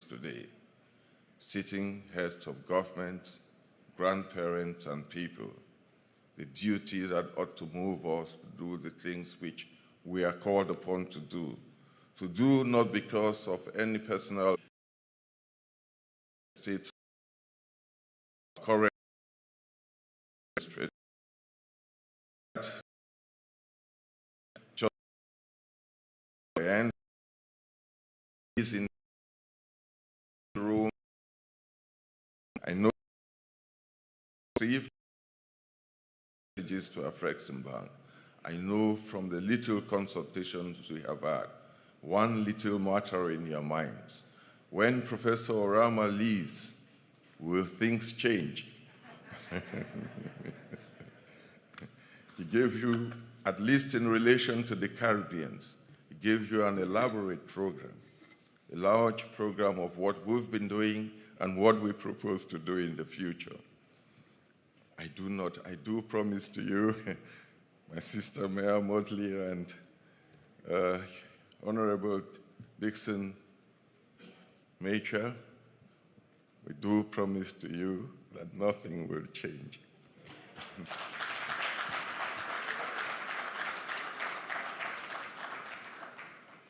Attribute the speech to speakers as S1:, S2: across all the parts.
S1: today. Sitting heads of government, grandparents, and people, the duty that ought to move us to do the things which we are called upon to do not because of any personal state current. Just and is in the room. I know received messages to Afreximbank. I know from the little consultations we have had, one little matter in your minds. When Professor Orama leaves, will things change? He gave you, at least in relation to the Caribbeans, he gave you an elaborate program, a large program of what we've been doing and what we propose to do in the future. I do promise to you, my sister Mayor Motley and Honorable Dixon Major, we do promise to you that nothing will change.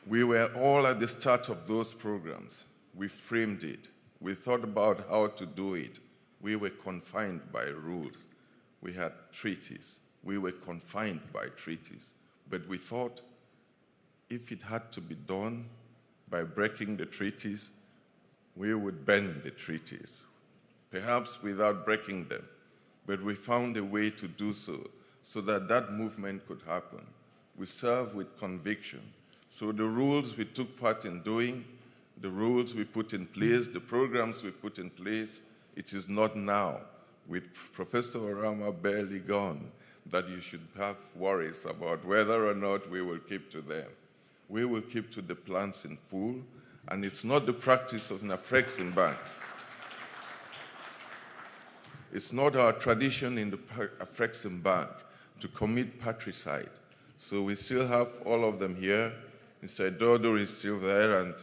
S1: We were all at the start of those programs. We framed it. We thought about how to do it. We were confined by rules. We had treaties. We were confined by treaties. But we thought if it had to be done by breaking the treaties, we would bend the treaties, perhaps without breaking them. But we found a way to do so that that movement could happen. We serve with conviction. So the rules we took part in doing, the rules we put in place, the programs we put in place, it is not now, with Professor Orama barely gone, that you should have worries about whether or not we will keep to them. We will keep to the plans in full, and it's not the practice of Afreximbank. It's not our tradition in the Afreximbank to commit patricide. So we still have all of them here. Mr. Dodo is still there, and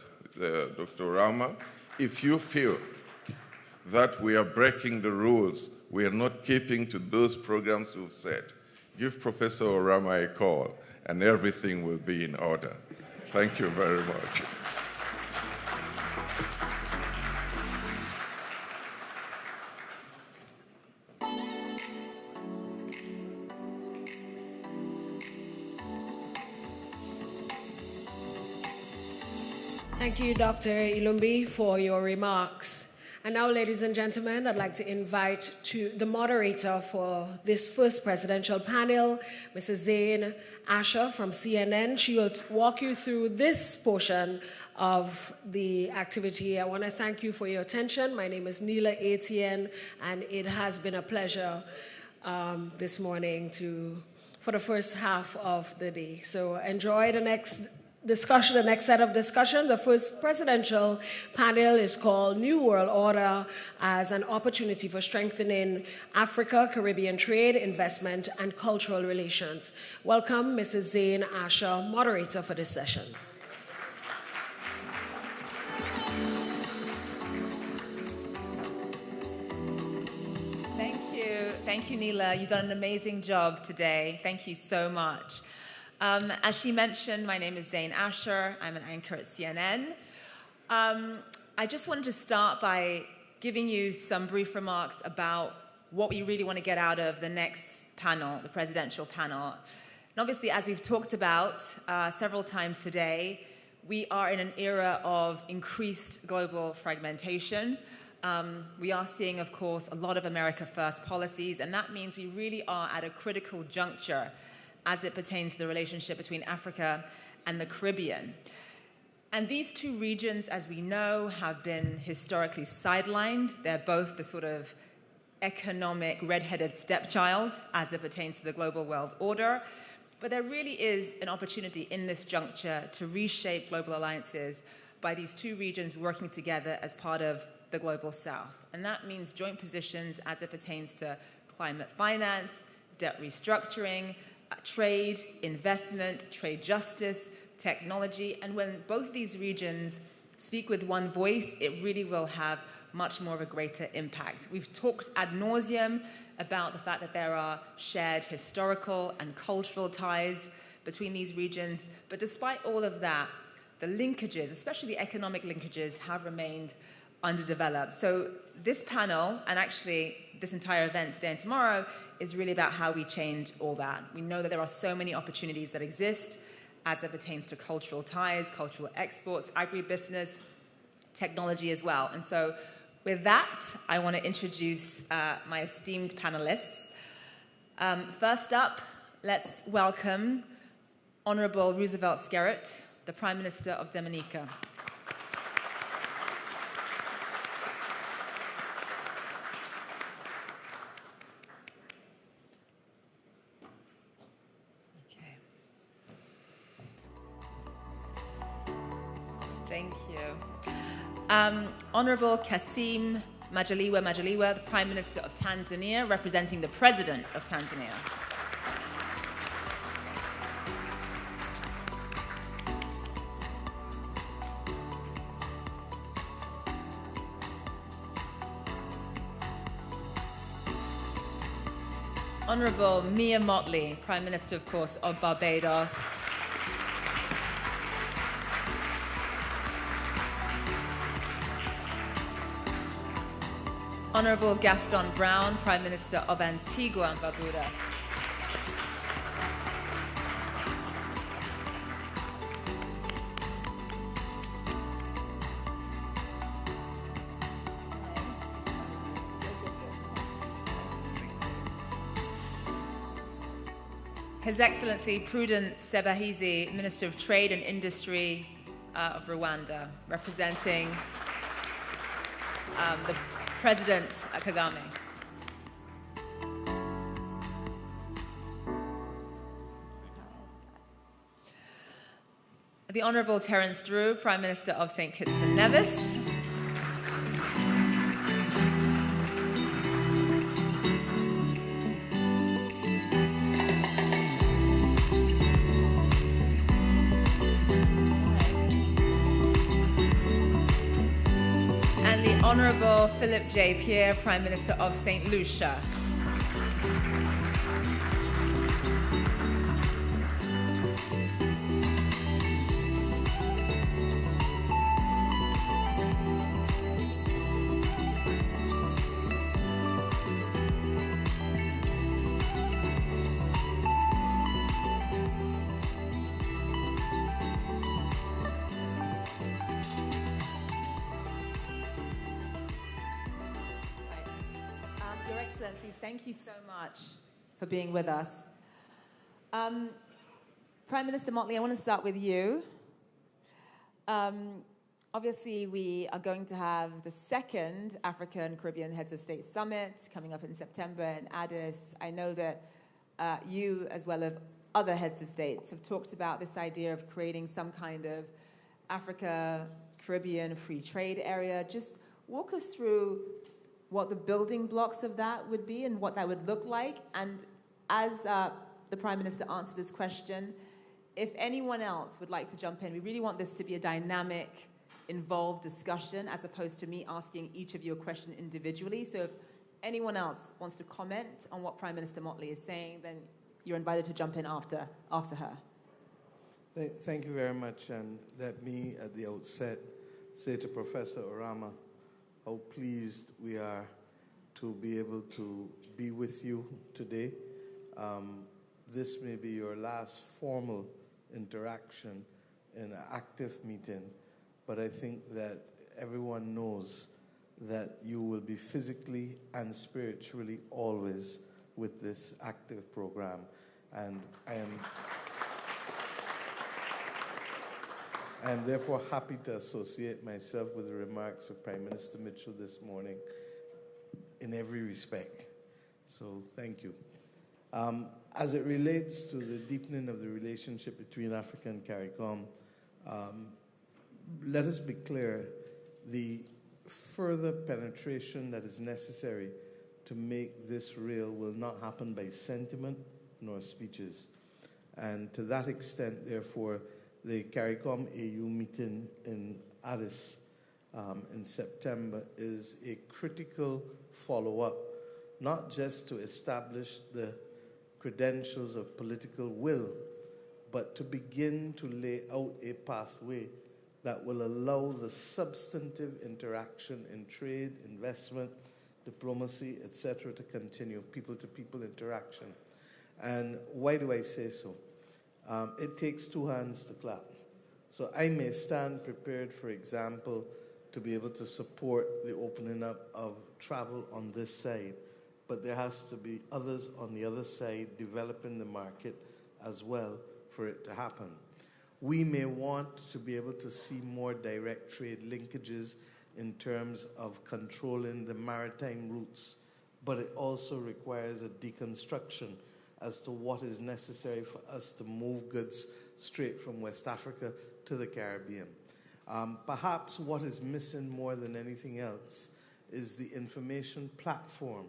S1: Dr. Orama. If you feel that we are breaking the rules, we are not keeping to those programs we've set, give Professor Orama a call, and everything will be in order. Thank you very much.
S2: Thank you, Dr. Ilumbi, for your remarks. And now, ladies and gentlemen, I'd like to invite the moderator for this first presidential panel, Mrs. Zain Asher from CNN. She will walk you through this portion of the activity. I want to thank you for your attention. My name is Neela Etienne, and it has been a pleasure this morning for the first half of the day. So enjoy the next discussion, the next set of discussion. The first presidential panel is called New World Order as an Opportunity for Strengthening Africa-Caribbean Trade, Investment, and Cultural Relations. Welcome, Mrs. Zain Asher, moderator for this session.
S3: Thank you, Neela. You've done an amazing job today. Thank you so much. As she mentioned, my name is Zain Asher. I'm an anchor at CNN. I just wanted to start by giving you some brief remarks about what we really want to get out of the next panel, the presidential panel. And obviously, as we've talked about several times today, we are in an era of increased global fragmentation. We are seeing, of course, a lot of America First policies, and that means we really are at a critical juncture as it pertains to the relationship between Africa and the Caribbean. And these two regions, as we know, have been historically sidelined. They're both the sort of economic red-headed stepchild as it pertains to the global world order. But there really is an opportunity in this juncture to reshape global alliances by these two regions working together as part of the global south. And that means joint positions as it pertains to climate finance, debt restructuring, trade, investment, trade justice, technology, and when both these regions speak with one voice, it really will have much more of a greater impact. We've talked ad nauseum about the fact that there are shared historical and cultural ties between these regions, but despite all of that, the linkages, especially the economic linkages, have remained underdeveloped. So this panel, and actually this entire event today and tomorrow, is really about how we change all that. We know that there are so many opportunities that exist as it pertains to cultural ties, cultural exports, agribusiness, technology as well. And so with that, I want to introduce my esteemed panelists. First up, let's welcome Honorable Roosevelt Skerritt, the Prime Minister of Dominica. Thank you. Honorable Kassim Majaliwa, the Prime Minister of Tanzania, representing the President of Tanzania. Honorable Mia Mottley, Prime Minister, of course, of Barbados. Honorable Gaston Brown, Prime Minister of Antigua and Barbuda. His Excellency Prudence Sebahizi, Minister of Trade and Industry of Rwanda, representing the President Kagame. The Honourable Terence Drew, Prime Minister of St. Kitts and Nevis. Honourable Philip J. Pierre, Prime Minister of St. Lucia. Thank you so much for being with us. Prime Minister Mottley, I want to start with you. Obviously, we are going to have the second Africa and Caribbean Heads of State Summit coming up in September in Addis. I know that you, as well as other heads of states, have talked about this idea of creating some kind of Africa-Caribbean free trade area. Just walk us through what the building blocks of that would be and what that would look like. And as the Prime Minister answered this question, if anyone else would like to jump in, we really want this to be a dynamic, involved discussion as opposed to me asking each of you a question individually. So if anyone else wants to comment on what Prime Minister Mottley is saying, then you're invited to jump in after her.
S4: Thank you very much. And let me, at the outset, say to Professor Orama how pleased we are to be able to be with you today. This may be your last formal interaction in an ACTIF meeting, but I think that everyone knows that you will be physically and spiritually always with this ACTIF program. And I am therefore happy to associate myself with the remarks of Prime Minister Mitchell this morning in every respect. So thank you. As it relates to the deepening of the relationship between Africa and CARICOM, let us be clear, the further penetration that is necessary to make this real will not happen by sentiment nor speeches. And to that extent, therefore, the CARICOM AU meeting in Addis in September is a critical follow-up, not just to establish the credentials of political will, but to begin to lay out a pathway that will allow the substantive interaction in trade, investment, diplomacy, etc., to continue, people-to-people interaction. And why do I say so? It takes two hands to clap. So I may stand prepared, for example, to be able to support the opening up of travel on this side, but there has to be others on the other side developing the market as well for it to happen. We may want to be able to see more direct trade linkages in terms of controlling the maritime routes, but it also requires a deconstruction as to what is necessary for us to move goods straight from West Africa to the Caribbean. Perhaps what is missing more than anything else is the information platform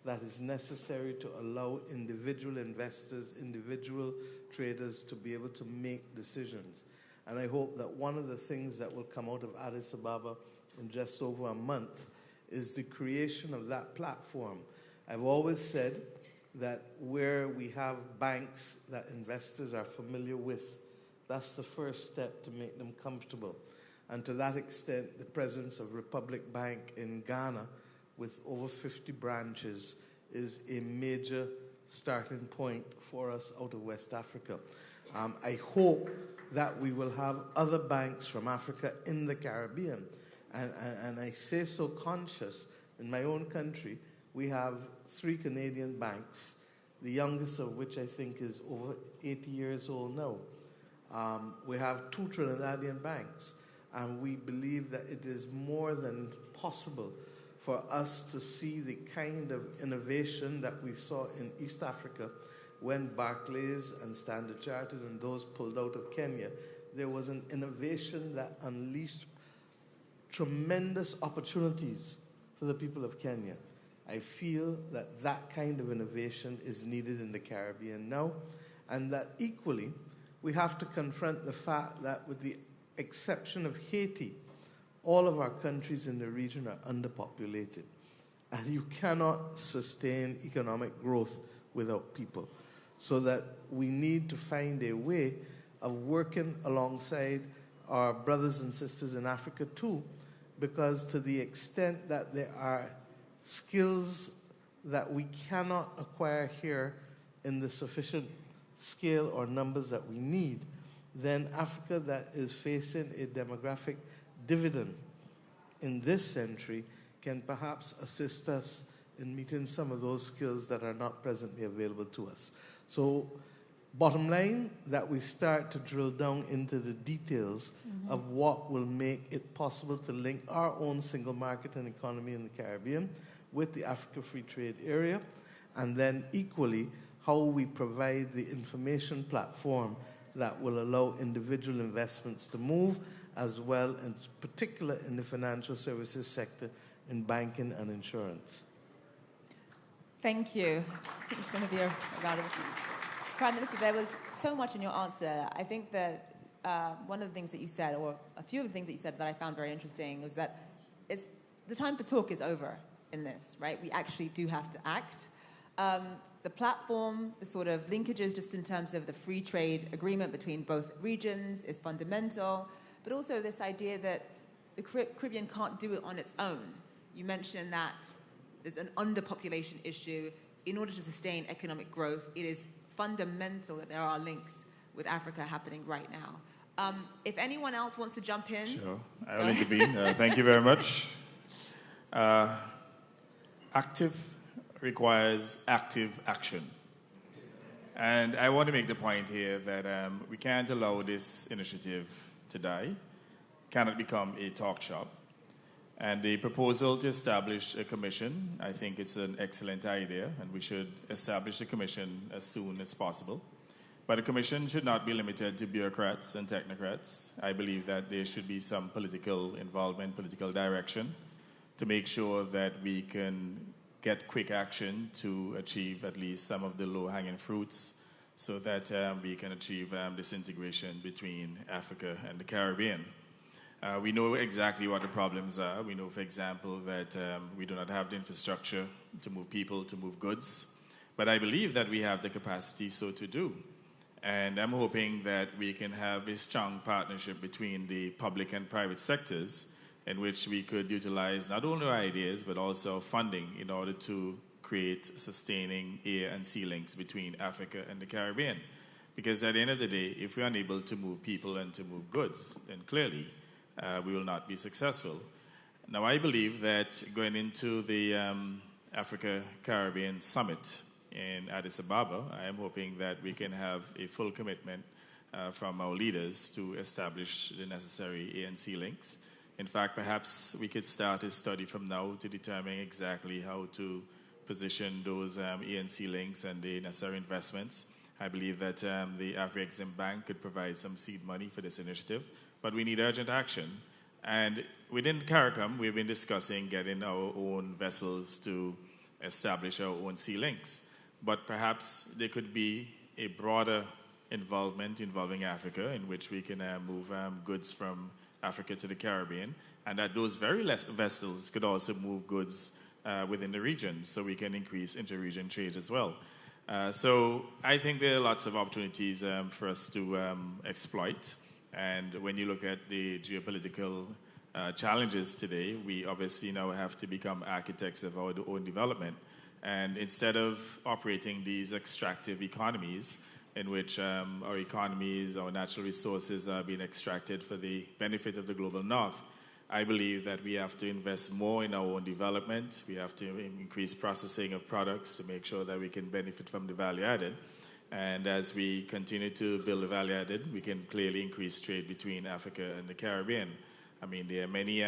S4: that is necessary to allow individual investors, individual traders to be able to make decisions. And I hope that one of the things that will come out of Addis Ababa in just over a month is the creation of that platform. I've always said that where we have banks that investors are familiar with, that's the first step to make them comfortable. And to that extent, the presence of Republic Bank in Ghana with over 50 branches is a major starting point for us out of West Africa. I hope that we will have other banks from Africa in the Caribbean. And I say so conscious. In my own country, we have 3 Canadian banks, the youngest of which I think is over 80 years old now. We have 2 Trinidadian banks, and we believe that it is more than possible for us to see the kind of innovation that we saw in East Africa when Barclays and Standard Chartered and those pulled out of Kenya. There was an innovation that unleashed tremendous opportunities for the people of Kenya. I feel that that kind of innovation is needed in the Caribbean now, and that equally we have to confront the fact that with the exception of Haiti, all of our countries in the region are underpopulated, and you cannot sustain economic growth without people. So that we need to find a way of working alongside our brothers and sisters in Africa too, because to the extent that there are skills that we cannot acquire here in the sufficient scale or numbers that we need, then Africa that is facing a demographic dividend in this century can perhaps assist us in meeting some of those skills that are not presently available to us. So, bottom line, that we start to drill down into the details of what will make it possible to link our own single market and economy in the Caribbean with the Africa Free Trade Area, and then equally how we provide the information platform that will allow individual investments to move, as well, in particular in the financial services sector, in banking and insurance.
S3: Thank you. I think it's going to be a round of applause. Prime Minister, there was so much in your answer. I think that one of the things that you said, or a few of the things that you said that I found very interesting, was that the time for talk is over in this, right? We actually do have to act. The platform, the sort of linkages just in terms of the free trade agreement between both regions is fundamental, but also this idea that the Caribbean can't do it on its own. You mentioned that there's an underpopulation issue. In order to sustain economic growth, it is fundamental that there are links with Africa happening right now. If anyone else wants to jump in.
S5: Sure, I will intervene. Thank you very much. ACTIF requires active action. And I want to make the point here that we can't allow this initiative to die, cannot become a talk shop. And the proposal to establish a commission, I think it's an excellent idea, and we should establish a commission as soon as possible. But a commission should not be limited to bureaucrats and technocrats. I believe that there should be some political involvement, political direction, to make sure that we can get quick action to achieve at least some of the low-hanging fruits so that we can achieve this integration between Africa and the Caribbean. We know exactly what the problems are. We know, for example, that we do not have the infrastructure to move people, to move goods. But I believe that we have the capacity so to do. And I'm hoping that we can have a strong partnership between the public and private sectors in which we could utilize not only our ideas, but also funding in order to create sustaining A and C links between Africa and the Caribbean. Because at the end of the day, if we're unable to move people and to move goods, then clearly we will not be successful. Now, I believe that going into the Africa-Caribbean Summit in Addis Ababa, I am hoping that we can have a full commitment from our leaders to establish the necessary A and C links. In fact, perhaps we could start a study from now to determine exactly how to position those A and C links and the necessary investments. I believe that the Afreximbank could provide some seed money for this initiative, but we need urgent action. And within CARICOM, we've been discussing getting our own vessels to establish our own sea links. But perhaps there could be a broader involvement involving Africa in which we can move goods from Africa to the Caribbean, and that those very vessels could also move goods within the region, so we can increase inter-region trade as well. So I think there are lots of opportunities for us to exploit. And when you look at the geopolitical challenges today, we obviously now have to become architects of our own development. And instead of operating these extractive economies in which our economies, our natural resources are being extracted for the benefit of the global north, I believe that we have to invest more in our own development. We have to increase processing of products to make sure that we can benefit from the value added. And as we continue to build the value added, we can clearly increase trade between Africa and the Caribbean. I mean, there are many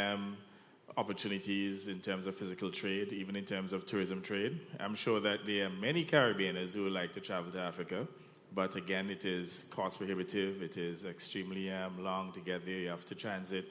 S5: opportunities in terms of physical trade, even in terms of tourism trade. I'm sure that there are many Caribbeaners who would like to travel to Africa, but again, it is cost prohibitive. It is extremely long to get there. You have to transit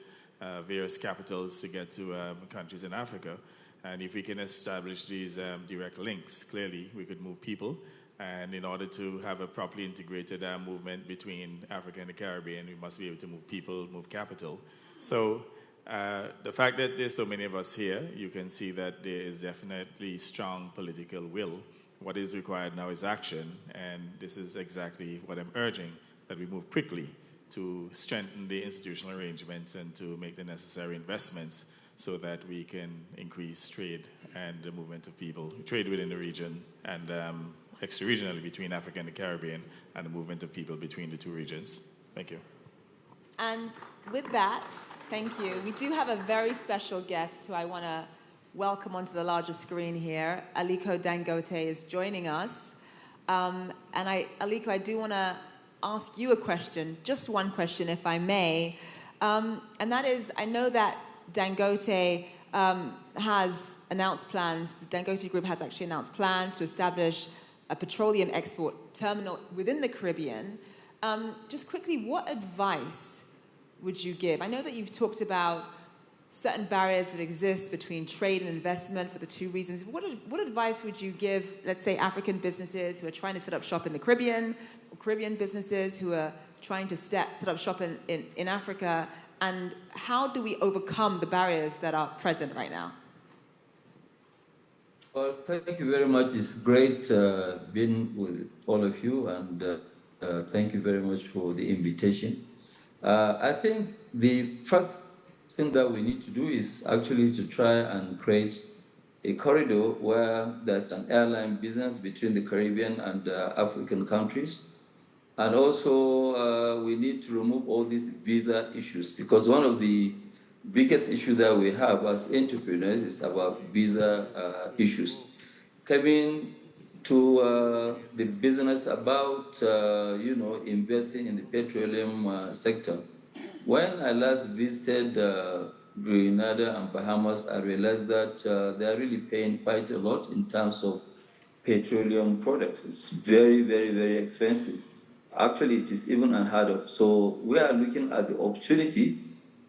S5: various capitals to get to countries in Africa. And if we can establish these direct links, clearly we could move people. And in order to have a properly integrated movement between Africa and the Caribbean, we must be able to move people, move capital. So the fact that there's so many of us here, you can see that there is definitely strong political will. What is required now is action, and this is exactly what I'm urging, that we move quickly to strengthen the institutional arrangements and to make the necessary investments so that we can increase trade and the movement of people, trade within the region and extra-regionally between Africa and the Caribbean, and the movement of people between the two regions. Thank you.
S3: And with that, thank you. We do have a very special guest who I want to welcome onto the larger screen here. Aliko Dangote is joining us. Aliko, I do want to ask you a question, just one question, if I may. And that is, I know that Dangote has announced plans, the Dangote Group has actually announced plans to establish a petroleum export terminal within the Caribbean. Just quickly, what advice would you give? I know that you've talked about certain barriers that exist between trade and investment for the two reasons. What advice would you give, let's say, African businesses who are trying to set up shop in the Caribbean, or Caribbean businesses who are trying to set up shop in Africa, and how do we overcome the barriers that are present right now?
S6: Well, thank you very much. It's great being with all of you, and thank you very much for the invitation. I think the first thing that we need to do is actually to try and create a corridor where there's an airline business between the Caribbean and African countries. And also, we need to remove all these visa issues, because one of the biggest issues that we have as entrepreneurs is about visa issues. Coming to the business about, investing in the petroleum sector. When I last visited Grenada and Bahamas, I realized that they are really paying quite a lot in terms of petroleum products. It's very, very, very expensive. Actually, it is even unheard of. So we are looking at the opportunity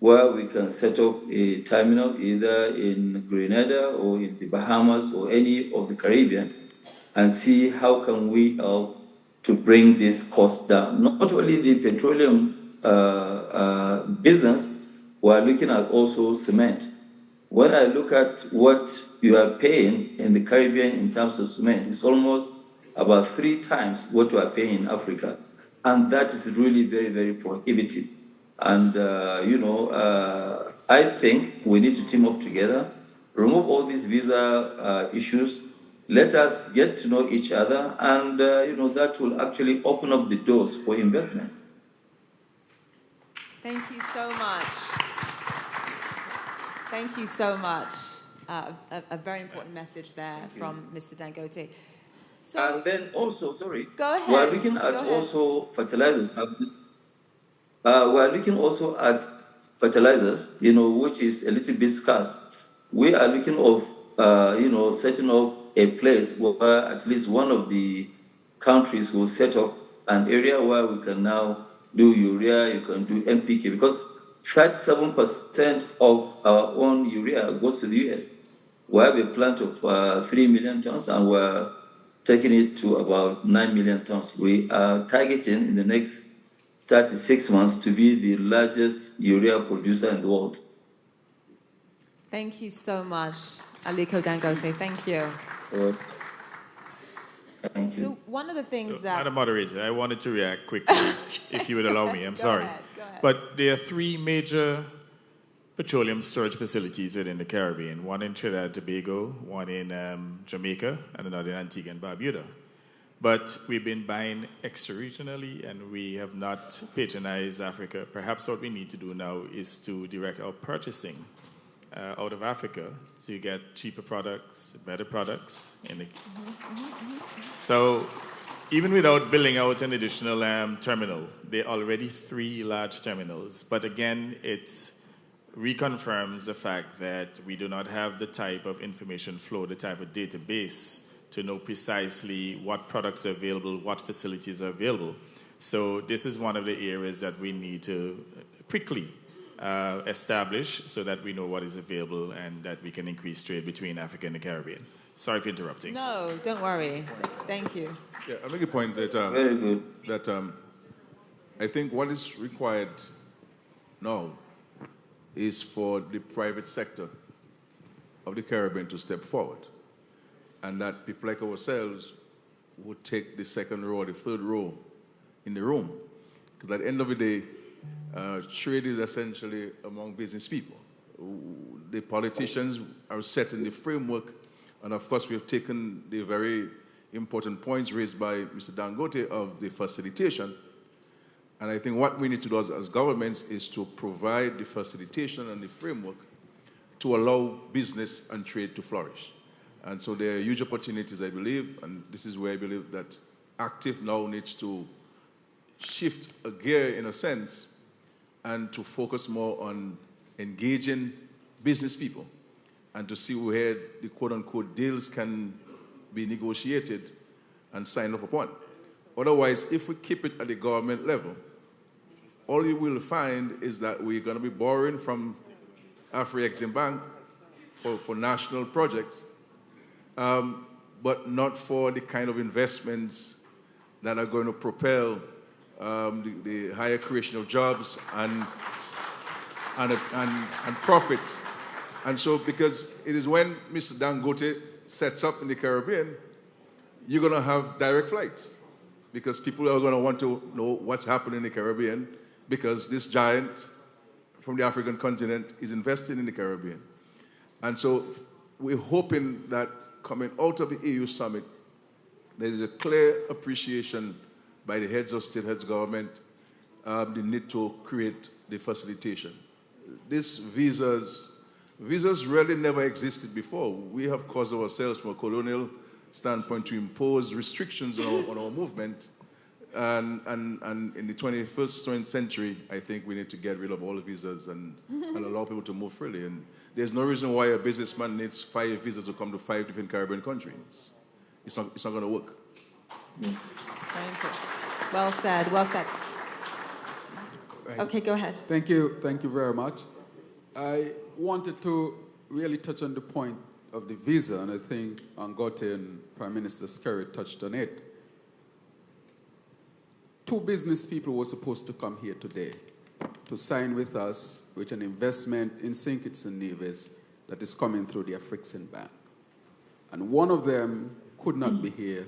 S6: where we can set up a terminal either in Grenada or in the Bahamas or any of the Caribbean, and see how can we help to bring this cost down. Not only the petroleum business, we are looking at also cement. When I look at what you are paying in the Caribbean in terms of cement, it's almost about 3 times what you are paying in Africa. And that is really very, very prohibitive. And, I think we need to team up together, remove all these visa issues, let us get to know each other, and, that will actually open up the doors for investment.
S3: Thank you so much. Thank you so much. A very important message there from Mr. Dangote. So,
S6: and then also, sorry,
S3: go ahead.
S6: We're looking at also fertilizers. We're looking also at fertilizers, which is a little bit scarce. We are looking of, setting up a place where at least one of the countries will set up an area where we can now do urea, you can do NPK, because 37% of our own urea goes to the US. We have a plant of 3 million tons, and we're taking it to about 9 million tons. We are targeting in the next 36 months to be the largest urea producer in the world.
S3: Thank you so much, Aliko Dangote. Thank you.
S6: Thank you.
S3: So one of the things that...
S5: Madam Moderator, I wanted to react quickly, if you would allow me. I'm sorry.
S3: Go ahead.
S5: But there are 3 major petroleum storage facilities within the Caribbean, one in Trinidad and Tobago, one in Jamaica, and another in Antigua and Barbuda. But we've been buying extra-regionally, and we have not patronized Africa. Perhaps what we need to do now is to direct our purchasing out of Africa to get cheaper products, better products. So even without building out an additional terminal, there are already 3 large terminals. But again, it reconfirms the fact that we do not have the type of information flow, the type of database to know precisely what products are available, what facilities are available. So this is one of the areas that we need to quickly establish so that we know what is available and that we can increase trade between Africa and the Caribbean. Sorry for interrupting.
S3: No, don't worry. Thank you.
S7: Yeah, I make a point that,
S6: Very good.
S7: that I think what is required now is for the private sector of the Caribbean to step forward, and that people like ourselves would take the 2nd row or the 3rd row in the room. Because at the end of the day, trade is essentially among business people. The politicians are setting the framework, and of course we've taken the very important points raised by Mr. Dangote of the facilitation. And I think what we need to do as governments is to provide the facilitation and the framework to allow business and trade to flourish. And so there are huge opportunities, I believe, and this is where I believe that ACTIF now needs to shift a gear in a sense and to focus more on engaging business people and to see where the quote-unquote deals can be negotiated and signed off upon. Otherwise, if we keep it at the government level, all you will find is that we're going to be borrowing from Afreximbank for national projects, but not for the kind of investments that are going to propel the higher creation of jobs and profits. And so, because it is when Mr. Dangote sets up in the Caribbean, you're going to have direct flights, because people are going to want to know what's happening in the Caribbean, because this giant from the African continent is investing in the Caribbean. And so we're hoping that coming out of the EU summit, there is a clear appreciation by the heads of state, heads of government, the need to create the facilitation. These visas really never existed before. We have caused ourselves from a colonial standpoint to impose restrictions on our movement. And in the 21st century, I think we need to get rid of all the visas and allow people to move freely. And there's no reason why a businessman needs 5 visas to come to 5 different Caribbean countries. It's not going to work.
S3: Very good. Well said, well said.
S8: Right.
S3: Okay, go ahead.
S8: Thank you very much. I wanted to really touch on the point of the visa, and I think Dangote and Prime Minister Skerry touched on it. 2 business people were supposed to come here today, to sign with us with an investment in St. Kitts and Nevis that is coming through the Afreximbank. And one of them could not be here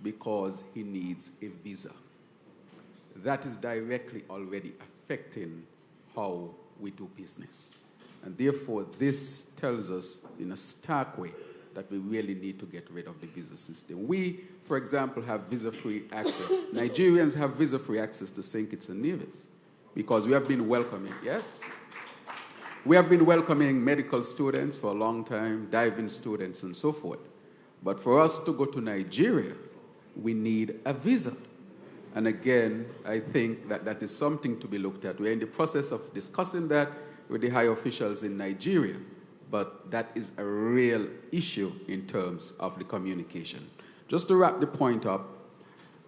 S8: because he needs a visa. That is directly already affecting how we do business. And therefore, this tells us in a stark way that we really need to get rid of the visa system. We, for example, have visa-free access. Nigerians have visa-free access to St. Kitts and Nevis because we have been welcoming, yes? We have been welcoming medical students for a long time, diving students and so forth. But for us to go to Nigeria, we need a visa. And again, I think that that is something to be looked at. We're in the process of discussing that with the high officials in Nigeria, but that is a real issue in terms of the communication. Just to wrap the point up,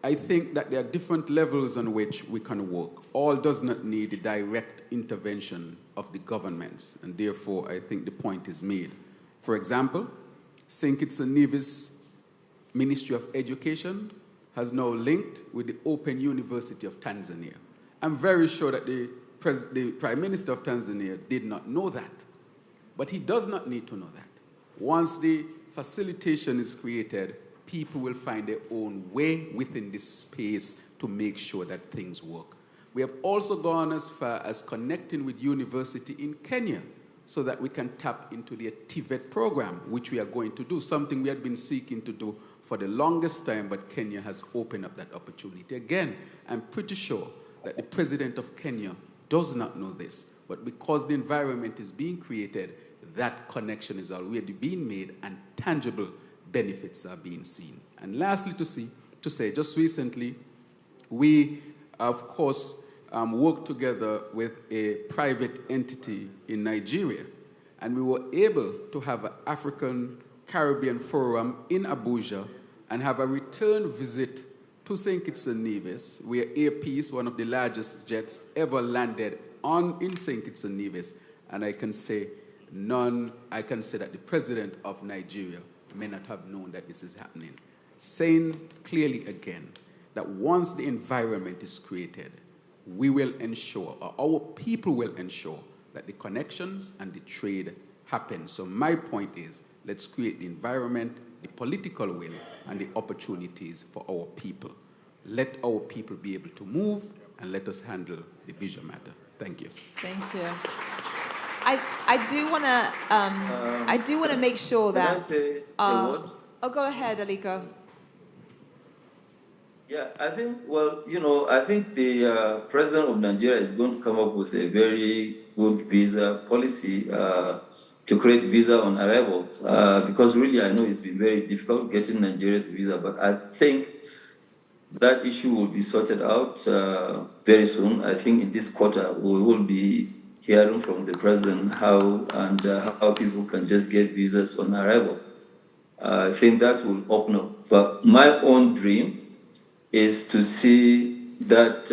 S8: I think that there are different levels on which we can work. All does not need the direct intervention of the governments, and therefore I think the point is made. For example, St. Kitts and Nevis Ministry of Education has now linked with the Open University of Tanzania. I'm very sure that the Prime Minister of Tanzania did not know that, but he does not need to know that. Once the facilitation is created, people will find their own way within this space to make sure that things work. We have also gone as far as connecting with university in Kenya so that we can tap into the TVET program, which we are going to do, something we had been seeking to do for the longest time, but Kenya has opened up that opportunity. Again, I'm pretty sure that the president of Kenya does not know this, but because the environment is being created, that connection is already being made and tangible benefits are being seen. And lastly, to say, just recently, we, of course, worked together with a private entity in Nigeria, and we were able to have an African-Caribbean forum in Abuja and have a return visit to St. Kitts and Nevis, where Air Peace, one of the largest jets ever landed in St. Kitts and Nevis, and I can say that the president of Nigeria may not have known that this is happening. Saying clearly again that once the environment is created, we will ensure, or our people will ensure, that the connections and the trade happen. So my point is, let's create the environment, the political will, and the opportunities for our people. Let our people be able to move, and let us handle the visa matter. Thank you.
S3: Thank you. I do want to make sure that.
S6: Can I say a word?
S3: Oh, go ahead, Aliko.
S6: Yeah, I think. Well, I think the president of Nigeria is going to come up with a very good visa policy to create visa on arrivals. Because really, I know it's been very difficult getting Nigeria's visa, but I think that issue will be sorted out very soon. I think in this quarter we will be hearing from the president how people can just get visas on arrival. I think that will open up. But my own dream is to see that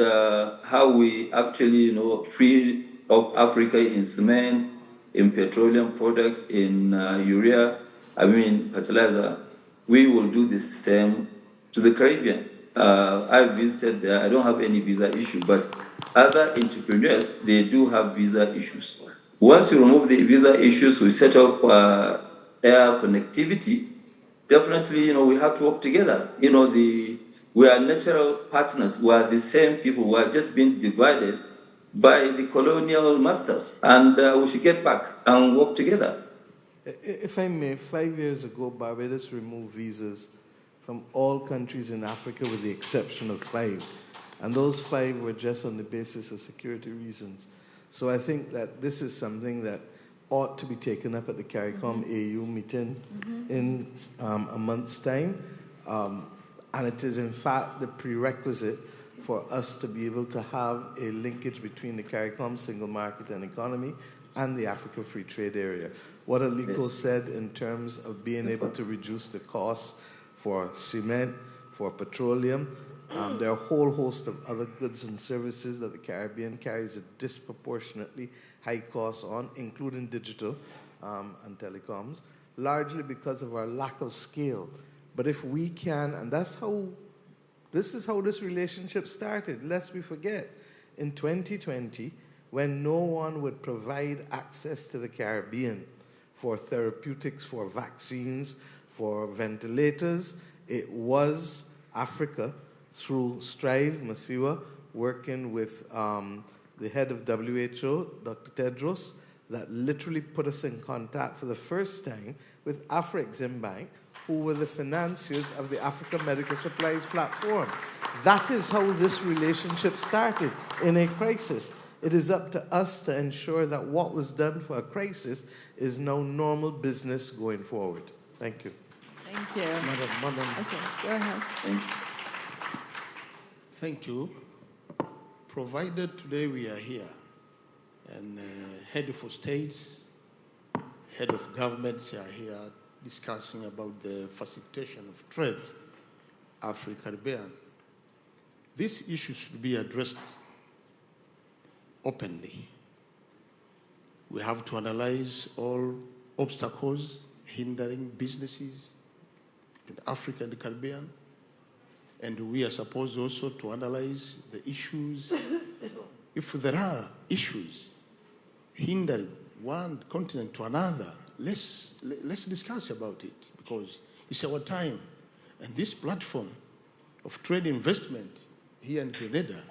S6: how we actually, free up Africa in cement, in petroleum products, in urea, fertilizer. We will do the same to the Caribbean. I visited there. I don't have any visa issue, but other entrepreneurs, they do have visa issues. Once you remove the visa issues, we set up air connectivity. Definitely, we have to work together. We are natural partners. We are the same people. We are just being divided by the colonial masters, and we should get back and work together.
S4: If I may, 5 years ago, Barbados removed visas from all countries in Africa with the exception of 5. And those 5 were just on the basis of security reasons. So I think that this is something that ought to be taken up at the CARICOM AU meeting in a month's time. And it is, in fact, the prerequisite for us to be able to have a linkage between the CARICOM single market and economy and the Africa Free Trade Area. What Aliko said in terms of being able to reduce the costs for cement, for petroleum, there are a whole host of other goods and services that the Caribbean carries a disproportionately high cost on, including digital and telecoms, largely because of our lack of scale. But if we can, and this is how this relationship started, lest we forget. In 2020, when no one would provide access to the Caribbean for therapeutics, for vaccines, for ventilators, it was Africa, through Strive Masiwa, working with the head of WHO, Dr. Tedros, that literally put us in contact for the first time with Afreximbank, who were the financiers of the Africa Medical Supplies Platform. That is how this relationship started in a crisis. It is up to us to ensure that what was done for a crisis is now normal business going forward. Thank you.
S3: Thank you.
S4: Madam.
S3: Okay, go ahead.
S9: Thank you. Provided today we are here, and head of states, head of governments are here discussing about the facilitation of trade, AfriCaribbean. This issue should be addressed openly. We have to analyze all obstacles hindering businesses in Africa and the Caribbean. And we are supposed also to analyze the issues. If there are issues hindering one continent to another, let's discuss about it, because it's our time. And this platform of trade investment here in Grenada,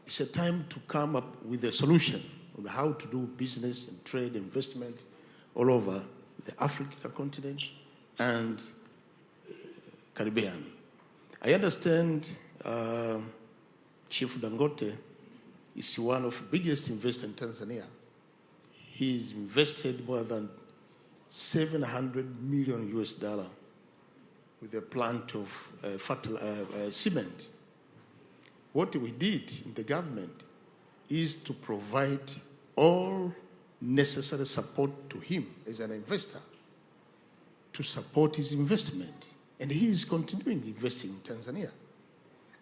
S9: it's a time to come up with a solution on how to do business and trade investment all over the African continent and Caribbean. I understand Chief Dangote is one of the biggest investors in Tanzania. He's invested more than $700 million with a plant of cement. What we did in the government is to provide all necessary support to him as an investor to support his investment. And he is continuing investing in Tanzania.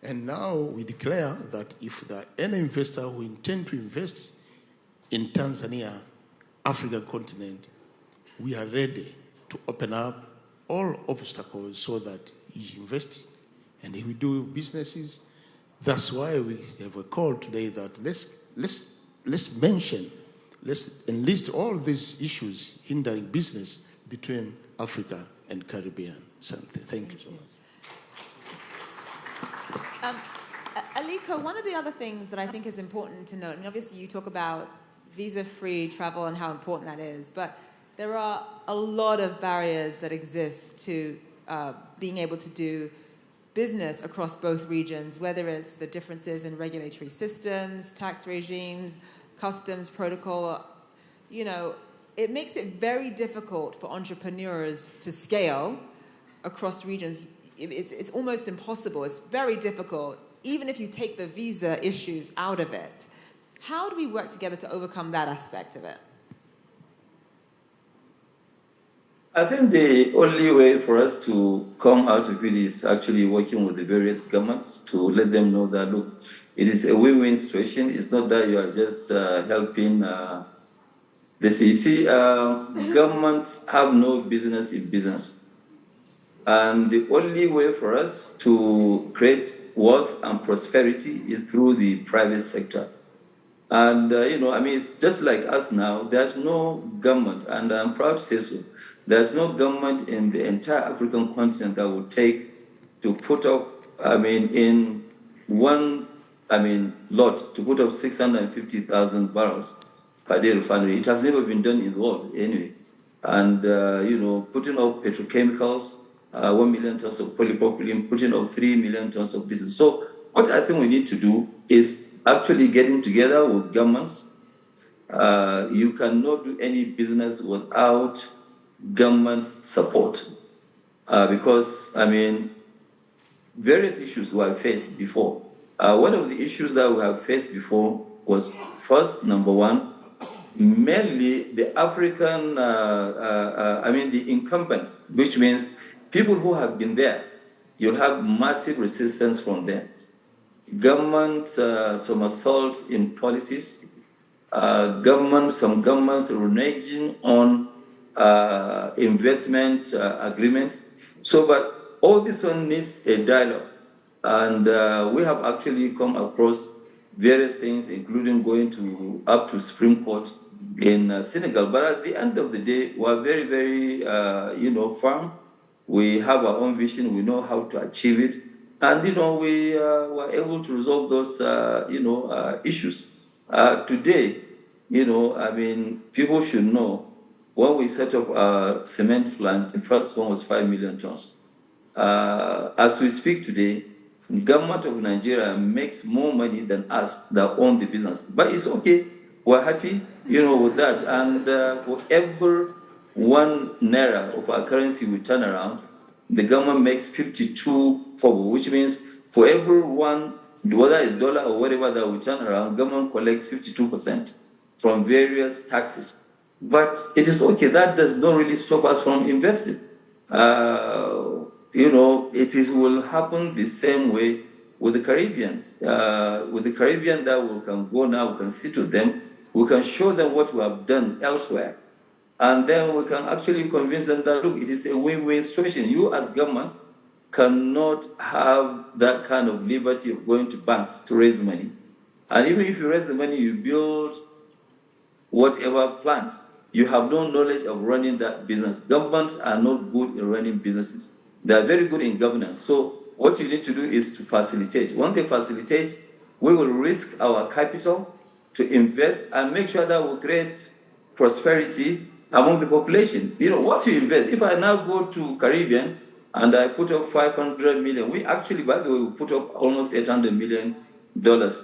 S9: And now we declare that if there are any investor who intend to invest in Tanzania, African continent, we are ready to open up all obstacles so that he invests and he will do businesses. That's why we have a call today that let's enlist all these issues hindering business between Africa and Caribbean. Thank you so much.
S3: Aliko, one of the other things that I think is important to note, and obviously you talk about visa-free travel and how important that is, but there are a lot of barriers that exist to being able to do business across both regions, whether it's the differences in regulatory systems, tax regimes, customs protocol. You know, it makes it very difficult for entrepreneurs to scale across regions. It's almost impossible. It's very difficult, even if you take the visa issues out of it. How do we work together to overcome that aspect of it?
S6: I think the only way for us to come out of it is actually working with the various governments to let them know that, look, it is a win-win situation. It's not that you are just helping this. You see, governments have no business in business. And the only way for us to create wealth and prosperity is through the private sector. And, it's just like us now. There's no government, and I'm proud to say so. There's no government in the entire African continent that would take to put up, in one, lot, to put up 650,000 barrels per day refinery. It has never been done in the world anyway. And, putting up petrochemicals, 1 million tons of polypropylene, putting up 3 million tons of diesel. So what I think we need to do is actually getting together with governments. You cannot do any business without government support because, various issues we have faced before. One of the issues that we have faced before was, first, number one, mainly the African, the incumbents, which means people who have been there. You'll have massive resistance from them. Government somersault in policies, some governments reneging on investment agreements. So, but all this one needs a dialogue. And we have actually come across various things, including going up to Supreme Court in Senegal. But at the end of the day, we're very, very, firm. We have our own vision. We know how to achieve it. And, we were able to resolve those, issues. Today, people should know when we set up a cement plant, the first one was 5 million tons. As we speak today, the government of Nigeria makes more money than us that own the business. But it's okay. We're happy, with that. And for every 1 naira of our currency we turn around, the government makes 52 kobo, which means for every one, whether it's dollar or whatever that we turn around, government collects 52% from various taxes. But it is okay. That does not really stop us from investing. Will happen the same way with the Caribbeans. With the Caribbean that we can go now, we can sit with them, we can show them what we have done elsewhere. And then we can actually convince them that, look, it is a win-win situation. You as government cannot have that kind of liberty of going to banks to raise money. And even if you raise the money, you build whatever plant, you have no knowledge of running that business. Governments are not good in running businesses. They are very good in governance. So what you need to do is to facilitate. When they facilitate, we will risk our capital to invest and make sure that we create prosperity among the population. Once you invest, if I now go to Caribbean and I put up 500 million, we actually, by the way, we put up almost $800 million,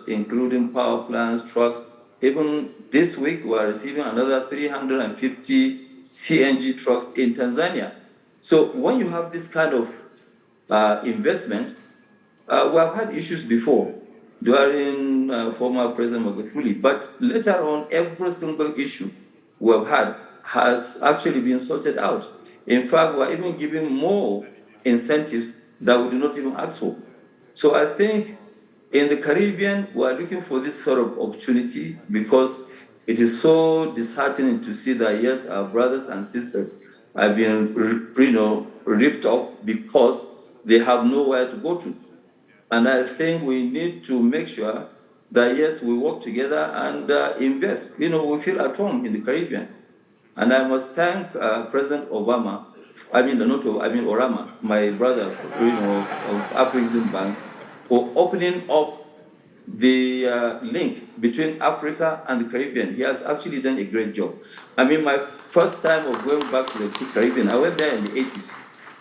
S6: including power plants, trucks. Even this week, we are receiving another 350 CNG trucks in Tanzania. So when you have this kind of investment, we have had issues before during former President Magufuli, but later on, every single issue we have had has actually been sorted out. In fact, we're even giving more incentives that we do not even ask for. So I think in the Caribbean, we're looking for this sort of opportunity because it is so disheartening to see that, yes, our brothers and sisters are being, ripped off because they have nowhere to go to. And I think we need to make sure that, yes, we work together and invest. We feel at home in the Caribbean. And I must thank President Orama, my brother, of Afreximbank, for opening up the link between Africa and the Caribbean. He has actually done a great job. My first time of going back to the Caribbean, I went there in the 80s,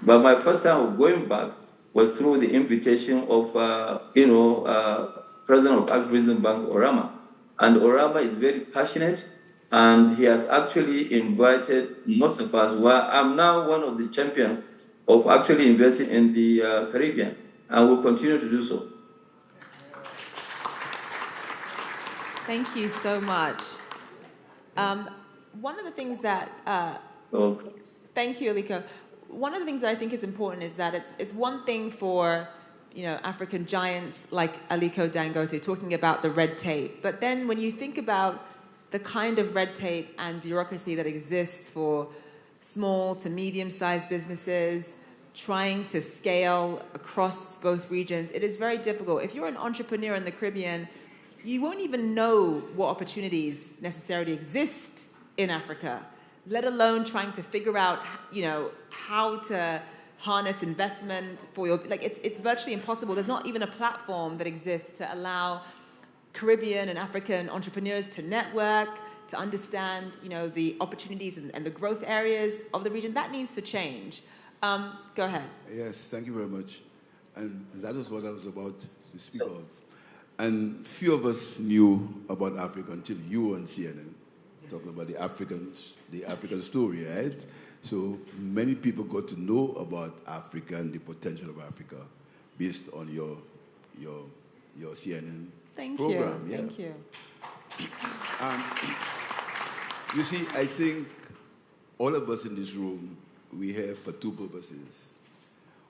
S6: but my first time of going back was through the invitation of, President of Afreximbank, Orama. And Orama is very passionate, and he has actually invited most of us. I'm now one of the champions of actually investing in the Caribbean, and will continue to do so.
S3: Thank you so much. One of the things that, thank you, Aliko. One of the things that I think is important is that it's one thing for, African giants like Aliko Dangote talking about the red tape. But then when you think about the kind of red tape and bureaucracy that exists for small to medium-sized businesses trying to scale across both regions, it is very difficult. If you're an entrepreneur in the Caribbean, you won't even know what opportunities necessarily exist in Africa, let alone trying to figure out, how to harness investment for your, it's virtually impossible. There's not even a platform that exists to allow Caribbean and African entrepreneurs to network, to understand, the opportunities and the growth areas of the region. That needs to change. Go ahead.
S10: Yes, thank you very much. And that was what I was about to speak of. And few of us knew about Africa until you were on CNN talking about the African story, right? So many people got to know about Africa and the potential of Africa based on your CNN program.
S3: Thank you.
S10: You see, I think all of us in this room, we have for two purposes.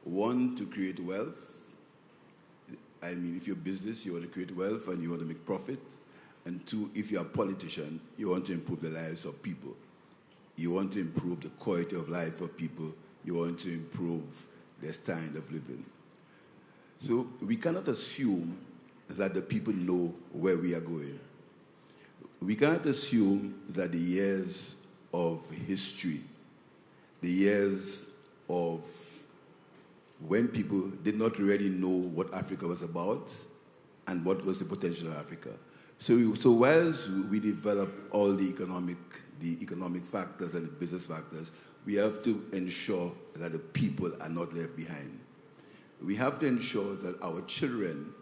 S10: One, to create wealth. If you're a business, you want to create wealth and you want to make profit. And two, if you're a politician, you want to improve the lives of people. You want to improve the quality of life of people. You want to improve their standard of living. So we cannot assume that the people know where we are going. We can't assume that the years of history, the years of when people did not really know what Africa was about and what was the potential of Africa. So whilst we develop all the economic factors and the business factors, we have to ensure that the people are not left behind. We have to ensure that our children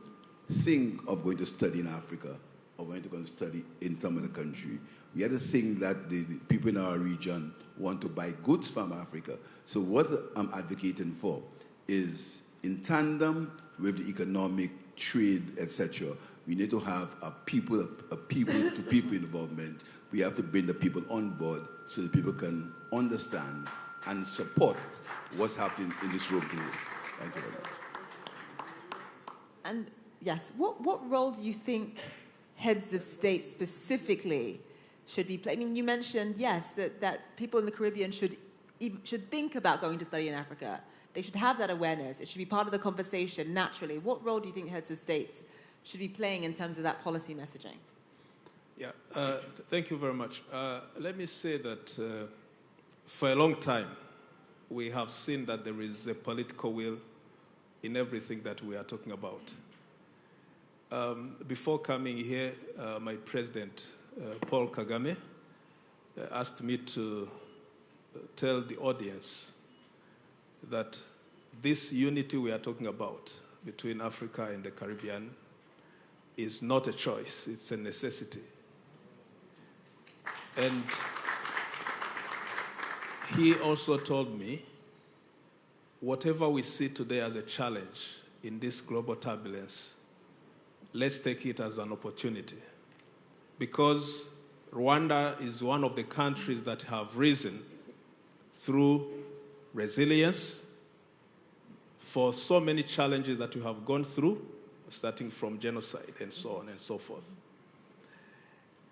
S10: think of going to study in Africa or going to go and study in some other country. We have to think that the people in our region want to buy goods from Africa. So what I'm advocating for is, in tandem with the economic trade, etc., we need to have a people-to-people involvement. We have to bring the people on board so that people can understand and support what's happening in this road. Thank you very much.
S3: And yes, what role do you think heads of state specifically should be playing? I mean, you mentioned, yes, that people in the Caribbean should think about going to study in Africa. They should have that awareness. It should be part of the conversation naturally. What role do you think heads of states should be playing in terms of that policy messaging?
S11: Yeah, thank you very much. Let me say that for a long time, we have seen that there is a political will in everything that we are talking about. Before coming here, my president, Paul Kagame, asked me to tell the audience that this unity we are talking about between Africa and the Caribbean is not a choice, it's a necessity. And he also told me, whatever we see today as a challenge in this global turbulence, let's take it as an opportunity. Because Rwanda is one of the countries that have risen through resilience for so many challenges that we have gone through, starting from genocide and so on and so forth.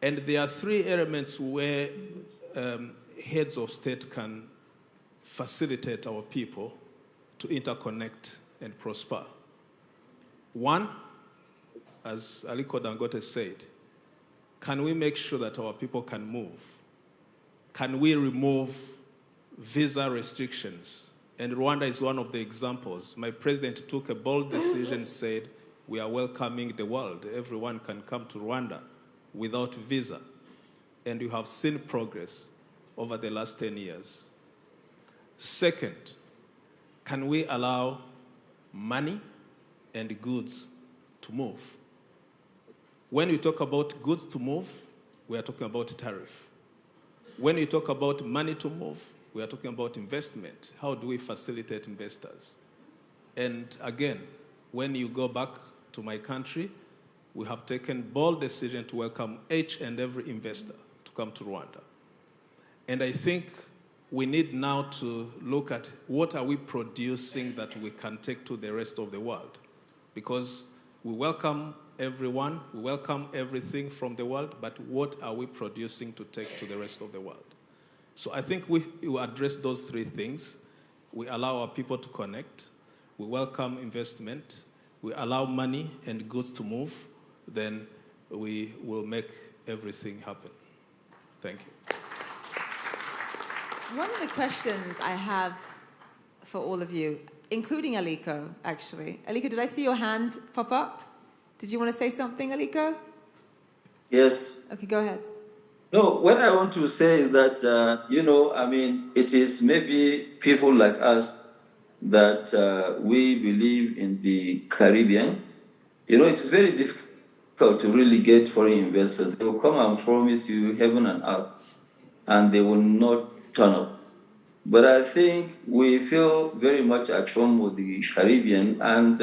S11: And there are three elements where heads of state can facilitate our people to interconnect and prosper. One, as Aliko Dangote said, can we make sure that our people can move? Can we remove visa restrictions? And Rwanda is one of the examples. My president took a bold decision, said, we are welcoming the world. Everyone can come to Rwanda without visa. And you have seen progress over the last 10 years. Second, can we allow money and goods to move? When we talk about goods to move, we are talking about tariff. When we talk about money to move, we are talking about investment. How do we facilitate investors? And again, when you go back to my country, we have taken bold decision to welcome each and every investor to come to Rwanda. And I think we need now to look at what are we producing that we can take to the rest of the world. Because we welcome everyone, we welcome everything from the world, but what are we producing to take to the rest of the world? So I think we address those three things. We allow our people to connect, we welcome investment, we allow money and goods to move, then we will make everything happen. Thank you.
S3: One of the questions I have for all of you, including Aliko, actually. Aliko, did I see your hand pop up? Did you want to say something, Aliko?
S6: Yes.
S3: Okay, go ahead.
S6: No, what I want to say is that, it is maybe people like us that we believe in the Caribbean. It's very difficult to really get foreign investors. They will come and promise you heaven and earth, and they will not turn up. But I think we feel very much at home with the Caribbean, and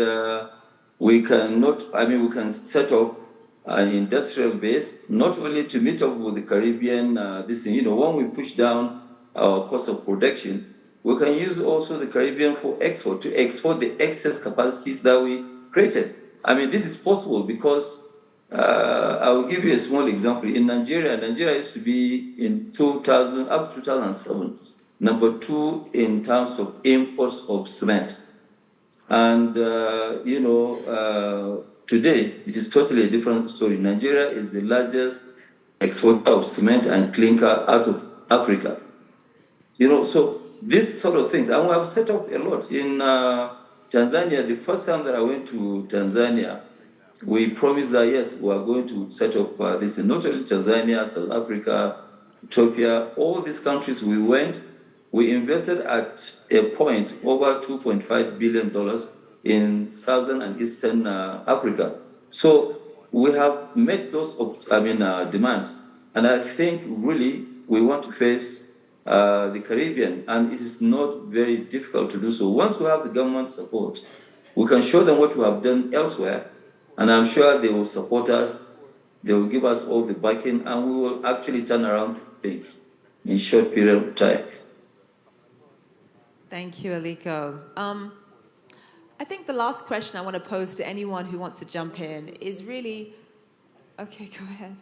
S6: we can set up an industrial base, not only to meet up with the Caribbean, when we push down our cost of production, we can use also the Caribbean for export, to export the excess capacities that we created. This is possible because I will give you a small example. In Nigeria used to be in 2000, up to 2007, number 2 in terms of imports of cement. And, today, it is totally a different story. Nigeria is the largest exporter of cement and clinker out of Africa. You know, so these sort of things, and we have set up a lot. In Tanzania, the first time that I went to Tanzania, we promised that, yes, we are going to set up this, not only Tanzania, South Africa, Ethiopia, all these countries we went, we invested at a point over $2.5 billion in Southern and Eastern Africa. So we have met those demands. And I think really we want to face the Caribbean, and it is not very difficult to do so. Once we have the government support, we can show them what we have done elsewhere, and I'm sure they will support us. They will give us all the backing, and we will actually turn around things in a short period of time.
S3: Thank you, Aliko. I think the last question I want to pose to anyone who wants to jump in is really, okay, go ahead.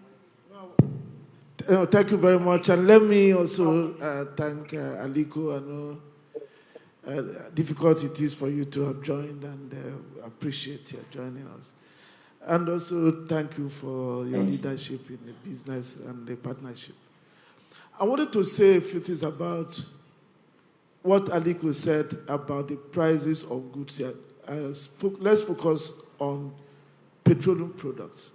S12: Thank you very much. And let me also thank Aliko. I know difficult it is for you to have joined, and appreciate your joining us. And also thank you for your leadership in the business and the partnership. I wanted to say a few things about what Aliko said about the prices of goods here. Let's focus on petroleum products.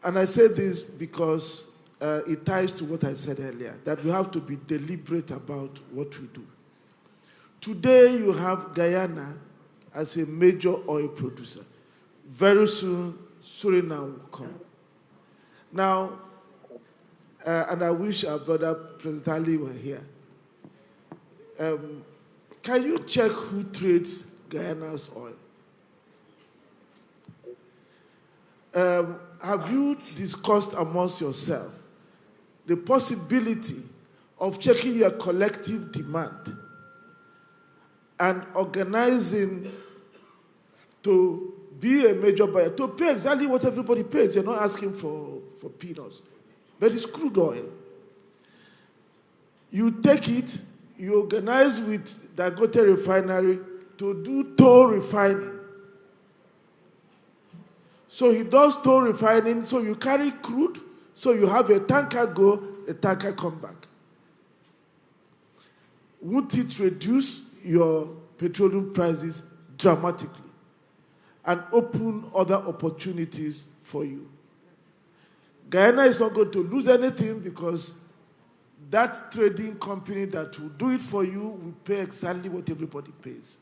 S12: And I say this because it ties to what I said earlier, that we have to be deliberate about what we do. Today, you have Guyana as a major oil producer. Very soon, Suriname will come. Now, and I wish our brother President Ali were here. Can you check who trades Guyana's oil? Have you discussed amongst yourself the possibility of checking your collective demand and organizing to be a major buyer, to pay exactly what everybody pays? You're not asking for peanuts, but it's crude oil. You take it, you organize with Dangote Refinery to do toll refining. So he does toll refining, so you carry crude, so you have a tanker go, a tanker come back. Won't it reduce your petroleum prices dramatically and open other opportunities for you? Guyana is not going to lose anything because that trading company that will do it for you will pay exactly what everybody pays.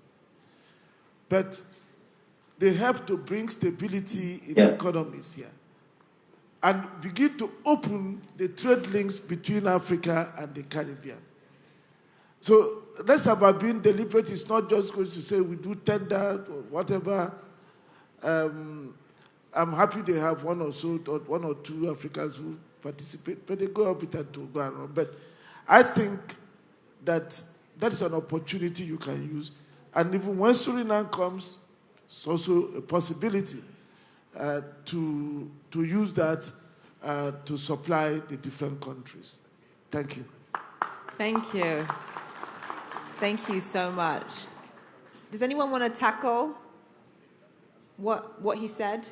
S12: But they help to bring stability in economies here and begin to open the trade links between Africa and the Caribbean. So let's about being deliberate. It's not just going to say we do tender or whatever. I'm happy they have one or two Africans who participate, but they go up with that to go around. But I think that is an opportunity you can use. And even when Suriname comes, it's also a possibility to use that to supply the different countries. Thank you.
S3: Thank you. Thank you so much. Does anyone want to tackle what he said?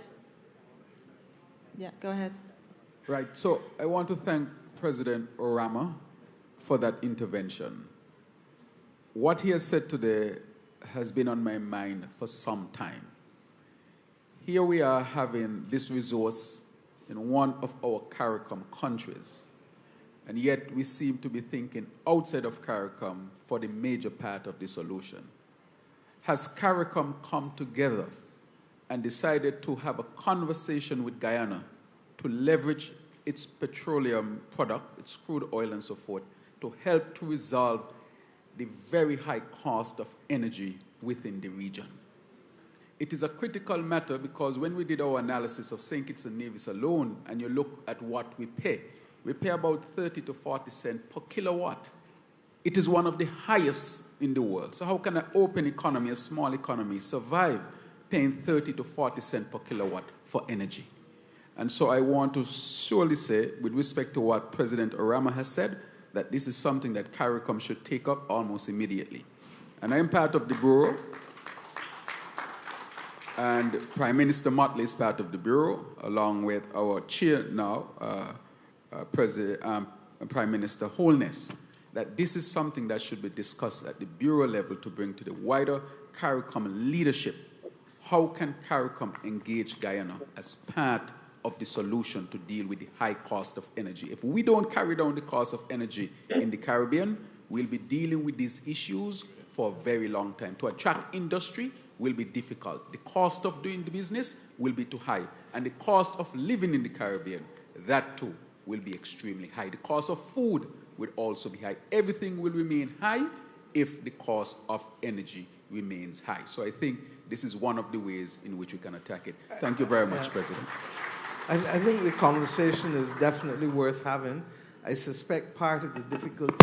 S3: Yeah, go ahead.
S8: Right, so I want to thank President Orama for that intervention. What he has said today has been on my mind for some time. Here we are having this resource in one of our CARICOM countries, and yet we seem to be thinking outside of CARICOM for the major part of the solution. Has CARICOM come together and decided to have a conversation with Guyana to leverage its petroleum product, its crude oil and so forth, to help to resolve the very high cost of energy within the region? It is a critical matter because when we did our analysis of St. Kitts and Nevis alone, and you look at what we pay about 30 to 40 cents per kilowatt. It is one of the highest in the world. So how can an open economy, a small economy, survive paying 30 to 40 cents per kilowatt for energy? And so I want to surely say, with respect to what President Orama has said, that this is something that CARICOM should take up almost immediately. And I am part of the Bureau. And Prime Minister Motley is part of the Bureau, along with our chair now, Prime Minister Holness, that this is something that should be discussed at the Bureau level to bring to the wider CARICOM leadership. How can CARICOM engage Guyana as part of the solution to deal with the high cost of energy? If we don't carry down the cost of energy in the Caribbean, we'll be dealing with these issues for a very long time. To attract industry will be difficult. The cost of doing the business will be too high. And the cost of living in the Caribbean, that too, will be extremely high. The cost of food will also be high. Everything will remain high if the cost of energy remains high. So I think this is one of the ways in which we can attack it. Thank you very much, President.
S4: I think the conversation is definitely worth having. I suspect part of the difficulty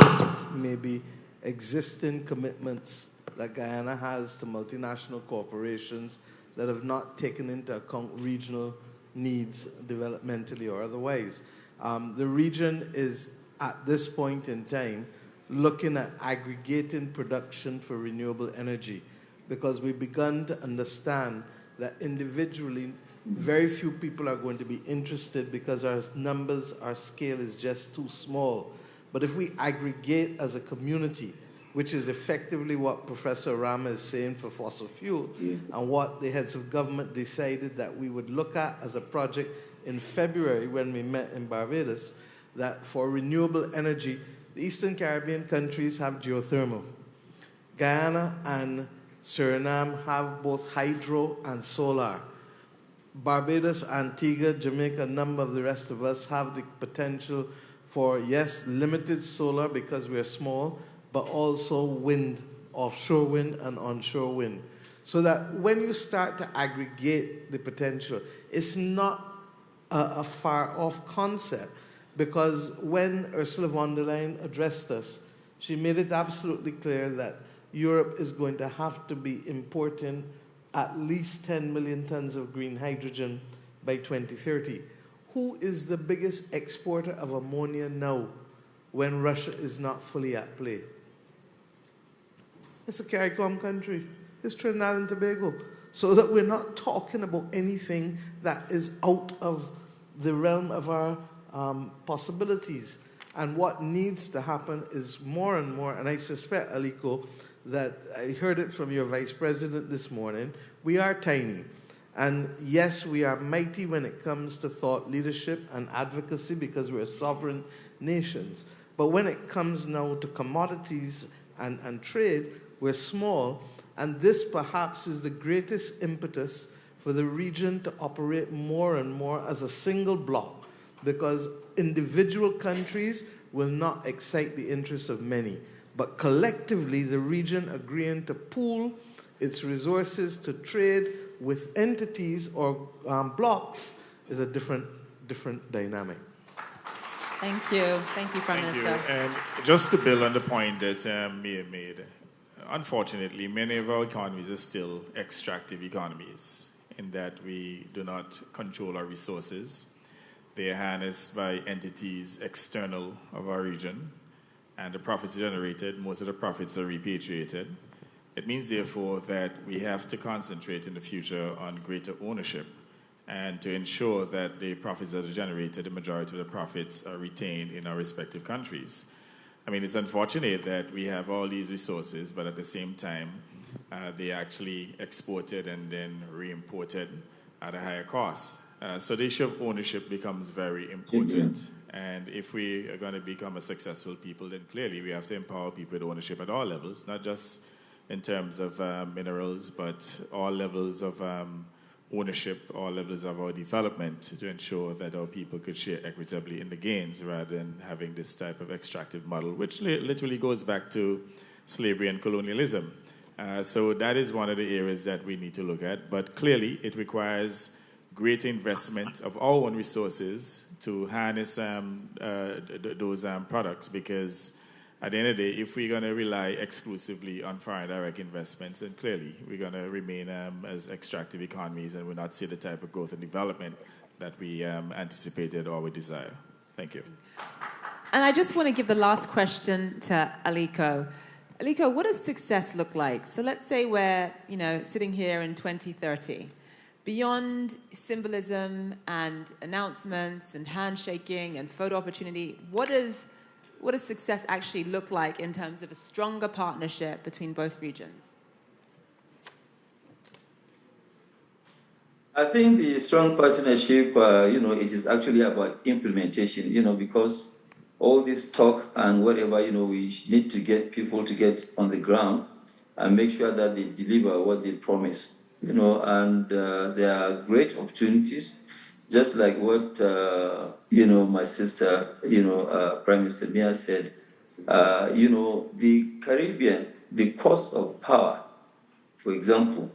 S4: may be existing commitments that Guyana has to multinational corporations that have not taken into account regional needs developmentally or otherwise. The region is, at this point in time, looking at aggregating production for renewable energy because we've begun to understand that individually very few people are going to be interested because our numbers, our scale is just too small. But if we aggregate as a community, which is effectively what Professor Rama is saying for fossil fuel, and what the heads of government decided that we would look at as a project in February when we met in Barbados, that for renewable energy, the Eastern Caribbean countries have geothermal. Guyana and Suriname have both hydro and solar. Barbados, Antigua, Jamaica, a number of the rest of us have the potential for, yes, limited solar because we're small, but also wind, offshore wind and onshore wind. So that when you start to aggregate the potential, it's not a far-off concept, because when Ursula von der Leyen addressed us, she made it absolutely clear that Europe is going to have to be importing at least 10 million tons of green hydrogen by 2030. Who is the biggest exporter of ammonia now when Russia is not fully at play? It's a CARICOM country. It's Trinidad and Tobago. So that we're not talking about anything that is out of the realm of our possibilities. And what needs to happen is more and more, and I suspect, Aliko, that I heard it from your vice president this morning, we are tiny. And yes, we are mighty when it comes to thought leadership and advocacy because we're sovereign nations. But when it comes now to commodities and trade, we're small. And this perhaps is the greatest impetus for the region to operate more and more as a single bloc, because individual countries will not excite the interests of many. But collectively, the region agreeing to pool its resources to trade with entities or blocks is a different dynamic.
S3: Thank you. Thank you, Prime Minister.
S5: And just to build on the point that Mia made, unfortunately, many of our economies are still extractive economies in that we do not control our resources. They are harnessed by entities external of our region, and the profits generated, most of the profits are repatriated. It means, therefore, that we have to concentrate in the future on greater ownership and to ensure that the profits that are generated, the majority of the profits are retained in our respective countries. I mean, it's unfortunate that we have all these resources, but at the same time, they actually exported and then re-imported at a higher cost. So the issue of ownership becomes very important. And if we are going to become a successful people, then clearly we have to empower people with ownership at all levels, not just in terms of minerals, but all levels of ownership, all levels of our development, to ensure that our people could share equitably in the gains rather than having this type of extractive model, which literally goes back to slavery and colonialism. So that is one of the areas that we need to look at. But clearly, it requires great investment of our own resources to harness those products, because at the end of the day, if we're going to rely exclusively on foreign direct investments, then clearly we're going to remain as extractive economies and will not see the type of growth and development that we anticipated or we desire. Thank you.
S3: And I just want to give the last question to Aliko. Aliko, what does success look like? So let's say we're sitting here in 2030. beyond symbolism and announcements and handshaking and photo opportunity, what does success actually look like in terms of a stronger partnership between both regions?
S6: I think the strong partnership, it is actually about implementation, because all this talk and whatever, we need to get people to get on the ground and make sure that they deliver what they promise, and there are great opportunities, just like what, my sister, Prime Minister Mia said, the Caribbean, the cost of power, for example,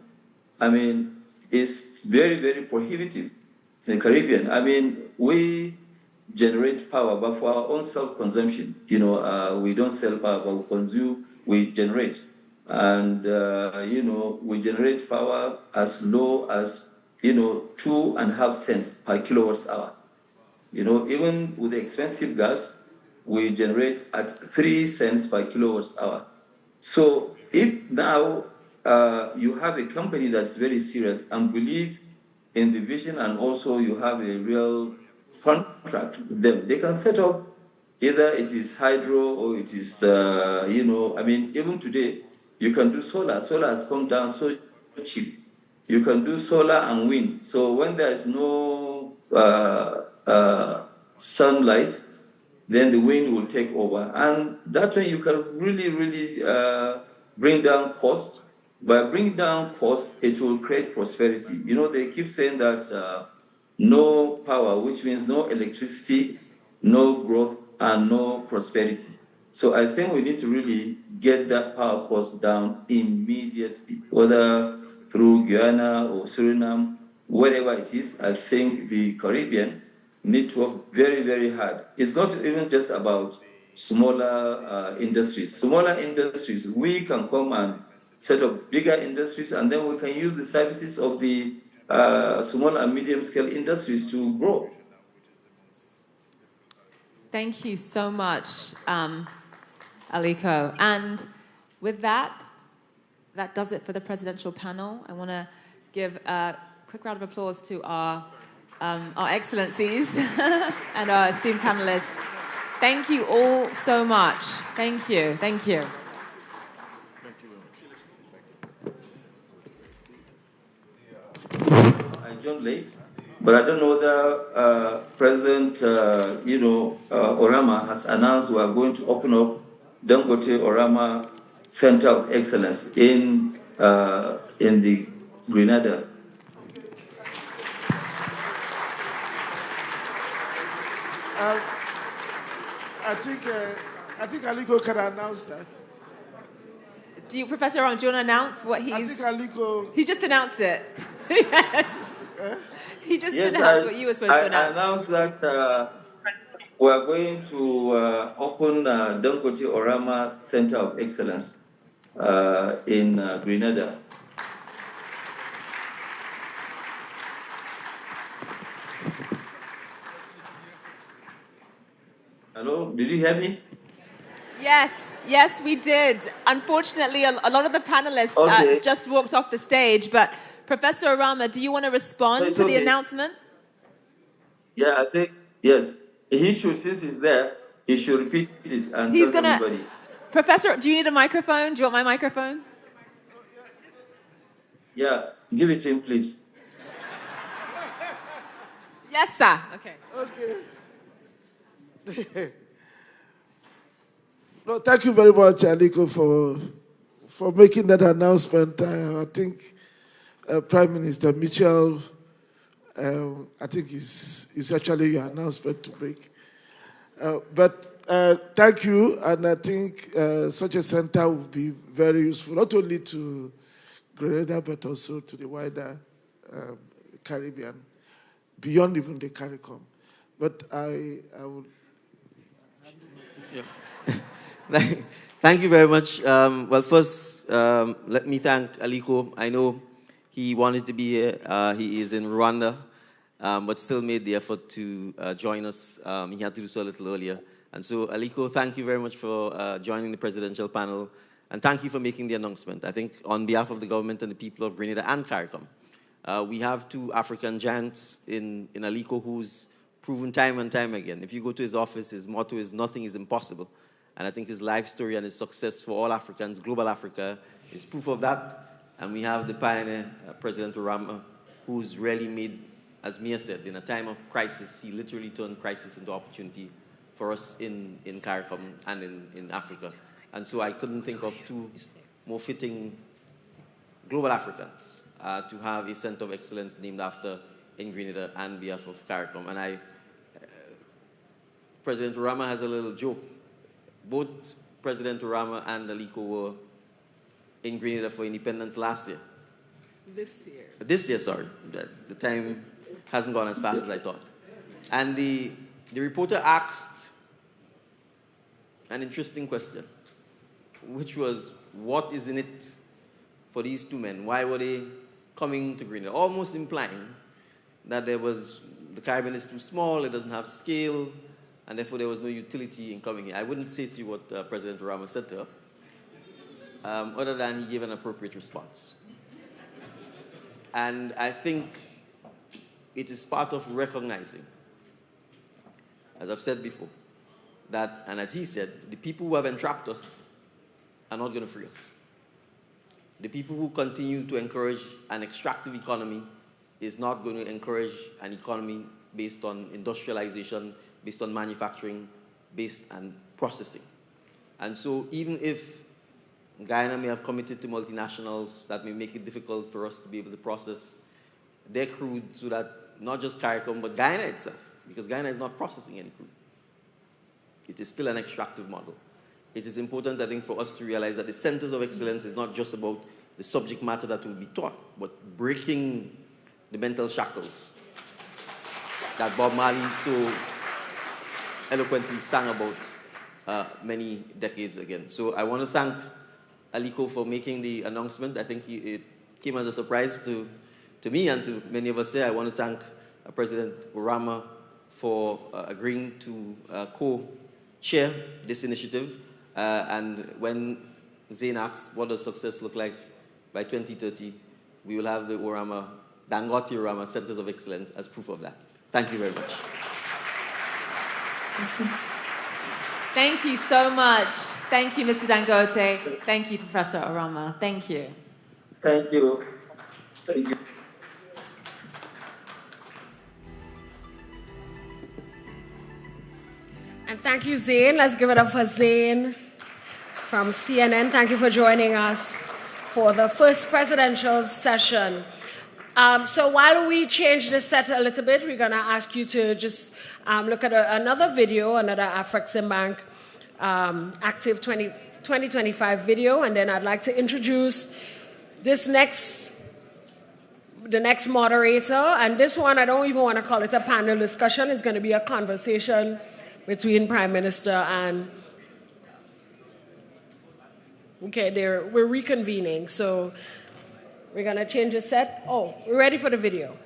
S6: is very, very prohibitive in the Caribbean. We generate power, but for our own self-consumption. We don't sell power, but we consume, we generate. And, we generate power as low as, 2.5 cents per kilowatt hour. Even with the expensive gas, we generate at 3 cents per kilowatt hour. So if now you have a company that's very serious and believe in the vision, and also you have a real contract with them, they can set up, either it is hydro or it is, even today, you can do solar. Solar has come down so cheap. You can do solar and wind. So when there is no sunlight, then the wind will take over. And that way you can really, really bring down costs. By bringing down costs, it will create prosperity. They keep saying that no power, which means no electricity, no growth, and no prosperity. So I think we need to really get that power cost down immediately, whether through Guyana or Suriname, whatever it is. I think the Caribbean need to work very, very hard. It's not even just about smaller industries. Smaller industries, we can come and set up bigger industries, and then we can use the services of the small and medium-scale industries to grow.
S3: Thank you so much, Aliko. And with that does it for the presidential panel. I want to give a quick round of applause to our excellencies and our esteemed panelists. Thank you all so much. Thank you. Thank you.
S6: I joined late, but I don't know whether President, Orama has announced we are going to open up Dangote Orama Center of Excellence in the Grenada.
S12: I think Aliko can announce that.
S3: Professor Orama, do you want to announce what he's...
S12: I think Aliko...
S3: He just announced it. Yes. He just announced what you were supposed to announce.
S6: I announced that we are going to open Dangote Orama Center of Excellence in Grenada. Hello, did you hear me?
S3: Yes, we did. Unfortunately, a lot of the panelists just walked off the stage, but Professor Orama, do you want to respond to the announcement?
S6: Yeah, I think, yes. He should, since he's there, he should repeat it and tell everybody.
S3: Professor, do you need a microphone? Do you want my microphone?
S6: Yeah, give it to him, please.
S3: Yes, sir.
S12: Okay. No, thank you very much, Aliko, for making that announcement. I think Prime Minister Mitchell, I think is actually your announcement to make. But thank you, and I think such a center will be very useful, not only to Grenada, but also to the wider Caribbean, beyond even the CARICOM. But I would...
S13: Thank you very much. Well, first, let me thank Aliko. I know he wanted to be here. He is in Rwanda, but still made the effort to join us. He had to do so a little earlier. And so, Aliko, thank you very much for joining the presidential panel, and thank you for making the announcement. I think on behalf of the government and the people of Grenada and CARICOM, We have two African giants in Aliko who's proven time and time again. If you go to his office, his motto is nothing is impossible. And I think his life story and his success for all Africans, global Africa, is proof of that. And we have the pioneer, President Orama, who's really made, as Mia said, in a time of crisis, he literally turned crisis into opportunity for us in CARICOM and in Africa. And so I couldn't think of two more fitting global Africans to have a center of excellence named after in Grenada and behalf of CARICOM. And President Orama has a little joke. Both President Orama and Aliko were in Grenada for independence last year.
S2: This year.
S13: This year, sorry. The time hasn't gone as fast as I thought. And the reporter asked an interesting question, which was, what is in it for these two men? Why were they coming to Grenada? Almost implying that the Caribbean is too small, it doesn't have scale, and therefore there was no utility in coming here. I wouldn't say to you what President Orama said to her, other than he gave an appropriate response. And I think it is part of recognizing, as I've said before, that, and as he said, the people who have entrapped us are not going to free us. The people who continue to encourage an extractive economy is not going to encourage an economy based on industrialization, based on manufacturing, based on processing. And so even if Guyana may have committed to multinationals that may make it difficult for us to be able to process their crude so that not just CARICOM, but Guyana itself, because Guyana is not processing any crude. It is still an extractive model. It is important, I think, for us to realize that the centers of excellence is not just about the subject matter that will be taught, but breaking the mental shackles that Bob Marley so eloquently sang about many decades ago. So I want to thank Aliko for making the announcement. I think it came as a surprise to me and to many of us here. I want to thank President Orama for agreeing to co-chair this initiative. And when Zain asks, what does success look like by 2030, we will have the Dangote Orama Centers of Excellence as proof of that. Thank you very much.
S3: Thank you so much. Thank you, Mr. Dangote. Thank you, Professor Orama. Thank you.
S6: Thank you. Thank you.
S2: And thank you, Zain. Let's give it up for Zain from CNN. Thank you for joining us for the first presidential session. So while we change the set a little bit, we're going to ask you to just look at another video, another Afreximbank ACTIF 2025 video, and then I'd like to introduce the next moderator. And this one, I don't even want to call it a panel discussion. It's going to be a conversation between Prime Minister and... Okay, we're reconvening, so we're going to change the set. Oh, we're ready for the video.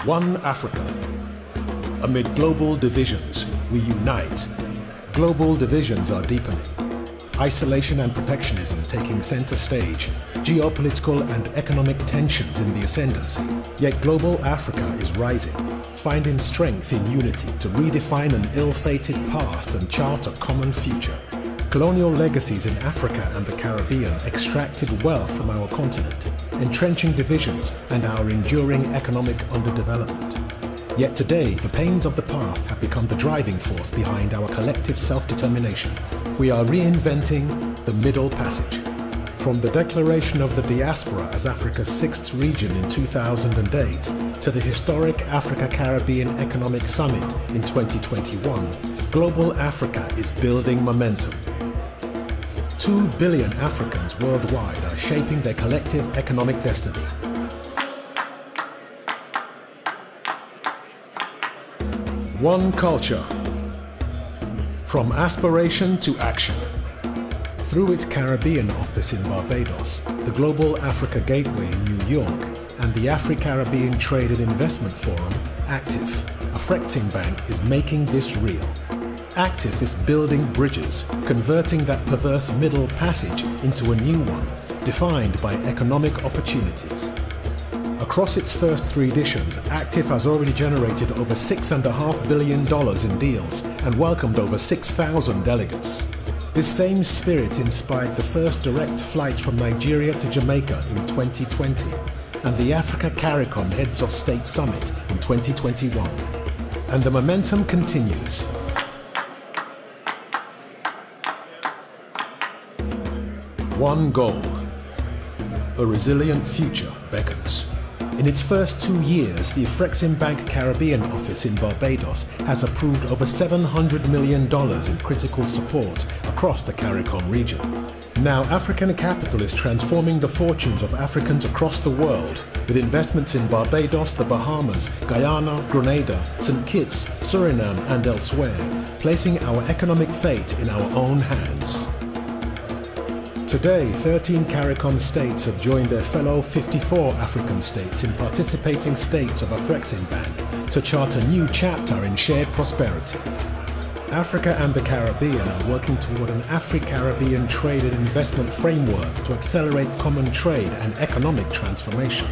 S14: One Africa. Amid global divisions, we unite. Global divisions are deepening. Isolation and protectionism taking center stage. Geopolitical and economic tensions in the ascendancy. Yet global Africa is rising, finding strength in unity to redefine an ill-fated past and chart a common future. Colonial legacies in Africa and the Caribbean extracted wealth from our continent, entrenching divisions and our enduring economic underdevelopment. Yet today, the pains of the past have become the driving force behind our collective self-determination. We are reinventing the Middle Passage. From the declaration of the diaspora as Africa's sixth region in 2008 to the historic Africa-Caribbean Economic Summit in 2021, global Africa is building momentum. 2 billion Africans worldwide are shaping their collective economic destiny. One culture. From aspiration to action. Through its Caribbean office in Barbados, the Global Africa Gateway in New York, and the AfriCaribbean Trade and Investment Forum, ACTIF, Afreximbank is making this real. ACTIF is building bridges, converting that perverse middle passage into a new one, defined by economic opportunities. Across its first 3 editions, ACTIF has already generated over $6.5 billion in deals and welcomed over 6,000 delegates. This same spirit inspired the first direct flight from Nigeria to Jamaica in 2020 and the Africa CARICOM Heads of State Summit in 2021. And the momentum continues. One goal. A resilient future beckons. In its first 2 years, the Afreximbank Caribbean office in Barbados has approved over $700 million in critical support across the CARICOM region. Now, African capital is transforming the fortunes of Africans across the world with investments in Barbados, the Bahamas, Guyana, Grenada, St. Kitts, Suriname, and elsewhere, placing our economic fate in our own hands. Today, 13 CARICOM states have joined their fellow 54 African states in participating states of Afreximbank to chart a new chapter in shared prosperity. Africa and the Caribbean are working toward an AfriCaribbean trade and investment framework to accelerate common trade and economic transformation.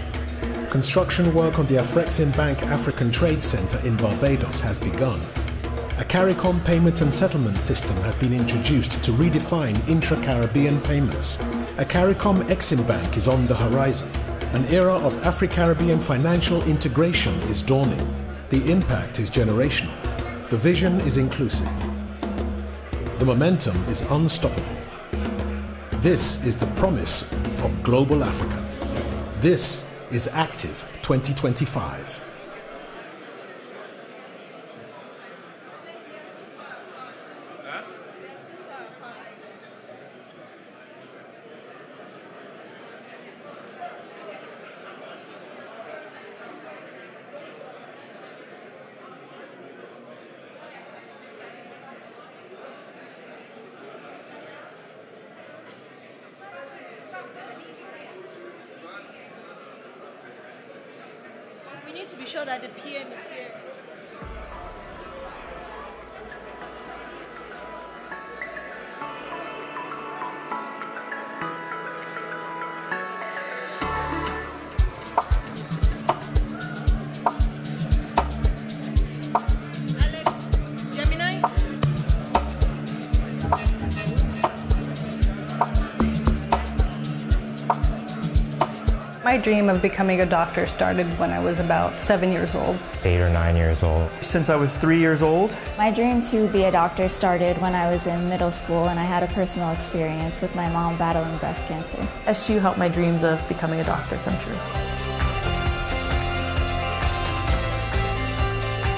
S14: Construction work on the Afreximbank African Trade Center in Barbados has begun. A CARICOM payment and settlement system has been introduced to redefine intra-Caribbean payments. A CARICOM Eximbank is on the horizon. An era of AfriCaribbean financial integration is dawning. The impact is generational. The vision is inclusive. The momentum is unstoppable. This is the promise of global Africa. This is ACTIF 2025.
S15: We need to be sure that the PM is here.
S16: My dream of becoming a doctor started when I was about 7 years old.
S17: 8 or 9 years old. Since I was 3 years old.
S18: My dream to be a doctor started when I was in middle school and I had a personal experience with my mom battling breast cancer.
S19: SGU helped my dreams of becoming a doctor come true.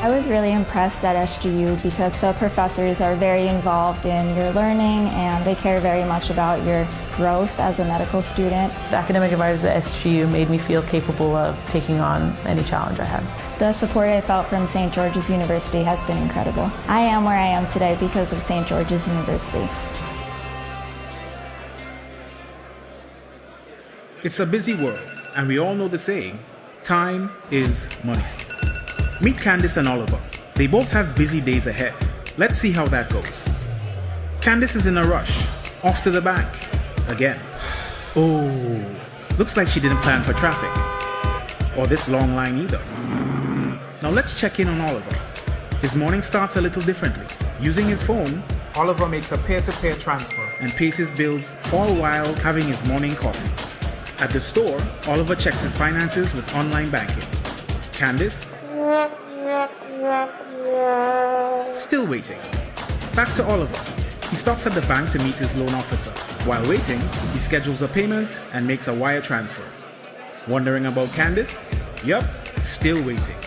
S18: I was really impressed at SGU because the professors are very involved in your learning and they care very much about your growth as a medical student.
S19: The academic advisors at SGU made me feel capable of taking on any challenge I had.
S18: The support I felt from St. George's University has been incredible. I am where I am today because of St. George's University.
S20: It's a busy world, and we all know the saying, time is money. Meet Candice and Oliver. They both have busy days ahead. Let's see how that goes. Candice is in a rush, off to the bank, again. Oh, looks like she didn't plan for traffic, or this long line either. Now let's check in on Oliver. His morning starts a little differently. Using his phone, Oliver makes a peer-to-peer transfer and pays his bills, all while having his morning coffee. At the store, Oliver checks his finances with online banking. Candice? Still waiting. Back to Oliver. He stops at the bank to meet his loan officer. While waiting, he schedules a payment and makes a wire transfer. Wondering about Candice? Yup, still waiting.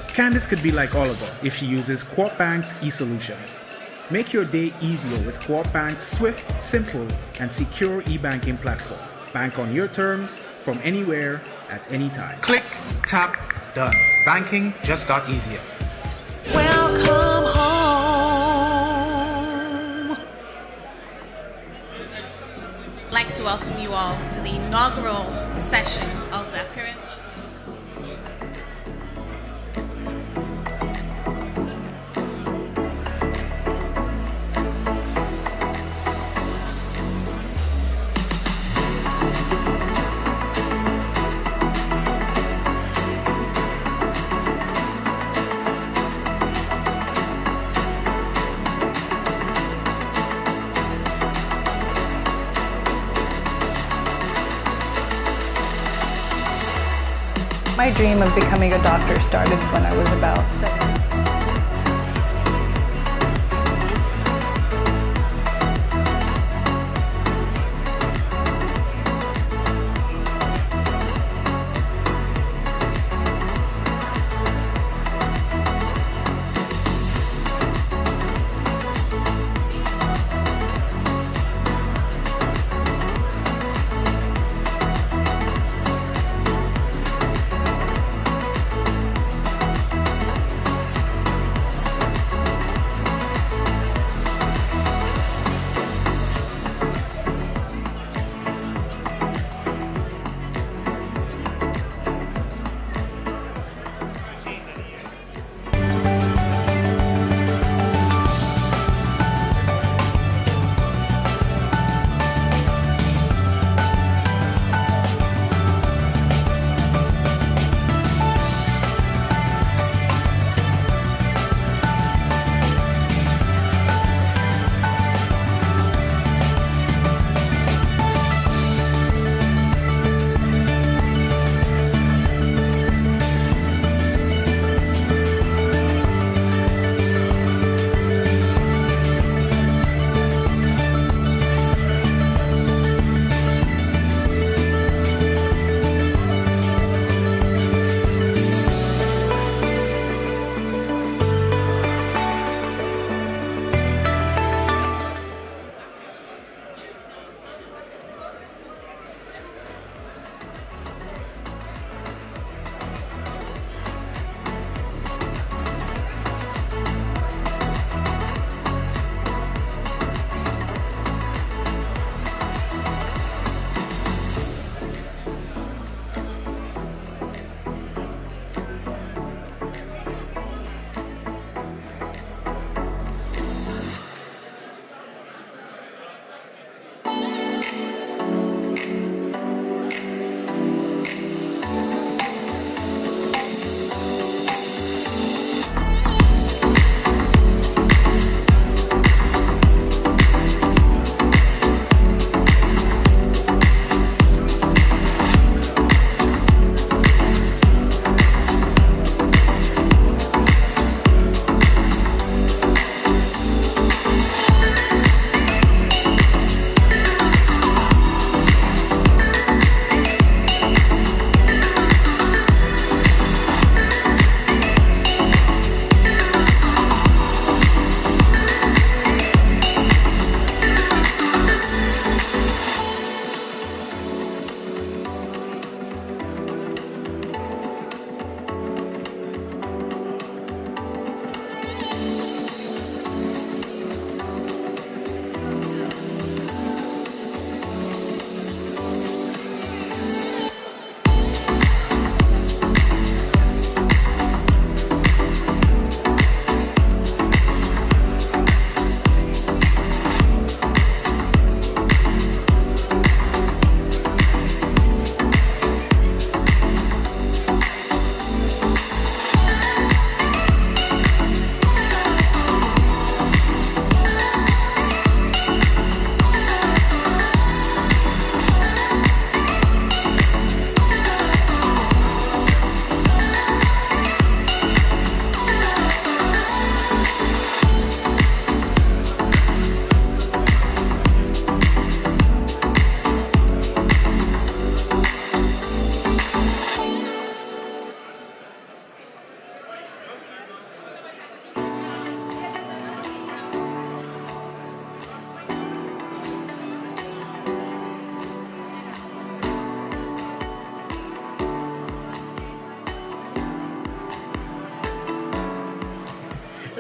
S20: Candice could be like Oliver if she uses Co-op Bank's e-solutions. Make your day easier with Co-op Bank's swift, simple, and secure e-banking platform. Bank on your terms, from anywhere, at any time. Click, tap, done. Banking just got easier.
S21: Welcome home. I'd like to welcome you all to the inaugural session of the Aquarium.
S16: My dream of becoming a doctor started when I was about 7.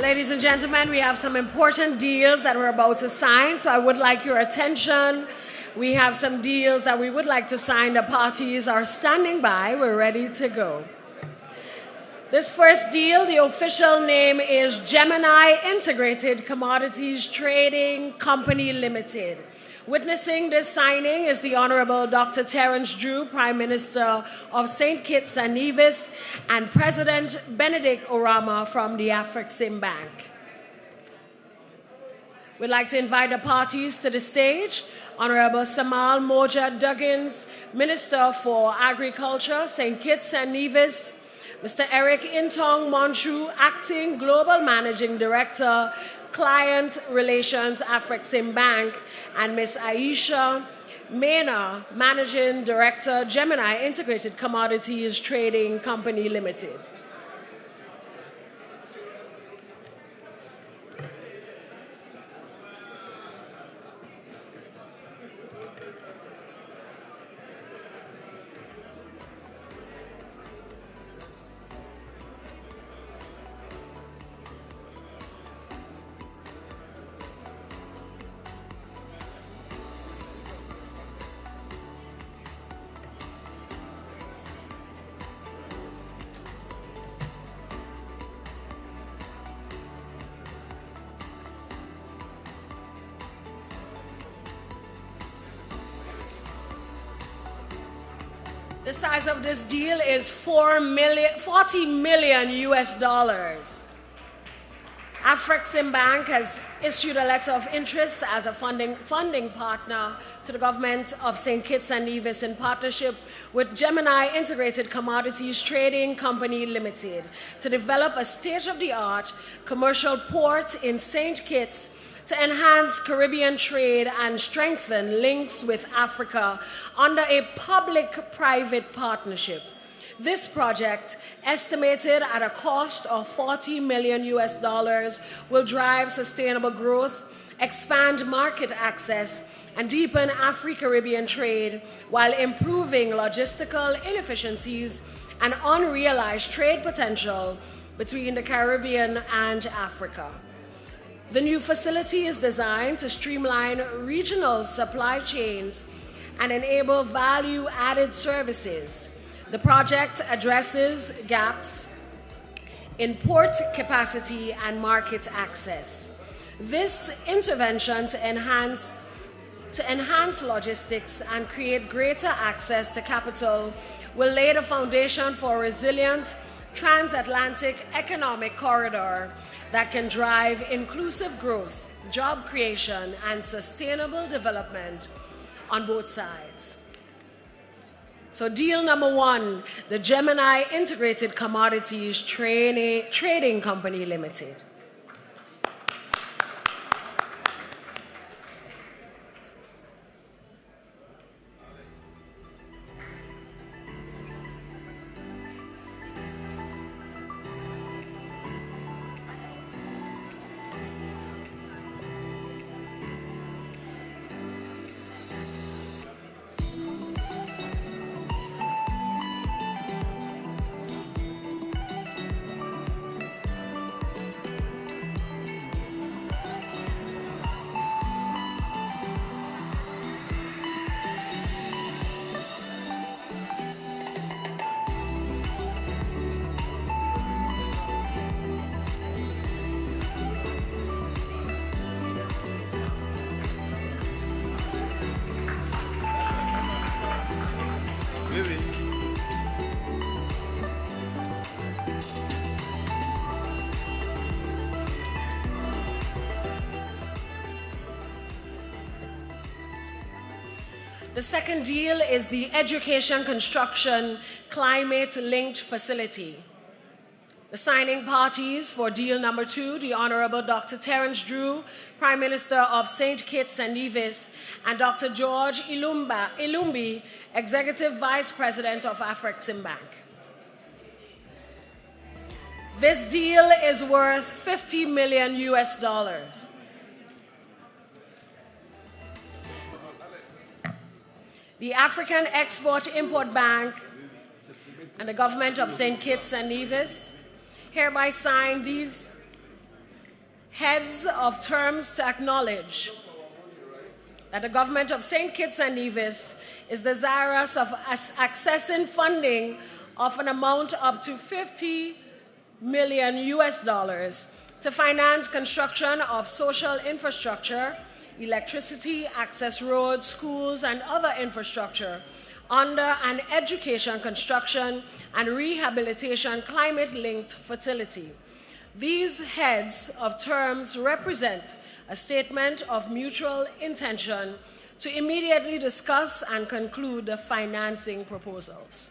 S2: Ladies and gentlemen, we have some important deals that we're about to sign, so I would like your attention. We have some deals that we would like to sign. The parties are standing by. We're ready to go. This first deal, the official name is Gemini Integrated Commodities Trading Company Limited. Witnessing this signing is the Honorable Dr. Terence Drew, Prime Minister of St. Kitts and Nevis, and President Benedict Orama from the Afreximbank. We'd like to invite the parties to the stage. Honorable Samal Moja Duggins, Minister for Agriculture, St. Kitts and Nevis, Mr. Eric Intong Monchu, Acting Global Managing Director, Client Relations, Afreximbank, and Ms. Aisha Mena, Managing Director, Gemini Integrated Commodities Trading Company Limited. The size of this deal is $40 million US. Afreximbank has issued a letter of interest as a funding partner to the government of St. Kitts and Nevis in partnership with Gemini Integrated Commodities Trading Company Limited to develop a state-of-the-art commercial port in St. Kitts to enhance Caribbean trade and strengthen links with Africa under a public-private partnership. This project, estimated at a cost of $40 million US, will drive sustainable growth, expand market access, and deepen AfriCaribbean trade while improving logistical inefficiencies and unrealized trade potential between the Caribbean and Africa. The new facility is designed to streamline regional supply chains and enable value-added services. The project addresses gaps in port capacity and market access. This intervention to enhance logistics and create greater access to capital will lay the foundation for a resilient transatlantic economic corridor that can drive inclusive growth, job creation, and sustainable development on both sides. So deal number one, the Gemini Integrated Commodities Trading Company Limited. The second deal is the Education Construction Climate-Linked Facility. The signing parties for deal number two, the Honorable Dr. Terence Drew, Prime Minister of St. Kitts and Nevis, and Dr. George Ilumbi, Executive Vice President of Afreximbank. This deal is worth $50 million US. The African Export-Import Bank and the government of St. Kitts and Nevis hereby sign these heads of terms to acknowledge that the government of St. Kitts and Nevis is desirous of accessing funding of an amount up to $50 million to finance construction of social infrastructure, electricity, access roads, schools, and other infrastructure under an education, construction, and rehabilitation climate-linked facility. These heads of terms represent a statement of mutual intention to immediately discuss and conclude the financing proposals.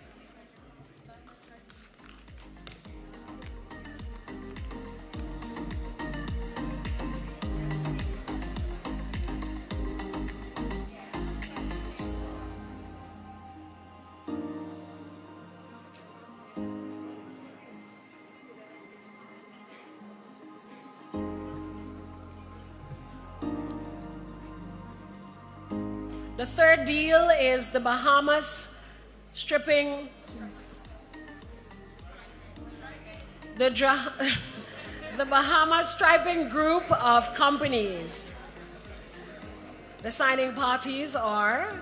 S2: The third deal is the Bahamas stripping the Bahamas striping group of companies. The signing parties are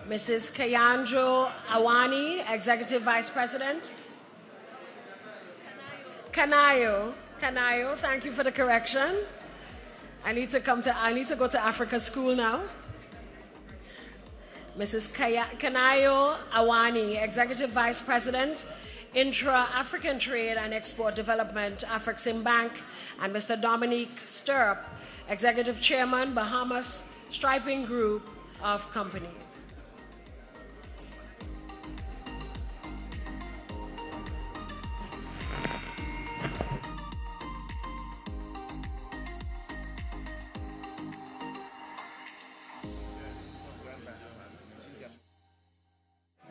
S2: Mrs. Kayandro Awani, Executive Vice President. Kanayo, thank you for the correction. I need to go to Africa School now. Mrs. Kanayo Awani, Executive Vice President, Intra-African Trade and Export Development, Afreximbank, and Mr. Dominique Stirrup, Executive Chairman, Bahamas Striping Group of Companies.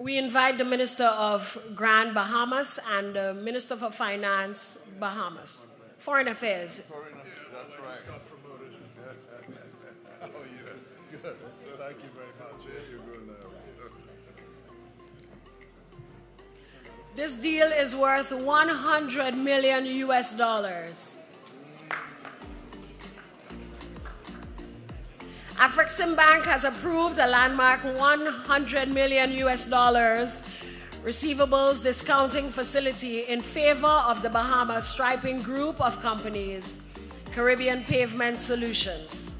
S2: We invite the Minister of Grand Bahamas and the Minister for Finance, Bahamas. Foreign Affairs.
S1: That's right. Oh, yeah. Good. Thank you very much. You're good now.
S2: This deal is worth $100 million. Afreximbank has approved a landmark $100 million receivables discounting facility in favor of the Bahamas Striping Group of Companies, Caribbean Pavement Solutions.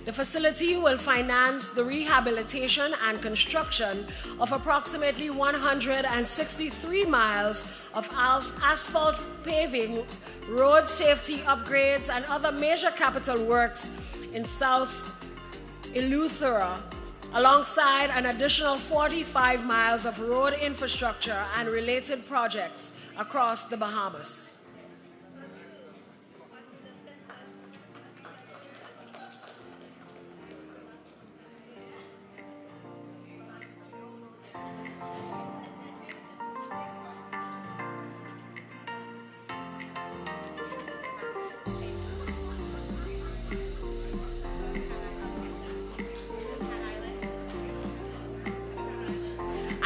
S2: The facility will finance the rehabilitation and construction of approximately 163 miles of asphalt paving, road safety upgrades, and other major capital works in South Eleuthera, alongside an additional 45 miles of road infrastructure and related projects across the Bahamas.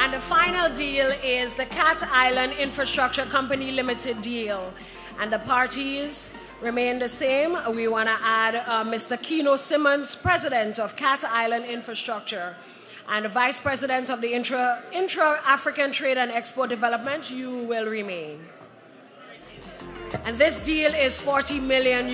S2: And the final deal is the Cat Island Infrastructure Company Limited deal. And the parties remain the same. We want to add Mr. Keno Simmons, President of Cat Island Infrastructure, and the Vice President of the Intra-African Trade and Export Development. You will remain. And this deal is $40 million.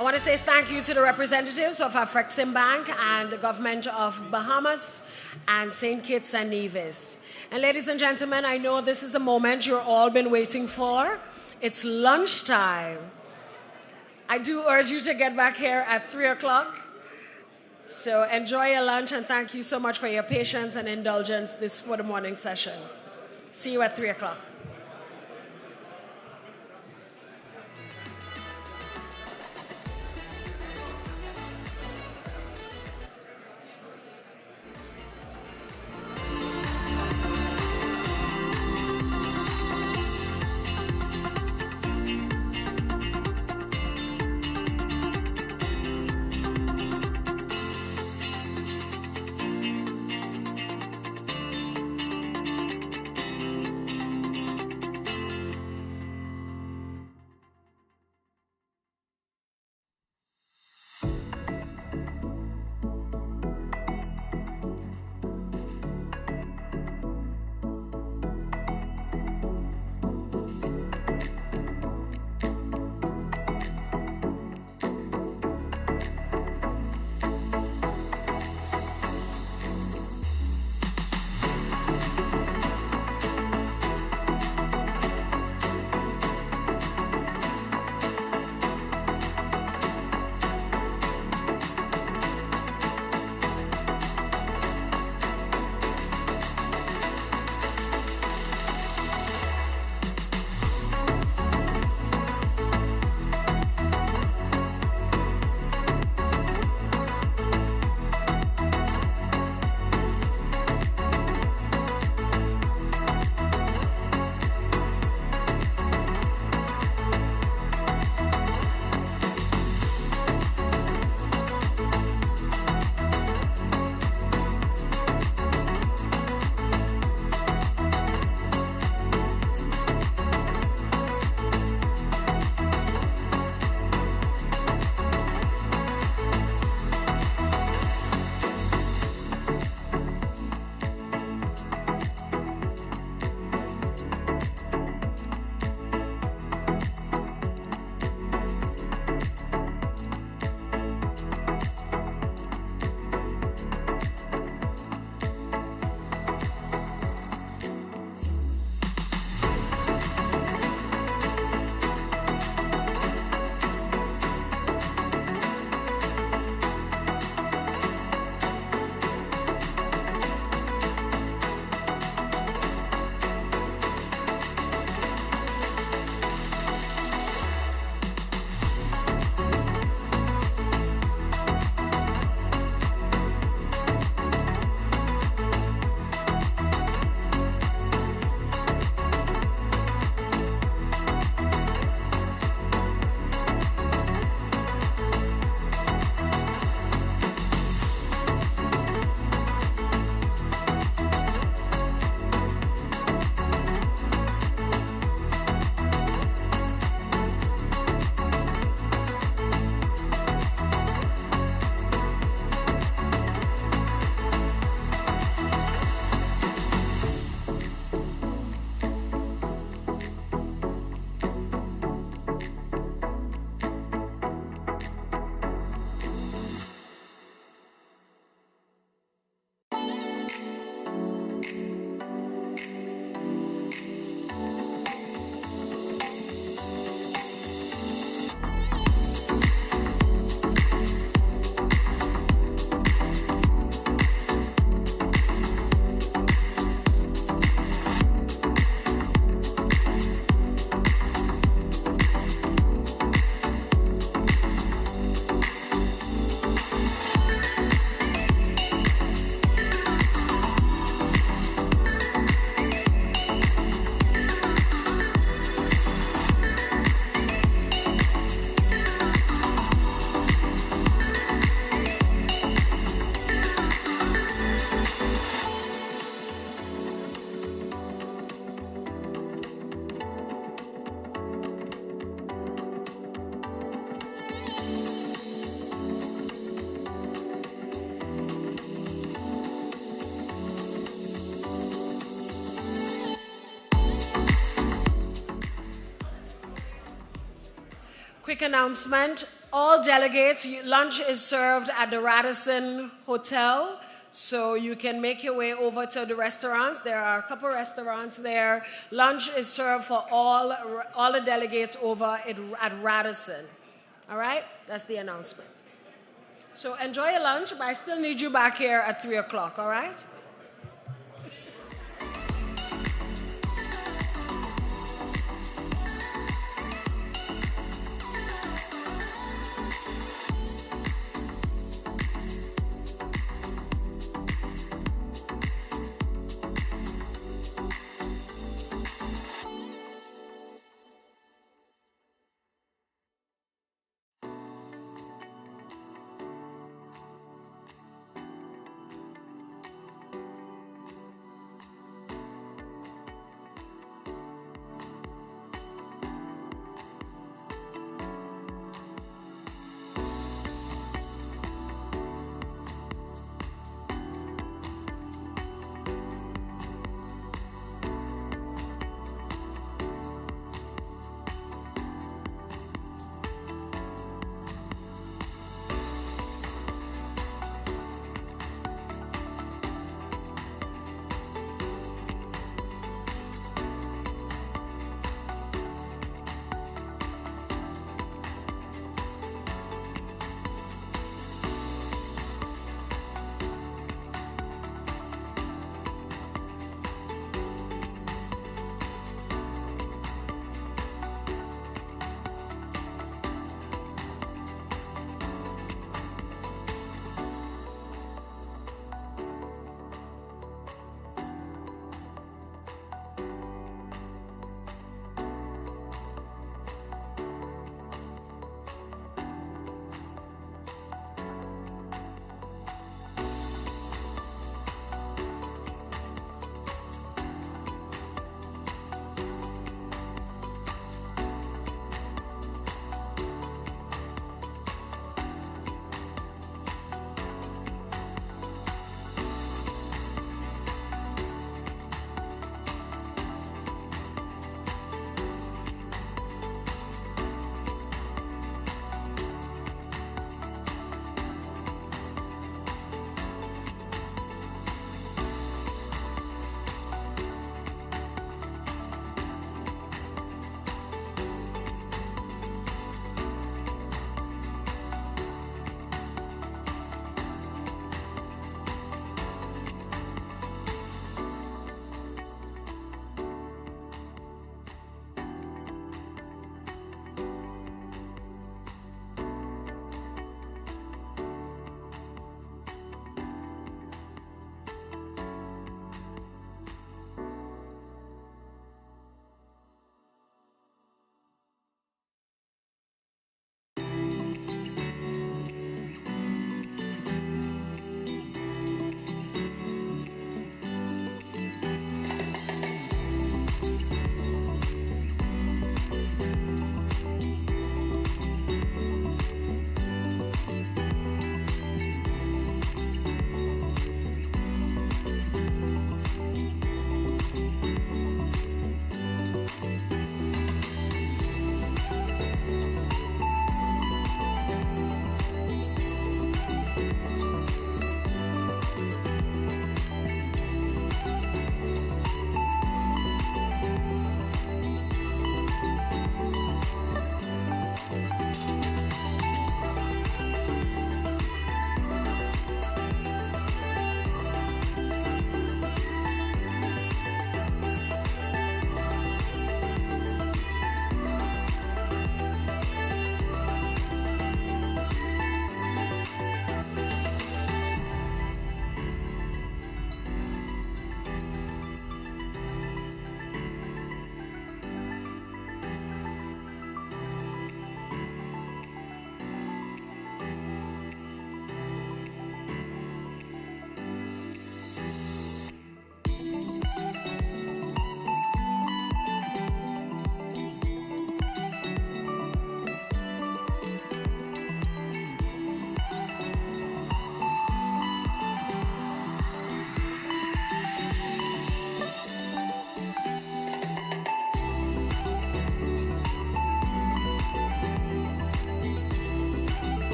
S2: I want to say thank you to the representatives of Afreximbank and the government of Bahamas and St. Kitts and Nevis. And ladies and gentlemen, I know this is a moment you've all been waiting for. It's lunchtime. I do urge you to get back here at 3 o'clock. So enjoy your lunch, and thank you so much for your patience and indulgence for the morning session. See you at 3 o'clock. Quick announcement. all delegates, lunch is served at the Radisson Hotel, so you can make your way over to the restaurants. There are a couple restaurants there. Lunch is served for all the delegates over at Radisson. All right? That's the announcement. So enjoy your lunch, but I still need you back here at 3 o'clock, all right?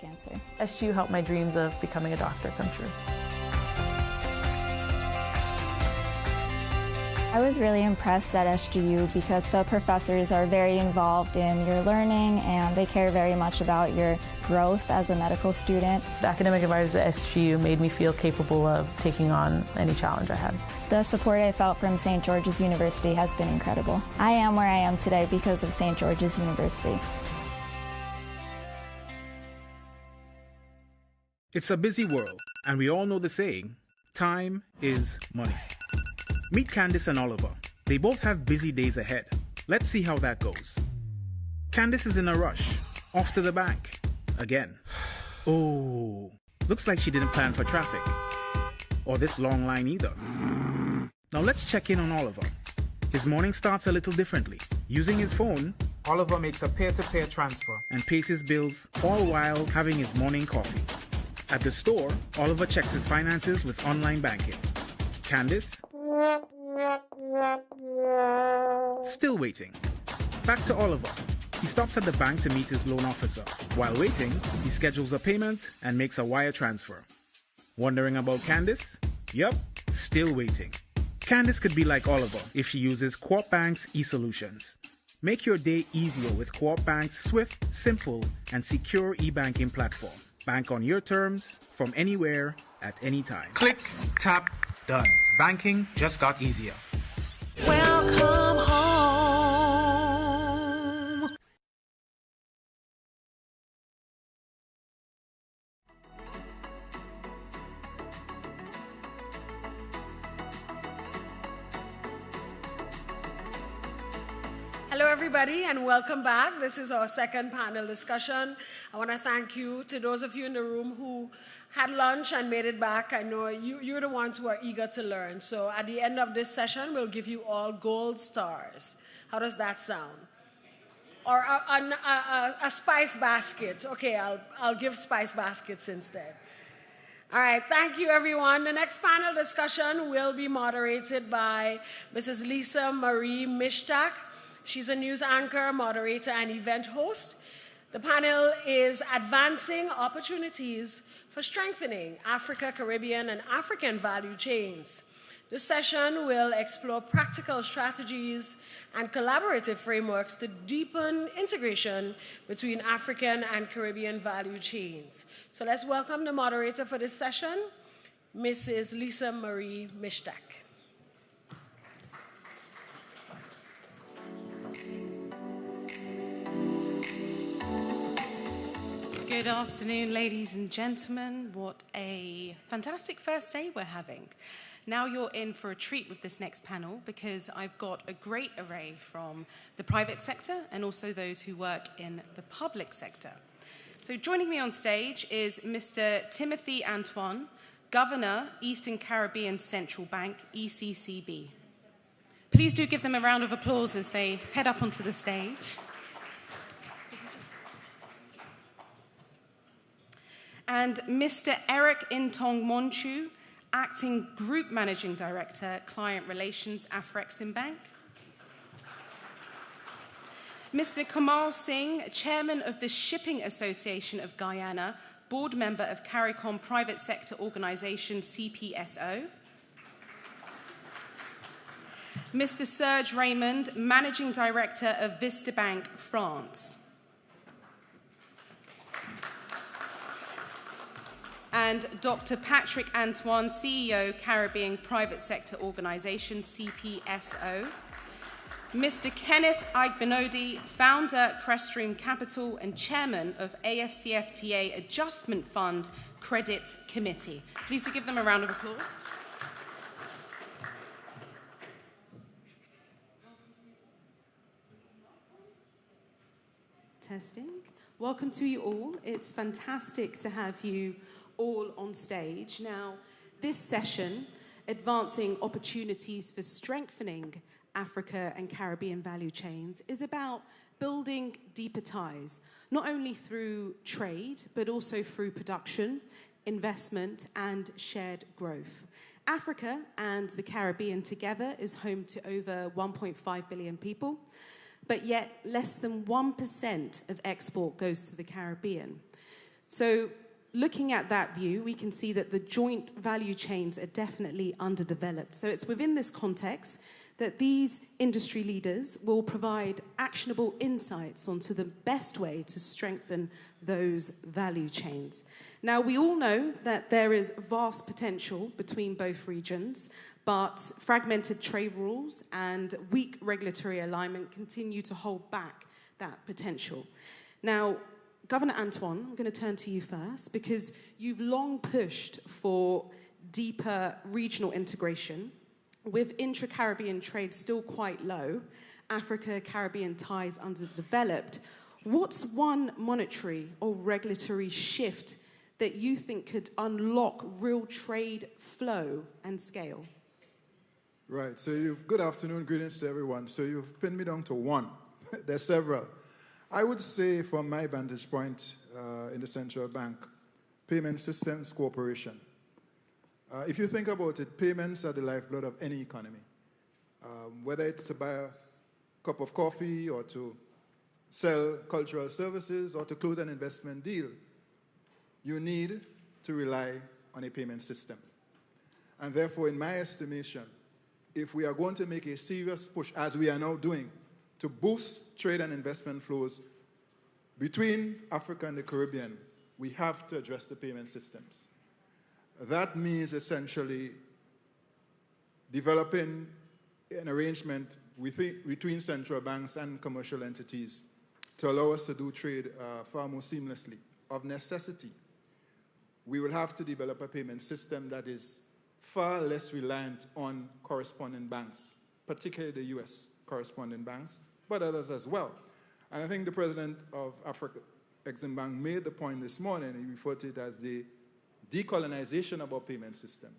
S16: cancer.
S19: SGU helped my dreams of becoming a doctor come true.
S18: I was really impressed at SGU because the professors are very involved in your learning and they care very much about your growth as a medical student.
S19: The academic advisors at SGU made me feel capable of taking on any challenge I had.
S18: The support I felt from St. George's University has been incredible. I am where I am today because of St. George's University.
S20: It's a busy world, and we all know the saying, time is money. Meet Candice and Oliver. They both have busy days ahead. Let's see how that goes. Candice is in a rush, off to the bank, again. Oh, looks like she didn't plan for traffic, or this long line either. Now let's check in on Oliver. His morning starts a little differently. Using his phone, Oliver makes a peer-to-peer transfer and pays his bills, all while having his morning coffee. At the store, Oliver checks his finances with online banking. Candice? Still waiting. Back to Oliver. He stops at the bank to meet his loan officer. While waiting, he schedules a payment and makes a wire transfer. Wondering about Candice? Yup, still waiting. Candice could be like Oliver if she uses Co-op Bank's e-solutions. Make your day easier with Co-op Bank's swift, simple, and secure e-banking platform. Bank on your terms, from anywhere, at any time. Click, tap, done. Banking just got easier.
S21: Welcome home.
S2: Hello, everybody, and welcome back. This is our second panel discussion. I want to thank you to those of you in the room who had lunch and made it back. I know you're the ones who are eager to learn. So at the end of this session, we'll give you all gold stars. How does that sound? Or a spice basket. Okay, I'll give spice baskets instead. All right, thank you, everyone. The next panel discussion will be moderated by Mrs. Lisa Marie Mishtak. She's a news anchor, moderator, and event host. The panel is Advancing Opportunities for Strengthening Africa, Caribbean, and African Value Chains. This session will explore practical strategies and collaborative frameworks to deepen integration between African and Caribbean value chains. So let's welcome the moderator for this session, Mrs. Lisa Marie Mishtak.
S7: Good afternoon, ladies and gentlemen. What a fantastic first day we're having. Now you're in for a treat with this next panel because I've got a great array from the private sector and also those who work in the public sector. So joining me on stage is Mr. Timothy Antoine, Governor, Eastern Caribbean Central Bank, ECCB. Please do give them a round of applause as they head up onto the stage. And Mr. Eric Intong Monchu, Acting Group Managing Director, Client Relations, Afreximbank. Mr. Kamal Singh, Chairman of the Shipping Association of Guyana, Board Member of CARICOM Private Sector Organisation, CPSO. Mr. Serge Raymond, Managing Director of Vista Bank, France. And Dr. Patrick Antoine, CEO, Caribbean Private Sector Organisation, CPSO. Mr. Kenneth Igbenodi, Founder, Creststream Capital, and Chairman of AFCFTA Adjustment Fund Credit Committee. Please do give them a round of applause. Testing. Welcome to you all. It's fantastic to have you all on stage. Now, this session, Advancing Opportunities for Strengthening Africa and Caribbean Value Chains, is about building deeper ties, not only through trade, but also through production, investment, and shared growth. Africa and the Caribbean together is home to over 1.5 billion people, but yet less than 1% of export goes to the Caribbean. So looking at that view, we can see that the joint value chains are definitely underdeveloped. So it's within this context that these industry leaders will provide actionable insights onto the best way to strengthen those value chains. Now, we all know that there is vast potential between both regions, but fragmented trade rules and weak regulatory alignment continue to hold back that potential. Now, Governor Antoine, I'm going to turn to you first, because you've long pushed for deeper regional integration. With intra-Caribbean trade still quite low, Africa-Caribbean ties underdeveloped, what's one monetary or regulatory shift that you think could unlock real trade flow and scale?
S9: Right, so good afternoon, greetings to everyone. So you've pinned me down to one. There's several. I would say from my vantage point in the central bank, payment systems cooperation. If you think about it, payments are the lifeblood of any economy. Whether it's to buy a cup of coffee or to sell cultural services or to close an investment deal, you need to rely on a payment system. And therefore, in my estimation, if we are going to make a serious push, as we are now doing, to boost trade and investment flows between Africa and the Caribbean, we have to address the payment systems. That means essentially developing an arrangement between central banks and commercial entities to allow us to do trade far more seamlessly. Of necessity, we will have to develop a payment system that is far less reliant on correspondent banks, particularly the US correspondent banks, but others as well. And I think the president of Afreximbank made the point this morning. He referred to it as the decolonization of our payment system.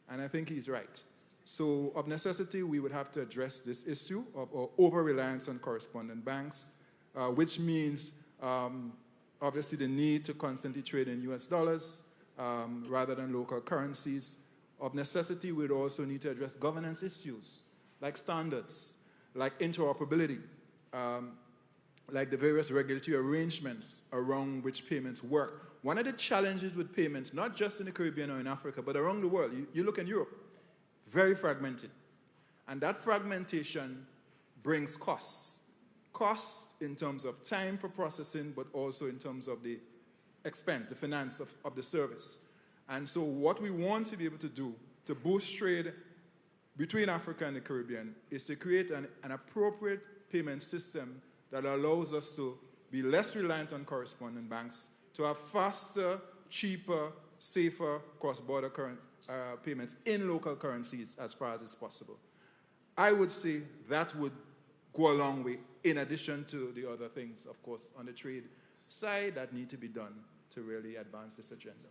S9: And I think he's right. So of necessity, we would have to address this issue of our over-reliance on correspondent banks, which means obviously the need to constantly trade in US dollars rather than local currencies. Of necessity, we'd also need to address governance issues like standards, like interoperability, like the various regulatory arrangements around which payments work. One of the challenges with payments, not just in the Caribbean or in Africa, but around the world, you look in Europe, very fragmented. And that fragmentation brings costs. Costs in terms of time for processing, but also in terms of the expense, the finance of the service. And so what we want to be able to do to boost trade between Africa and the Caribbean is to create an appropriate payment system that allows us to be less reliant on correspondent banks, to have faster, cheaper, safer cross-border payments in local currencies as far as is possible. I would say that would go a long way, in addition to the other things, of course, on the trade side that need to be done to really advance this agenda.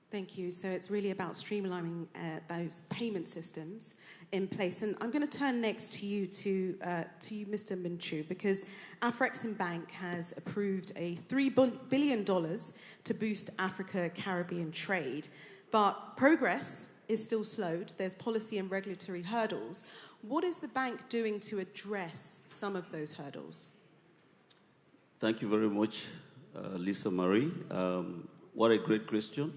S7: Thank you. So it's really about streamlining those payment systems in place. And I'm going to turn next to you, Mr. Minchu, because Afreximbank has approved a $3 billion to boost Africa-Caribbean trade. But progress is still slowed. There's policy and regulatory hurdles. What is the bank doing to address some of those hurdles?
S22: Thank you very much, Lisa Marie. What a great question.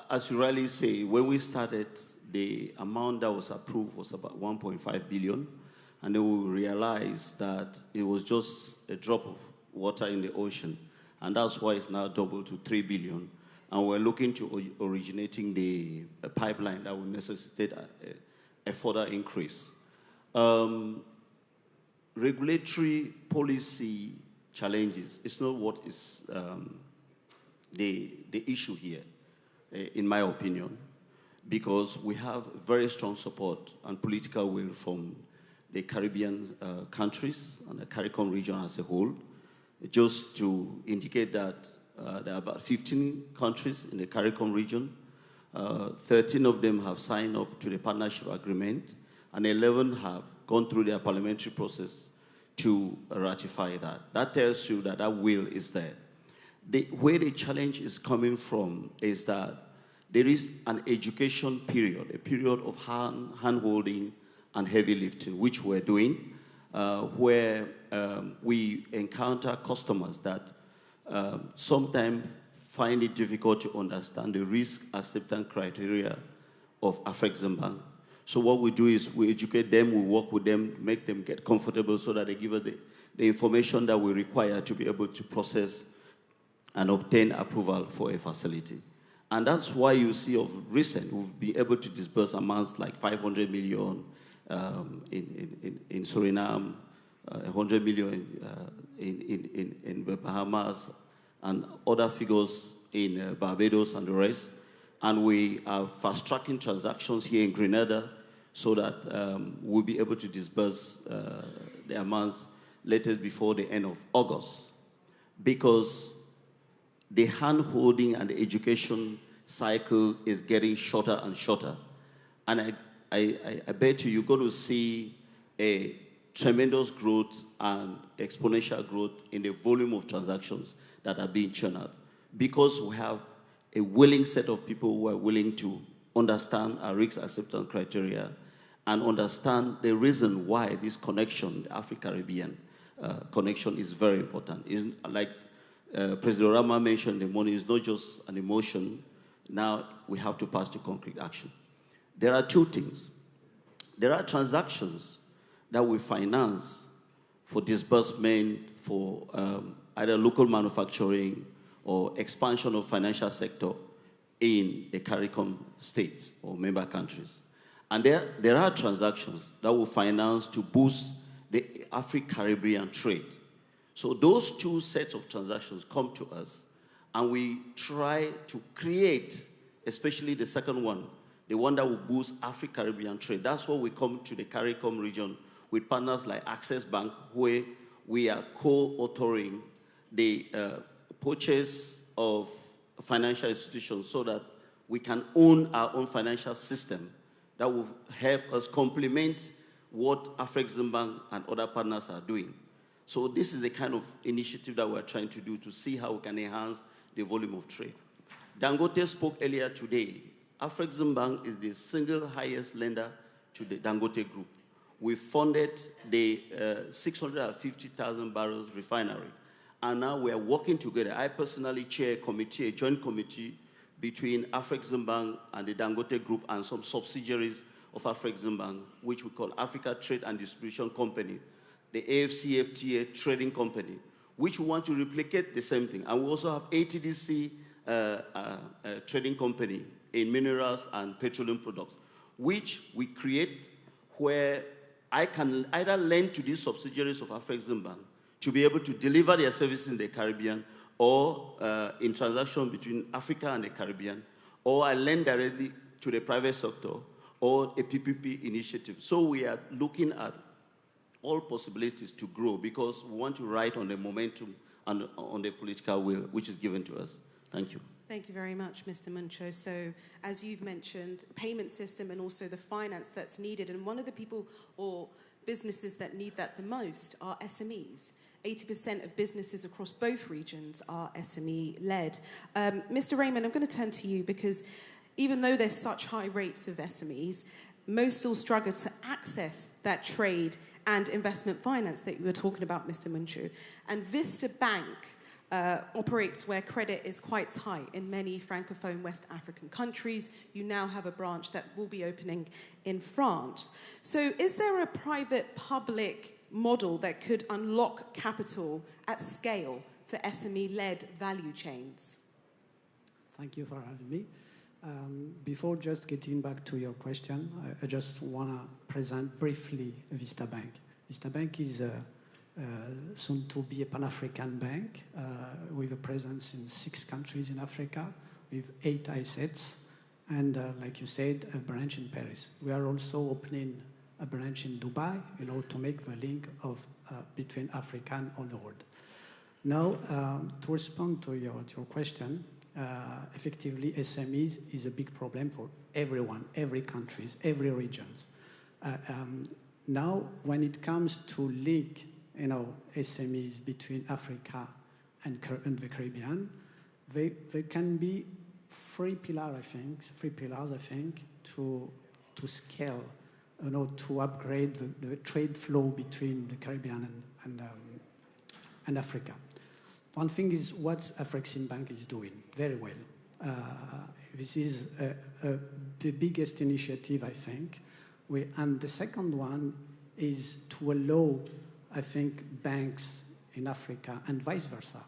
S22: As you rightly say, when we started, the amount that was approved was about 1.5 billion, and then we realized that it was just a drop of water in the ocean, and that's why it's now doubled to 3 billion. And we're looking to originating a pipeline that will necessitate a further increase. Regulatory policy challenges is not what is the issue here, in my opinion, because we have very strong support and political will from the Caribbean countries and the CARICOM region as a whole. Just to indicate that there are about 15 countries in the CARICOM region. 13 of them have signed up to the partnership agreement, and 11 have gone through their parliamentary process to ratify that. That tells you that that will is there. Where the challenge is coming from is that there is an education period, a period of hand-holding and heavy lifting, which we're doing, where we encounter customers that sometimes find it difficult to understand the risk acceptance criteria of Afreximbank. So what we do is we educate them, we work with them, make them get comfortable so that they give us the information that we require to be able to process and obtain approval for a facility. And that's why you see of recent, we've been able to disburse amounts like 500 million in Suriname, 100 million in the Bahamas, and other figures in Barbados and the rest. And we are fast-tracking transactions here in Grenada so that we'll be able to disburse the amounts latest before the end of August. Because the hand-holding and the education cycle is getting shorter and shorter. And I bet you're going to see a tremendous growth and exponential growth in the volume of transactions that are being churned out, because we have a willing set of people who are willing to understand our risk acceptance criteria and understand the reason why this connection, the AfriCaribbean connection, is very important. It's like President Rama mentioned, the money is not just an emotion. Now we have to pass to concrete action. There are two things. There are transactions that we finance for disbursement, for either local manufacturing or expansion of financial sector in the CARICOM states or member countries. And there are transactions that will finance to boost the AfriCaribbean trade. So those two sets of transactions come to us, and we try to create, especially the second one, the one that will boost AfriCaribbean trade. That's why we come to the CARICOM region with partners like AfrexImbank, where we are co-authoring the purchase of financial institutions so that we can own our own financial system that will help us complement what Afreximbank and other partners are doing. So this is the kind of initiative that we're trying to do to see how we can enhance the volume of trade. Dangote spoke earlier today. Afreximbank is the single highest lender to the Dangote Group. We funded the 650,000 barrels refinery. And now we are working together. I personally chair a committee, a joint committee between Afreximbank and the Dangote Group and some subsidiaries of Afreximbank, which we call Africa Trade and Distribution Company, the AFCFTA Trading Company, which we want to replicate the same thing. And we also have ATDC Trading Company in minerals and petroleum products, which we create where I can either lend to these subsidiaries of Afreximbank to be able to deliver their services in the Caribbean, or in transaction between Africa and the Caribbean, or I lend directly to the private sector, or a PPP initiative. So we are looking at all possibilities to grow because we want to ride on the momentum and on the political will which is given to us. Thank you.
S7: Thank you very much, Mr. Muncho. So, as you've mentioned, payment system and also the finance that's needed, and one of the people or businesses that need that the most are SMEs. 80% of businesses across both regions are SME-led. Mr. Raymond, I'm going to turn to you because even though there's such high rates of SMEs, most still struggle to access that trade and investment finance that you were talking about, Mr. Muncho. And Vista Bank operates where credit is quite tight in many Francophone West African countries. You now have a branch that will be opening in France. So is there a private-public model that could unlock capital at scale for SME-led value chains?
S10: Thank you for having me. Before just getting back to your question, I just want to present briefly Vista Bank. Vista Bank is soon to be a Pan-African bank with a presence in 6 countries in Africa, with 8 assets, and like you said, a branch in Paris. We are also opening a branch in Dubai, to make the link of between Africa and all the world. Now, to respond to your question, effectively, SMEs is a big problem for everyone, every country, every region. Now, when it comes to link, SMEs between Africa and the Caribbean, they can be 3 pillars, I think, to scale, to upgrade the trade flow between the Caribbean and Africa. One thing is what Afreximbank is doing very well. This is the biggest initiative, I think. And the second one is to allow, I think, banks in Africa and vice versa,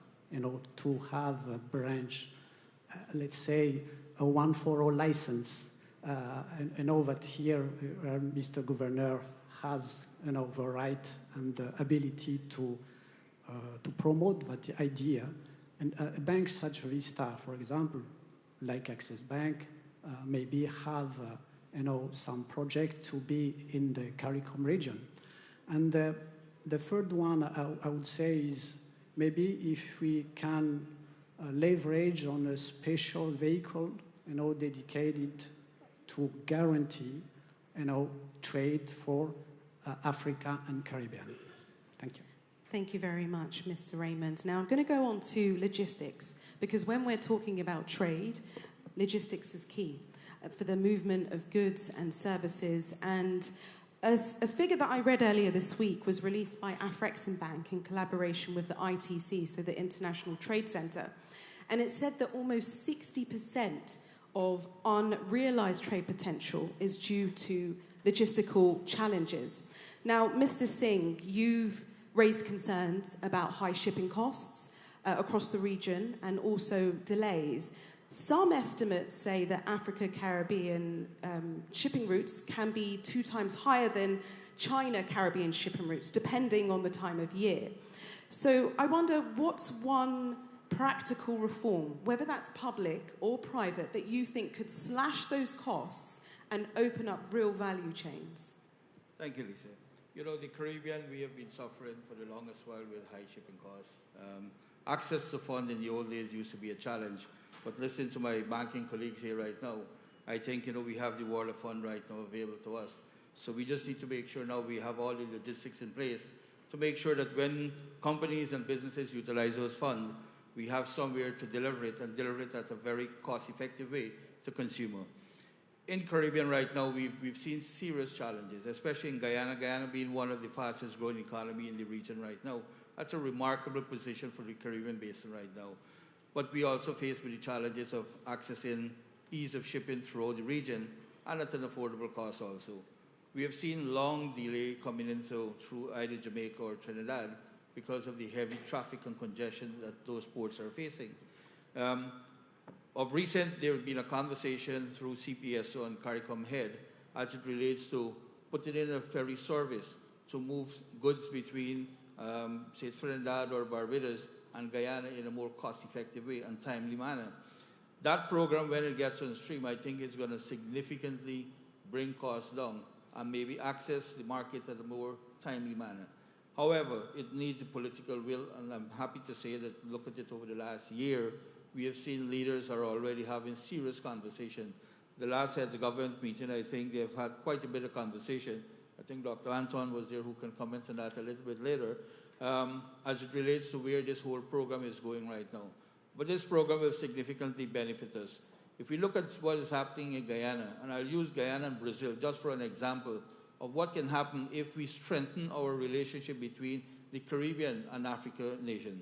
S10: to have a branch, let's say, a 1-for-all license. I know that here Mr. Governor has the right and the ability to promote that idea. And banks such as Vista, for example, like Access Bank, maybe have some project to be in the CARICOM region. And the third one I would say is maybe if we can leverage on a special vehicle, dedicated to guarantee, trade for Africa and Caribbean. Thank you.
S7: Thank you very much, Mr. Raymond. Now I'm going to go on to logistics, because when we're talking about trade, logistics is key for the movement of goods and services. And a figure that I read earlier this week was released by Afreximbank in collaboration with the ITC, so the International Trade Center. And it said that almost 60% of unrealized trade potential is due to logistical challenges. Now, Mr. Singh, you've raised concerns about high shipping costs across the region and also delays. Some estimates say that Africa-Caribbean shipping routes can be 2 times higher than China-Caribbean shipping routes, depending on the time of year. So I wonder, what's one practical reform, whether that's public or private, that you think could slash those costs and open up real value chains?
S8: Thank you, Lisa. The Caribbean, we have been suffering for the longest while with high shipping costs. Access to funds in the old days used to be a challenge, but listen to my banking colleagues here right now. I think, we have the Water Fund right now available to us. So we just need to make sure now we have all the logistics in place to make sure that when companies and businesses utilize those funds, we have somewhere to deliver it and deliver it at a very cost-effective way to consumer. In Caribbean right now, we've seen serious challenges, especially in Guyana. Guyana being one of the fastest growing economy in the region right now. That's a remarkable position for the Caribbean basin right now. But we also face with the challenges of accessing ease of shipping throughout the region and at an affordable cost also. We have seen long delay coming in through either Jamaica or Trinidad because of the heavy traffic and congestion that those ports are facing. Of recent, there has been a conversation through CPSO and CARICOM head as it relates to putting in a ferry service to move goods between, say, Trinidad or Barbados and Guyana in a more cost-effective way and timely manner. That program, when it gets on stream, I think is going to significantly bring costs down and maybe access the market at a more timely manner. However, it needs a political will, and I'm happy to say that, look at it over the last year, we have seen leaders are already having serious conversation. The last heads of government meeting, I think they've had quite a bit of conversation. I think Dr. Anton was there who can comment on that a little bit later, as it relates to where this whole program is going right now. But this program will significantly benefit us. If we look at what is happening in Guyana, and I'll use Guyana and Brazil just for an example of what can happen if we strengthen our relationship between the Caribbean and Africa nation.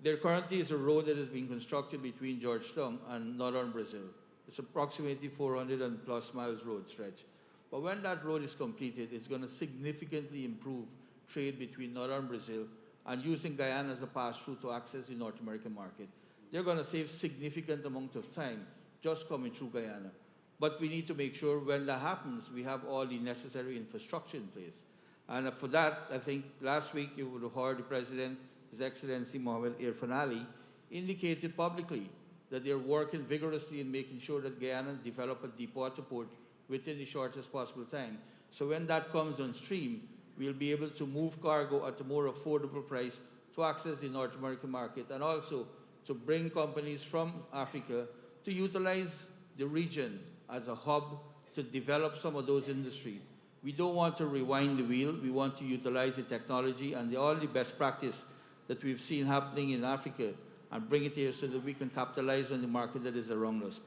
S8: There currently is a road that is being constructed between Georgetown and northern Brazil. It's approximately 400 and plus miles road stretch. But when that road is completed, it's going to significantly improve trade between northern Brazil and using Guyana as a pass-through to access the North American market. They're going to save significant amount of time just coming through Guyana. But we need to make sure when that happens, we have all the necessary infrastructure in place. And for that, I think last week you would have heard the President, His Excellency Mohamed Irfan Ali, indicated publicly that they're working vigorously in making sure that Guyana develop a deepwater port within the shortest possible time. So when that comes on stream, we'll be able to move cargo at a more affordable price to access the North American market and also to bring companies from Africa to utilize the region as a hub to develop some of those industries. We don't want to rewind the wheel. We want to utilize the technology and all the best practice that we've seen happening in Africa and bring it here so that we can capitalize on the market that is around us.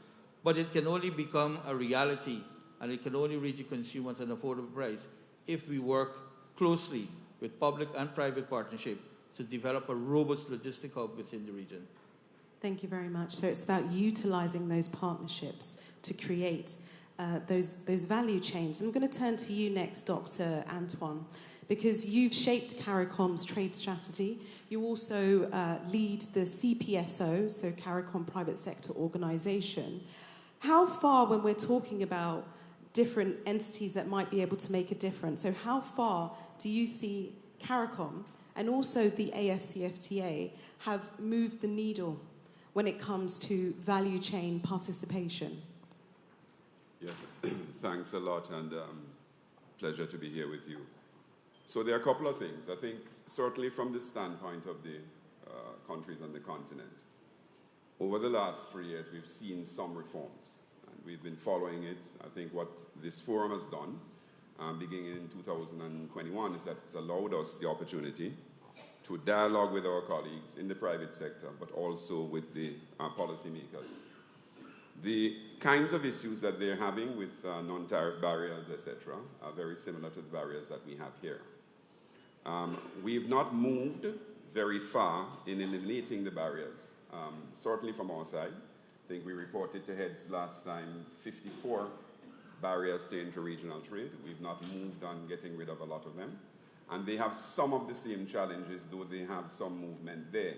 S8: But it can only become a reality and it can only reach the consumer at an affordable price if we work closely with public and private partnership to develop a robust logistic hub within the region.
S7: Thank you very much. So it's about utilizing those partnerships to create those value chains. I'm going to turn to you next, Dr. Antoine, because you've shaped CARICOM's trade strategy. You also lead the CPSO, so CARICOM Private Sector Organization. How far, when we're talking about different entities that might be able to make a difference, so how far do you see CARICOM and also the AFCFTA have moved the needle when it comes to value chain participation?
S4: Yeah, thanks a lot, and pleasure to be here with you. So there are a couple of things. I think certainly from the standpoint of the countries on the continent, over the last 3 years we've seen some reforms, and we've been following it. I think what this forum has done, beginning in 2021, is that it's allowed us the opportunity to dialogue with our colleagues in the private sector, but also with the policymakers. The kinds of issues that they're having with non-tariff barriers, etc., are very similar to the barriers that we have here. We've not moved very far in eliminating the barriers, certainly from our side. I think we reported to heads last time 54 barriers to interregional trade. We've not moved on getting rid of a lot of them. And they have some of the same challenges, though they have some movement there.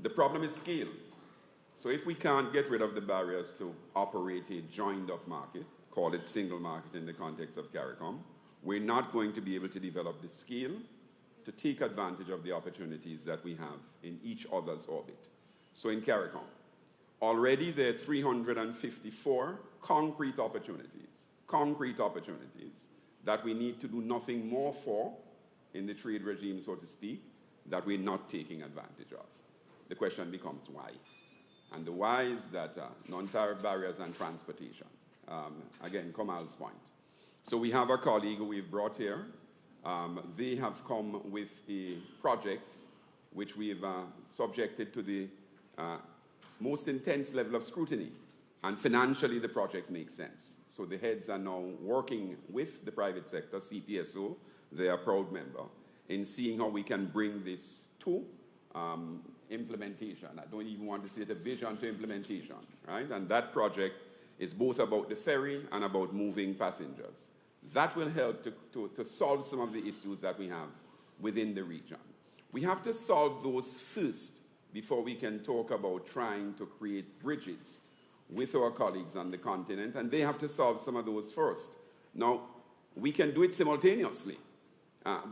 S4: The problem is scale. So if we can't get rid of the barriers to operate a joined-up market, call it single market in the context of CARICOM, we're not going to be able to develop the scale to take advantage of the opportunities that we have in each other's orbit. So in CARICOM, already there are 354 concrete opportunities that we need to do nothing more for in the trade regime, so to speak, that we're not taking advantage of. The question becomes why? And the why is that non-tariff barriers and transportation. Again, Kamal's point. So we have a colleague who we've brought here. They have come with a project which we've subjected to the most intense level of scrutiny. And financially, the project makes sense. So the heads are now working with the private sector, CPSO, they are a proud member, in seeing how we can bring this to implementation. I don't even want to say it a vision to implementation, right? And that project is both about the ferry and about moving passengers. That will help to solve some of the issues that we have within the region. We have to solve those first before we can talk about trying to create bridges with our colleagues on the continent, and they have to solve some of those first. Now, we can do it simultaneously,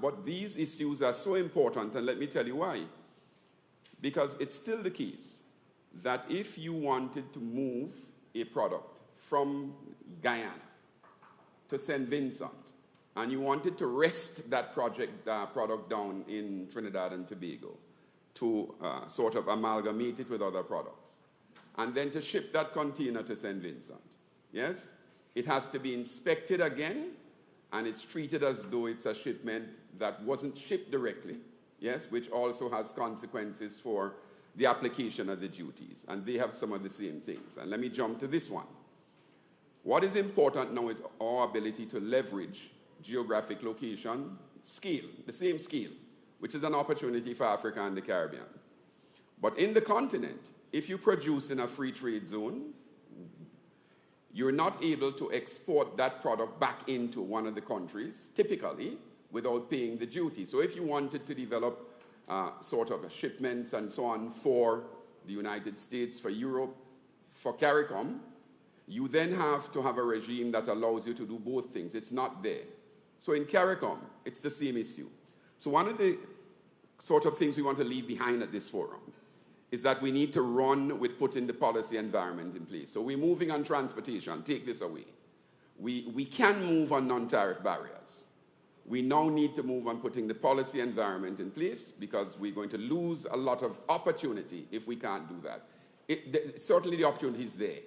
S4: but these issues are so important, and let me tell you why. Because it's still the case that if you wanted to move a product from Guyana to St. Vincent, and you wanted to rest that product down in Trinidad and Tobago to sort of amalgamate it with other products, and then to ship that container to St. Vincent, yes? It has to be inspected again, and it's treated as though it's a shipment that wasn't shipped directly, yes, which also has consequences for the application of the duties. And they have some of the same things. And let me jump to this one. What is important now is our ability to leverage geographic location, scale, the same scale, which is an opportunity for Africa and the Caribbean. But in the continent, if you produce in a free trade zone, you're not able to export that product back into one of the countries, typically, without paying the duty. So if you wanted to develop sort of shipments and so on for the United States, for Europe, for CARICOM, you then have to have a regime that allows you to do both things. It's not there. So in CARICOM, it's the same issue. So one of the sort of things we want to leave behind at this forum is that we need to run with putting the policy environment in place. So we're moving on transportation. Take this away. We can move on non-tariff barriers. We now need to move on putting the policy environment in place because we're going to lose a lot of opportunity if we can't do that. Certainly the opportunity is there.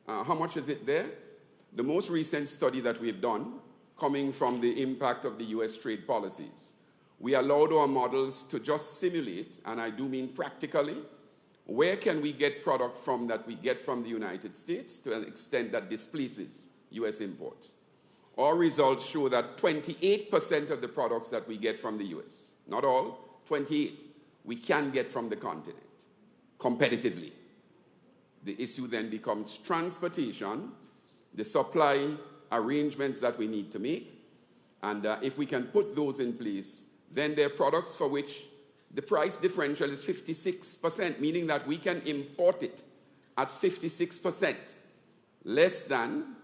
S4: How much is it there? The most recent study that we've done, coming from the impact of the US trade policies, we allowed our models to just simulate, and I do mean practically, where can we get product from that we get from the United States to an extent that displaces US imports? Our results show that 28% of the products that we get from the US, not all, 28, we can get from the continent competitively. The issue then becomes transportation, the supply arrangements that we need to make, and if we can put those in place, then there are products for which the price differential is 56%, meaning that we can import it at 56% less than,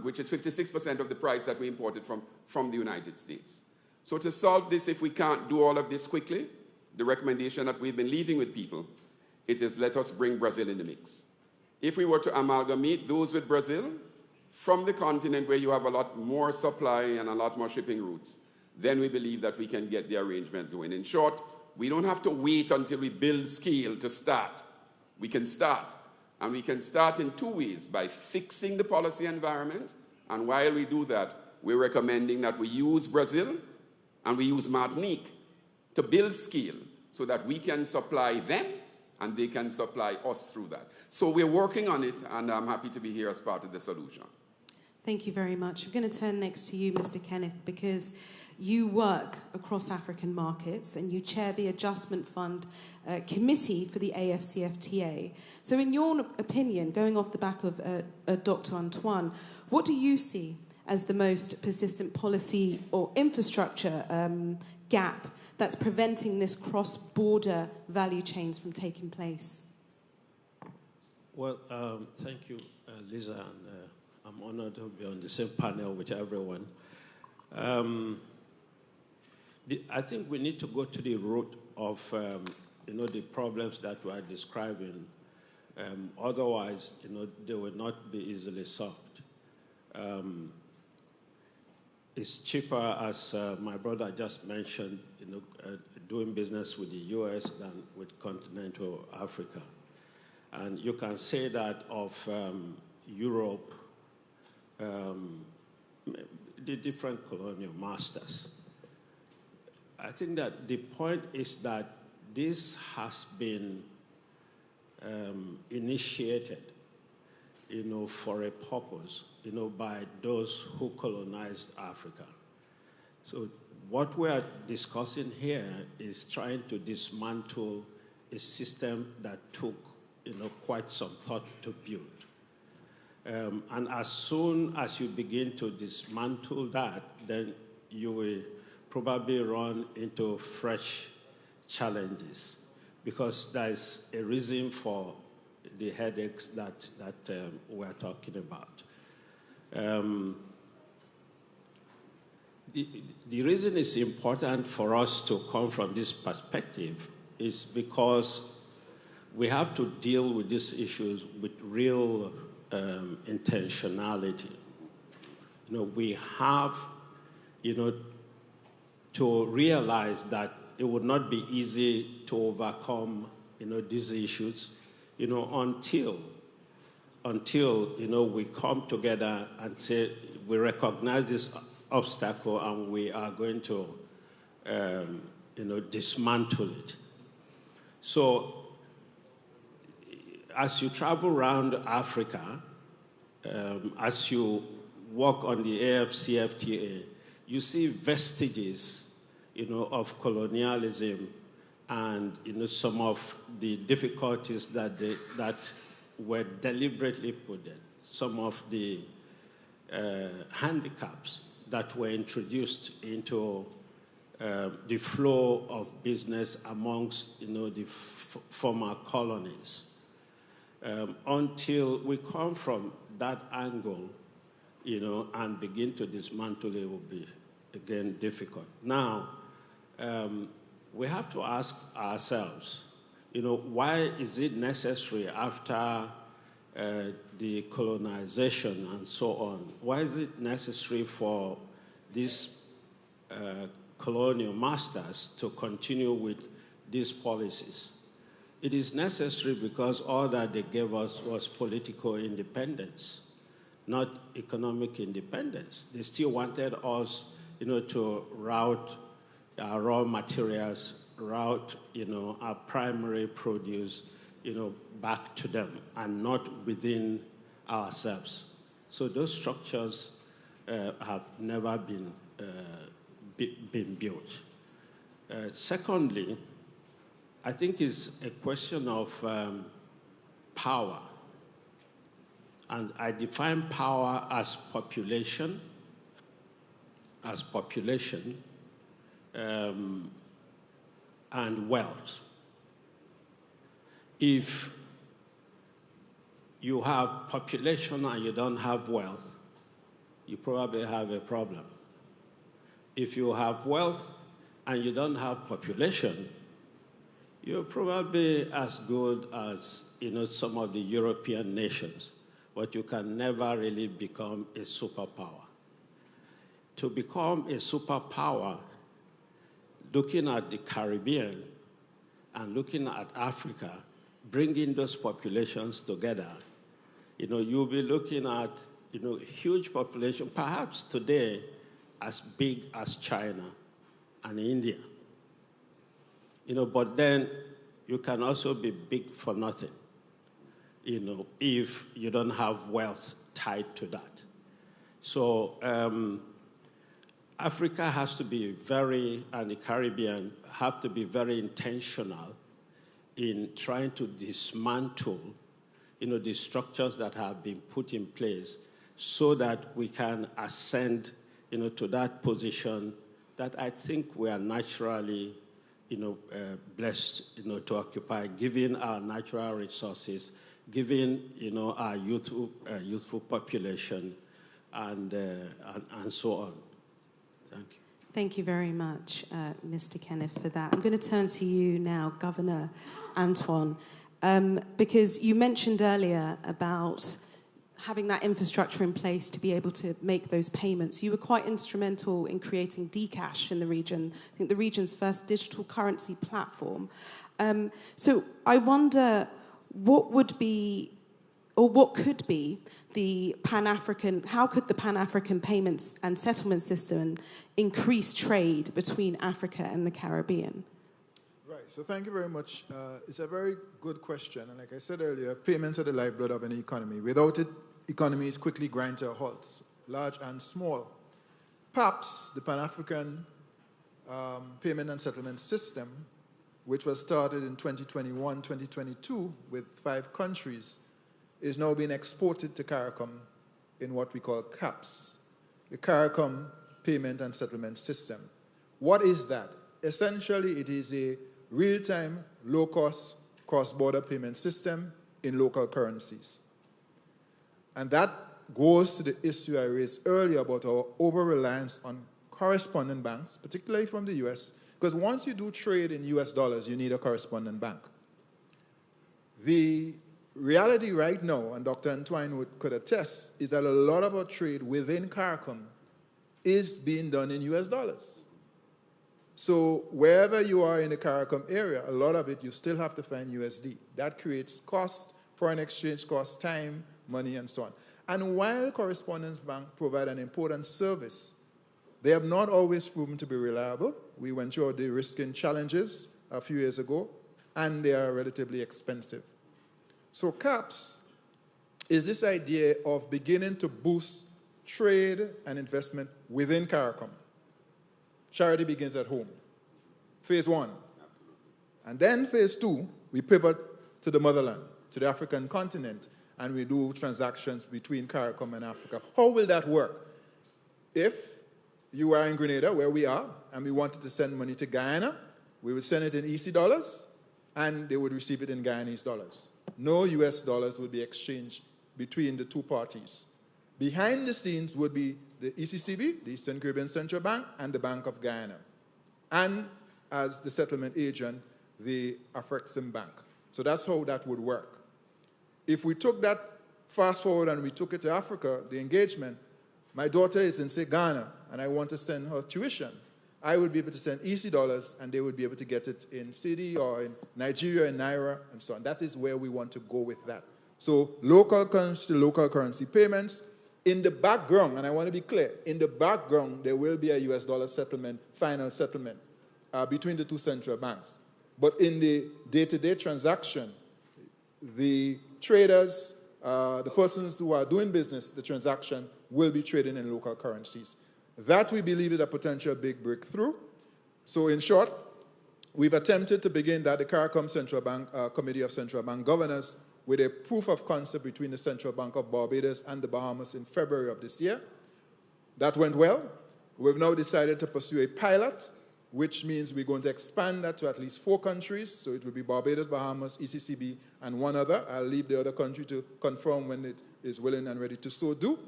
S4: which is 56% of the price that we imported from the United States. So to solve this, if we can't do all of this quickly, the recommendation that we've been leaving with people, it is let us bring Brazil in the mix. If we were to amalgamate those with Brazil, from the continent where you have a lot more supply and a lot more shipping routes, then we believe that we can get the arrangement going. In short, we don't have to wait until we build scale to start. We can start. And we can start in two ways, by fixing the policy environment. And while we do that, we're recommending that we use Brazil and we use Martinique to build scale so that we can supply them and they can supply us through that. So we're working on it, and I'm happy to be here as part of the solution.
S7: Thank you very much. I'm going to turn next to you, Mr. Kenneth, because you work across African markets and you chair the Adjustment Fund Committee for the AFCFTA. So in your opinion, going off the back of Dr. Antoine, what do you see as the most persistent policy or infrastructure gap that's preventing this cross-border value chains from taking place?
S5: Well, thank you, Lisa, and I'm honored to be on the same panel with everyone. I think we need to go to the root of, the problems that we are describing. Otherwise, they will not be easily solved. It's cheaper, as my brother just mentioned, doing business with the U.S. than with continental Africa. And you can say that of Europe, the different colonial masters. I think that the point is that this has been initiated, for a purpose, by those who colonized Africa. So what we are discussing here is trying to dismantle a system that took, quite some thought to build. And as soon as you begin to dismantle that, then you will probably run into fresh challenges, because there's a reason for the headaches that we're talking about. The reason it's important for us to come from this perspective is because we have to deal with these issues with real intentionality. We have, to realize that it would not be easy to overcome, these issues, until we come together and say we recognize this obstacle and we are going to, dismantle it. So, as you travel around Africa, as you walk on the AFCFTA, you see vestiges, of colonialism and, some of the difficulties that were deliberately put in, some of the handicaps that were introduced into the flow of business amongst, the former colonies. Until we come from that angle, and begin to dismantle it will be, again, difficult. Now, we have to ask ourselves, why is it necessary after the colonization and so on? Why is it necessary for these colonial masters to continue with these policies? It is necessary because all that they gave us was political independence, not economic independence. They still wanted us, to route our raw materials, route, our primary produce, back to them and not within ourselves. So those structures have never been built. Secondly, I think it's a question of power. And I define power as population, and wealth. If you have population and you don't have wealth, you probably have a problem. If you have wealth and you don't have population, you're probably as good as some of the European nations, but you can never really become a superpower. To become a superpower, looking at the Caribbean and looking at Africa, bringing those populations together, you'll be looking at huge population, perhaps today as big as China and India. But then you can also be big for nothing, if you don't have wealth tied to that. So Africa has to be and the Caribbean have to be very intentional in trying to dismantle, the structures that have been put in place so that we can ascend, to that position that I think we are naturally, blessed, to occupy, given our natural resources, given, our youthful population, and so on. Thank you.
S7: Thank you very much, Mr. Kenneth, for that. I'm going to turn to you now, Governor Antoine, because you mentioned earlier about having that infrastructure in place to be able to make those payments. You were quite instrumental in creating Dcash in the region, I think the region's first digital currency platform. So I wonder what would be, or what could be, the how could the Pan-African payments and settlement system increase trade between Africa and the Caribbean?
S9: Right, so thank you very much. It's a very good question. And like I said earlier, payments are the lifeblood of any economy. Without it, economies quickly grind to a halt, large and small. PAPS, the Pan-African Payment and Settlement System, which was started in 2021, 2022 with 5 countries, is now being exported to CARICOM in what we call CAPS, the CARICOM Payment and Settlement System. What is that? Essentially, it is a real-time, low-cost, cross-border payment system in local currencies. And that goes to the issue I raised earlier about our over-reliance on correspondent banks, particularly from the US, because once you do trade in US dollars, you need a correspondent bank. The reality right now, and Dr. Antoine could attest, is that a lot of our trade within CARICOM is being done in US dollars. So wherever you are in the CARICOM area, a lot of it you still have to find USD. That creates cost, foreign exchange cost, time, money, and so on. And while correspondent banks provide an important service, they have not always proven to be reliable. We went through the risk and challenges a few years ago, and they are relatively expensive. So CAPS is this idea of beginning to boost trade and investment within CARICOM. Charity begins at home. Phase 1. And then phase 2, we pivot to the motherland, to the African continent, and we do transactions between CARICOM and Africa. How will that work? If you are in Grenada, where we are, and we wanted to send money to Guyana, we would send it in EC dollars, and they would receive it in Guyanese dollars. No US dollars would be exchanged between the two parties. Behind the scenes would be the ECCB, the Eastern Caribbean Central Bank, and the Bank of Guyana. And as the settlement agent, the Afreximbank. So that's how that would work. If we took that fast forward and we took it to Africa, the engagement, my daughter is in, say, Ghana, and I want to send her tuition. I would be able to send EC dollars, and they would be able to get it in Cedi or in Nigeria, in Naira, and so on. That is where we want to go with that. So local currency to local currency payments. In the background, and I want to be clear, in the background, there will be a US dollar settlement, final settlement between the two central banks. But in the day-to-day transaction, the traders, the persons who are doing business, the transaction, will be trading in local currencies. That, we believe, is a potential big breakthrough. So in short, we've attempted to begin that, the CARICOM Central Bank Committee of Central Bank Governors, with a proof of concept between the Central Bank of Barbados and the Bahamas in February of this year. That went well. We've now decided to pursue a pilot, which means we're going to expand that to at least 4 countries. So it will be Barbados, Bahamas, ECCB, and one other. I'll leave the other country to confirm when it is willing and ready to so do.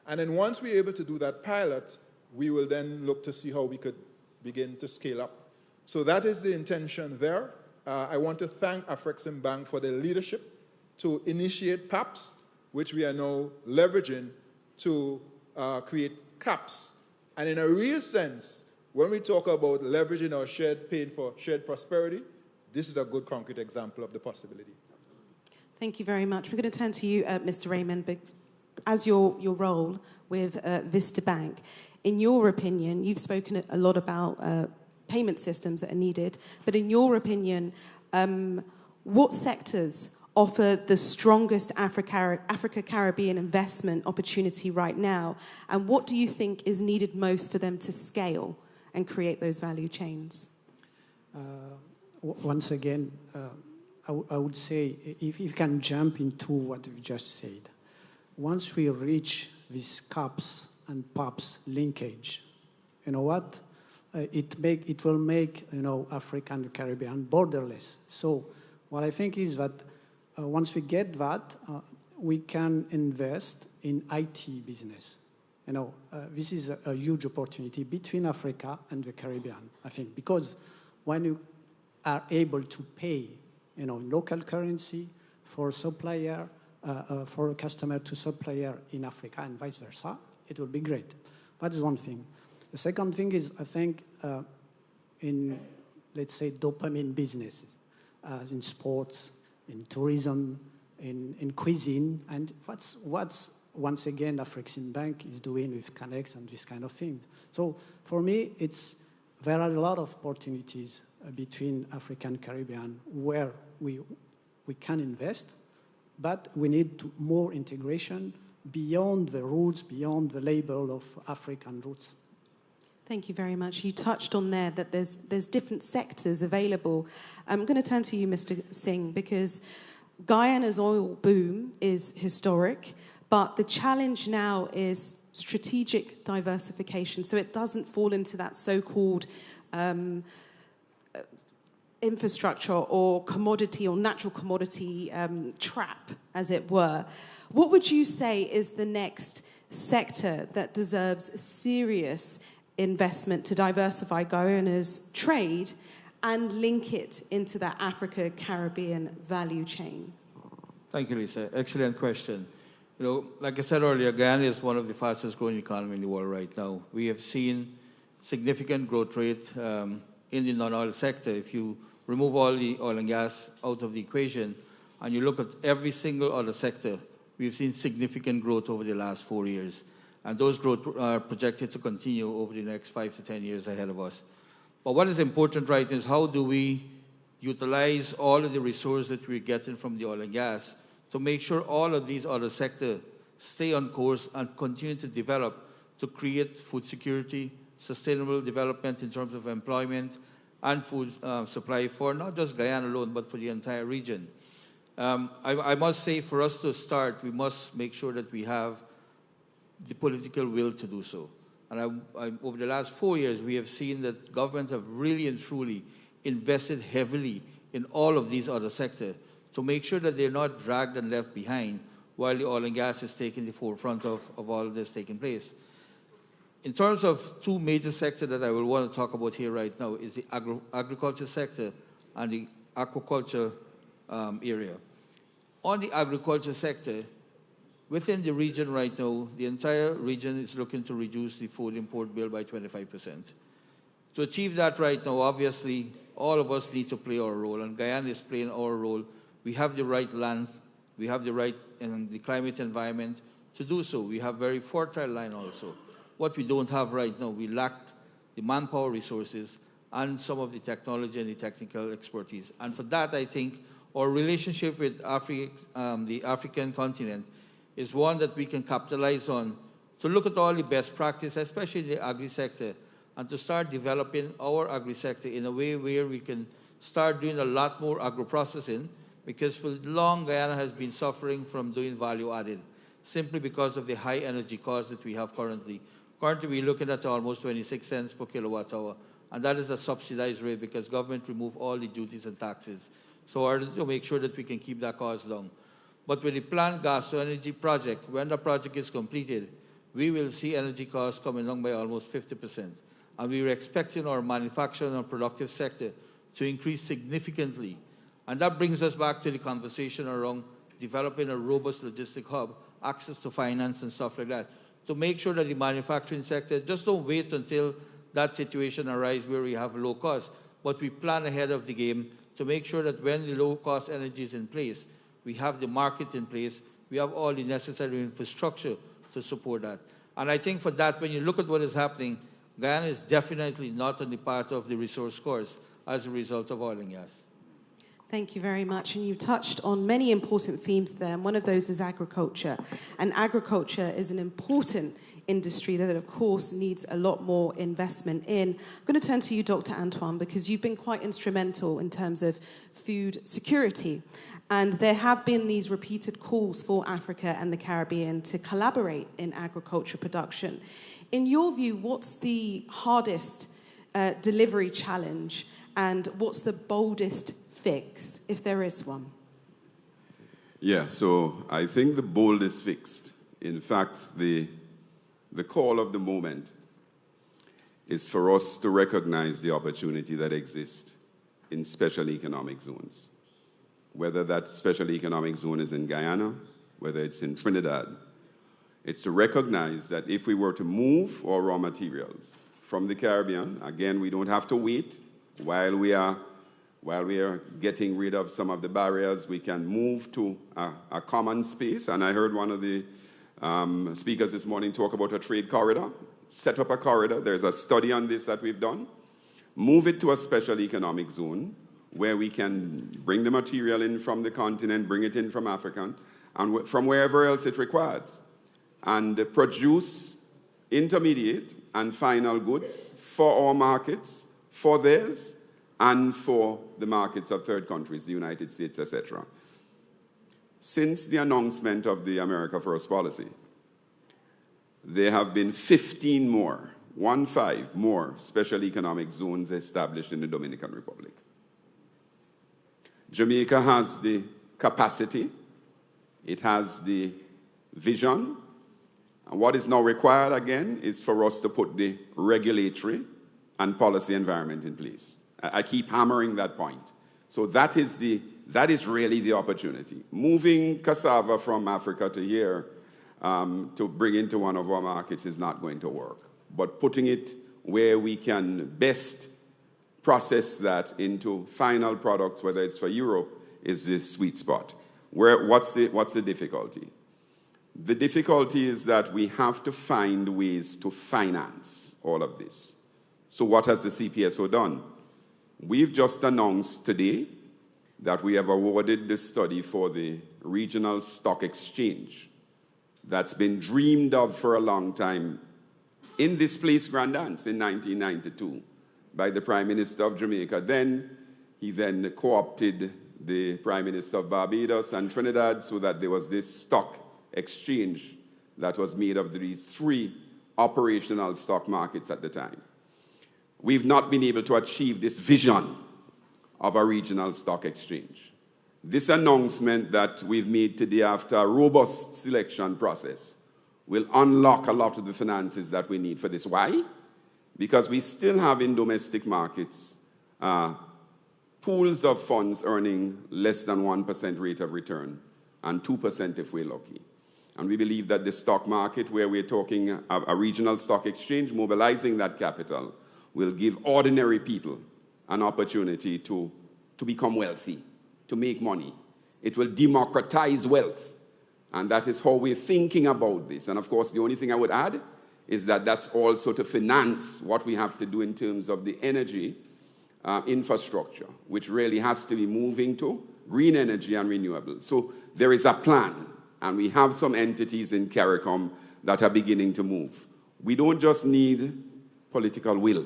S9: And then once we're able to do that pilot, we will then look to see how we could begin to scale up. So that is the intention there. I want to thank Afreximbank for their leadership to initiate PAPs, which we are now leveraging to create CAPs. And in a real sense, when we talk about leveraging our shared pain for shared prosperity, this is a good concrete example of the possibility.
S7: Thank you very much. We're going to turn to you, Mr. Raymond, as your role with Vista Bank. In your opinion, you've spoken a lot about payment systems that are needed, but in your opinion, what sectors offer the strongest Africa-Caribbean investment opportunity right now, and what do you think is needed most for them to scale and create those value chains?
S10: Once again, I would say, if you can jump into what you just said, once we reach these CAPs and PAPs linkage, you know what? It will make, you know, Africa and the Caribbean borderless. So what I think is that once we get that, we can invest in IT business. You know, this is a huge opportunity between Africa and the Caribbean, I think, because when you are able to pay, you know, in local currency for a supplier, for a customer to supplier in Africa and vice versa, it will be great. That is one thing. The second thing is, I think, in, let's say, dopamine businesses, in sports, in tourism, in cuisine, and that's what's, once again, Afreximbank is doing with Connect and this kind of things. So for me, there are a lot of opportunities between Africa and Caribbean where we can invest, but we need more integration beyond the roots, beyond the label of African roots.
S7: Thank you very much. You touched on there that there's different sectors available. I'm going to turn to you, Mr. Singh, because Guyana's oil boom is historic, but the challenge now is strategic diversification, so it doesn't fall into that so-called infrastructure or commodity or natural commodity trap, as it were. What would you say is the next sector that deserves serious investment to diversify Guyana's trade and link it into that Africa-Caribbean value chain?
S8: Thank you, Lisa. Excellent question. You know, like I said earlier, Guyana is one of the fastest growing economies in the world right now. We have seen significant growth rate in the non-oil sector. If you remove all the oil and gas out of the equation and you look at every single other sector, we've seen significant growth over the last 4 years. And those growth are projected to continue over the next 5 to 10 years ahead of us. But what is important, right, is how do we utilize all of the resources that we're getting from the oil and gas to make sure all of these other sectors stay on course and continue to develop to create food security, sustainable development in terms of employment and food supply for not just Guyana alone, but for the entire region. I must say, for us to start, we must make sure that we have the political will to do so. And over the last 4 years, we have seen that governments have really and truly invested heavily in all of these other sectors to make sure that they're not dragged and left behind while the oil and gas is taking the forefront of all of this taking place. In terms of 2 major sectors that I will want to talk about here right now is the agriculture sector and the aquaculture area. On the agriculture sector, within the region right now, the entire region is looking to reduce the food import bill by 25%. To achieve that right now, obviously, all of us need to play our role, and Guyana is playing our role. We have the right land, we have the right and the climate environment to do so. We have very fertile land also. What we don't have right now, we lack the manpower resources and some of the technology and the technical expertise. And for that, I think our relationship with the African continent is one that we can capitalize on to look at all the best practice, especially the agri sector, and to start developing our agri-sector in a way where we can start doing a lot more agro-processing, because for long Guyana has been suffering from doing value-added, simply because of the high energy costs that we have currently. Currently, we're looking at almost 26 cents per kilowatt hour, and that is a subsidized rate because government removed all the duties and taxes. So in order to make sure that we can keep that cost down. But with the planned gas to energy project, when the project is completed, we will see energy costs coming down by almost 50%. And we are expecting our manufacturing and productive sector to increase significantly. And that brings us back to the conversation around developing a robust logistic hub, access to finance and stuff like that, to make sure that the manufacturing sector just don't wait until that situation arises where we have low cost, but we plan ahead of the game to make sure that when the low-cost energy is in place, we have the market in place, we have all the necessary infrastructure to support that. And I think for that, when you look at what is happening, Guyana is definitely not on the path of the resource course as a result of oil and gas.
S7: Thank you very much. And you've touched on many important themes there, and one of those is agriculture. And agriculture is an important industry that, of course, needs a lot more investment in. I'm going to turn to you, Dr. Antoine, because you've been quite instrumental in terms of food security. And there have been these repeated calls for Africa and the Caribbean to collaborate in agriculture production. In your view, what's the hardest delivery challenge, and what's the boldest fix, if there is one?
S4: Yeah, so I think the boldest fix, in fact, the call of the moment is for us to recognize the opportunity that exists in special economic zones. Whether that special economic zone is in Guyana, whether it's in Trinidad, it's to recognize that if we were to move our raw materials from the Caribbean, again, we don't have to wait while we are getting rid of some of the barriers. We can move to a common space. And I heard one of the speakers this morning talk about a trade corridor. Set up a corridor. There's a study on this that we've done. Move it to a special economic zone where we can bring the material in from the continent, bring it in from Africa, and from wherever else it requires, and produce intermediate and final goods for our markets, for theirs, and for the markets of third countries, the United States, etc. Since the announcement of the America First policy, there have been 15 more special economic zones established in the Dominican Republic. Jamaica has the capacity, it has the vision, and what is now required again is for us to put the regulatory and policy environment in place. I keep hammering that point. So that is really the opportunity. Moving cassava from Africa to here to bring into one of our markets is not going to work. But putting it where we can best process that into final products, whether it's for Europe, is this sweet spot. What's the difficulty? The difficulty is that we have to find ways to finance all of this. So what has the CPSO done? We've just announced today that we have awarded this study for the regional stock exchange that's been dreamed of for a long time in this place, Grand Anse, in 1992 by the Prime Minister of Jamaica. He then co-opted the Prime Minister of Barbados and Trinidad so that there was this stock exchange that was made of these three operational stock markets at the time. We've not been able to achieve this vision of a regional stock exchange. This announcement that we've made today after a robust selection process will unlock a lot of the finances that we need for this. Why? Because we still have in domestic markets pools of funds earning less than 1% rate of return and 2% if we're lucky. And we believe that the stock market, where we're talking a regional stock exchange, mobilizing that capital, will give ordinary people an opportunity to become wealthy, to make money. It will democratize wealth. And that is how we're thinking about this. And of course, the only thing I would add is that that's also to finance what we have to do in terms of the energy infrastructure, which really has to be moving to green energy and renewables. So there is a plan, and we have some entities in CARICOM that are beginning to move. We don't just need political will.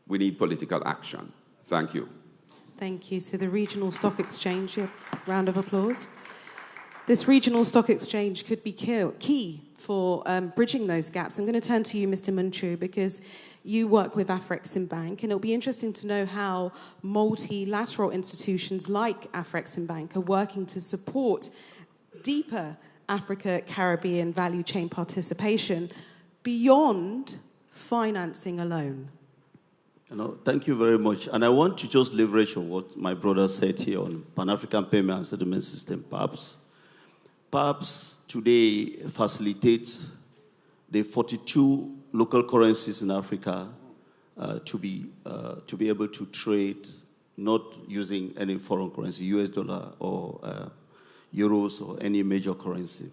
S4: We need political action. Thank you.
S7: Thank you. So the Regional Stock Exchange, a round of applause. This Regional Stock Exchange could be key for bridging those gaps. I'm going to turn to you, Mr. Munchu, because you work with Afreximbank, and it'll be interesting to know how multilateral institutions like Afreximbank are working to support deeper Africa-Caribbean value chain participation beyond financing alone.
S22: Thank you very much. And I want to just leverage on what my brother said here on Pan-African Payment and Settlement System, PAPS. PAPS today facilitates the 42 local currencies in Africa to be able to trade, not using any foreign currency, US dollar or euros or any major currency.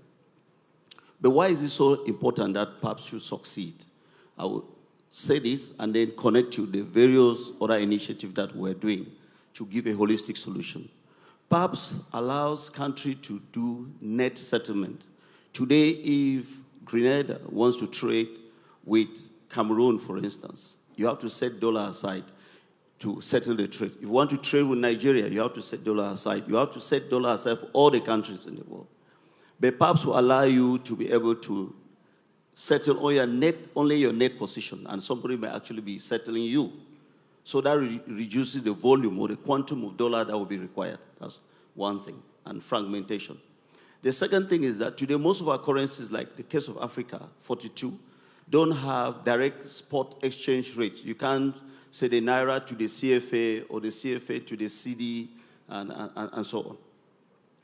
S22: But why is it so important that PAPS should succeed? I will say this and then connect to the various other initiatives that we're doing to give a holistic solution. PAPS allows country to do net settlement. Today, if Grenada wants to trade with Cameroon, for instance, you have to set dollar aside to settle the trade. If you want to trade with Nigeria, you have to set dollar aside. You have to set dollar aside for all the countries in the world. But PAPS will allow you to be able to settle only your net position, and somebody may actually be settling you. So that reduces the volume or the quantum of dollar that will be required. That's one thing, and fragmentation. The second thing is that today most of our currencies, like the case of Africa, 42, don't have direct spot exchange rates. You can't say the Naira to the CFA or the CFA to the CD and so on.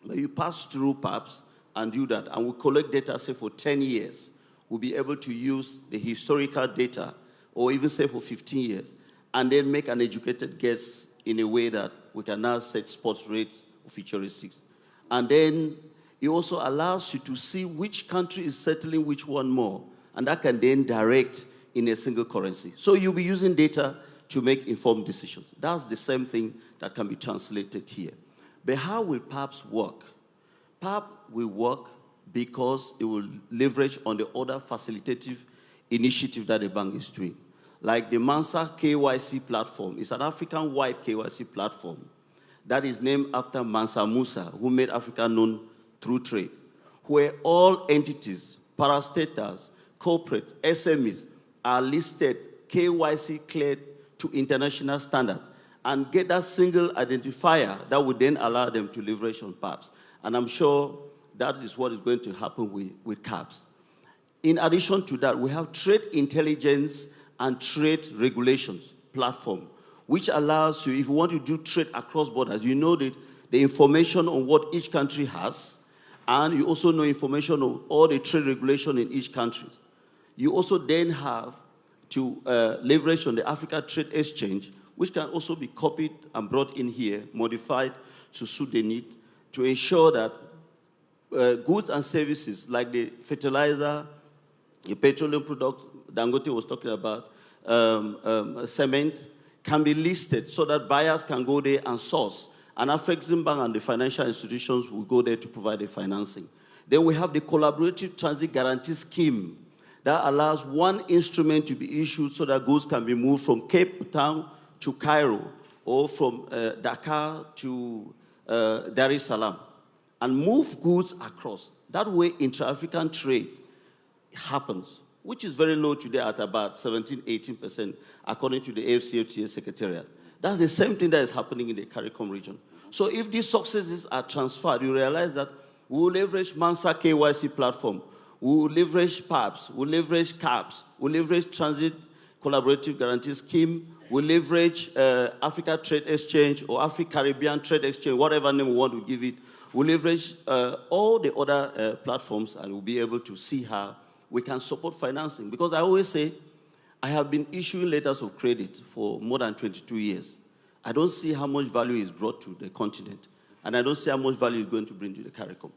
S22: But you pass through PAPS and do that, and we collect data, say, for 10 years. We'll be able to use the historical data, or even say for 15 years, and then make an educated guess in a way that we can now set spot rates or futuristics. And then it also allows you to see which country is settling which one more, and that can then direct in a single currency. So you'll be using data to make informed decisions. That's the same thing that can be translated here. But how will PAPS work? PAP will work because it will leverage on the other facilitative initiative that the bank is doing. Like the Mansa KYC platform. It's an African-wide KYC platform that is named after Mansa Musa, who made Africa known through trade, where all entities, parastatals, corporate, SMEs are listed KYC cleared to international standards and get that single identifier that would then allow them to leverage on PAPS. And I'm sure that is what is going to happen with CAPS. In addition to that, we have trade intelligence and trade regulations platform, which allows you, if you want to do trade across borders, you know the information on what each country has, and you also know information on all the trade regulation in each country. You also then have to leverage on the Africa Trade Exchange, which can also be copied and brought in here, modified to suit the need, to ensure that goods and services like the fertilizer, the petroleum products Dangote was talking about, cement, can be listed so that buyers can go there and source. And Afreximbank and the financial institutions will go there to provide the financing. Then we have the Collaborative Transit Guarantee Scheme that allows one instrument to be issued so that goods can be moved from Cape Town to Cairo or from Dakar to Dar es Salaam and move goods across. That way, intra-African trade happens, which is very low today at about 17, 18%, according to the AFCFTA Secretariat. That's the same thing that is happening in the CARICOM region. So if these successes are transferred, you realize that we will leverage Mansa KYC platform, we will leverage PAPS, we will leverage CAPS, we will leverage Transit Collaborative Guarantee Scheme, we will leverage Africa Trade Exchange or AfriCaribbean Trade Exchange, whatever name we want to give it. We'll leverage all the other platforms, and we'll be able to see how we can support financing. Because I always say, I have been issuing letters of credit for more than 22 years. I don't see how much value is brought to the continent, and I don't see how much value is going to bring to the CARICOM.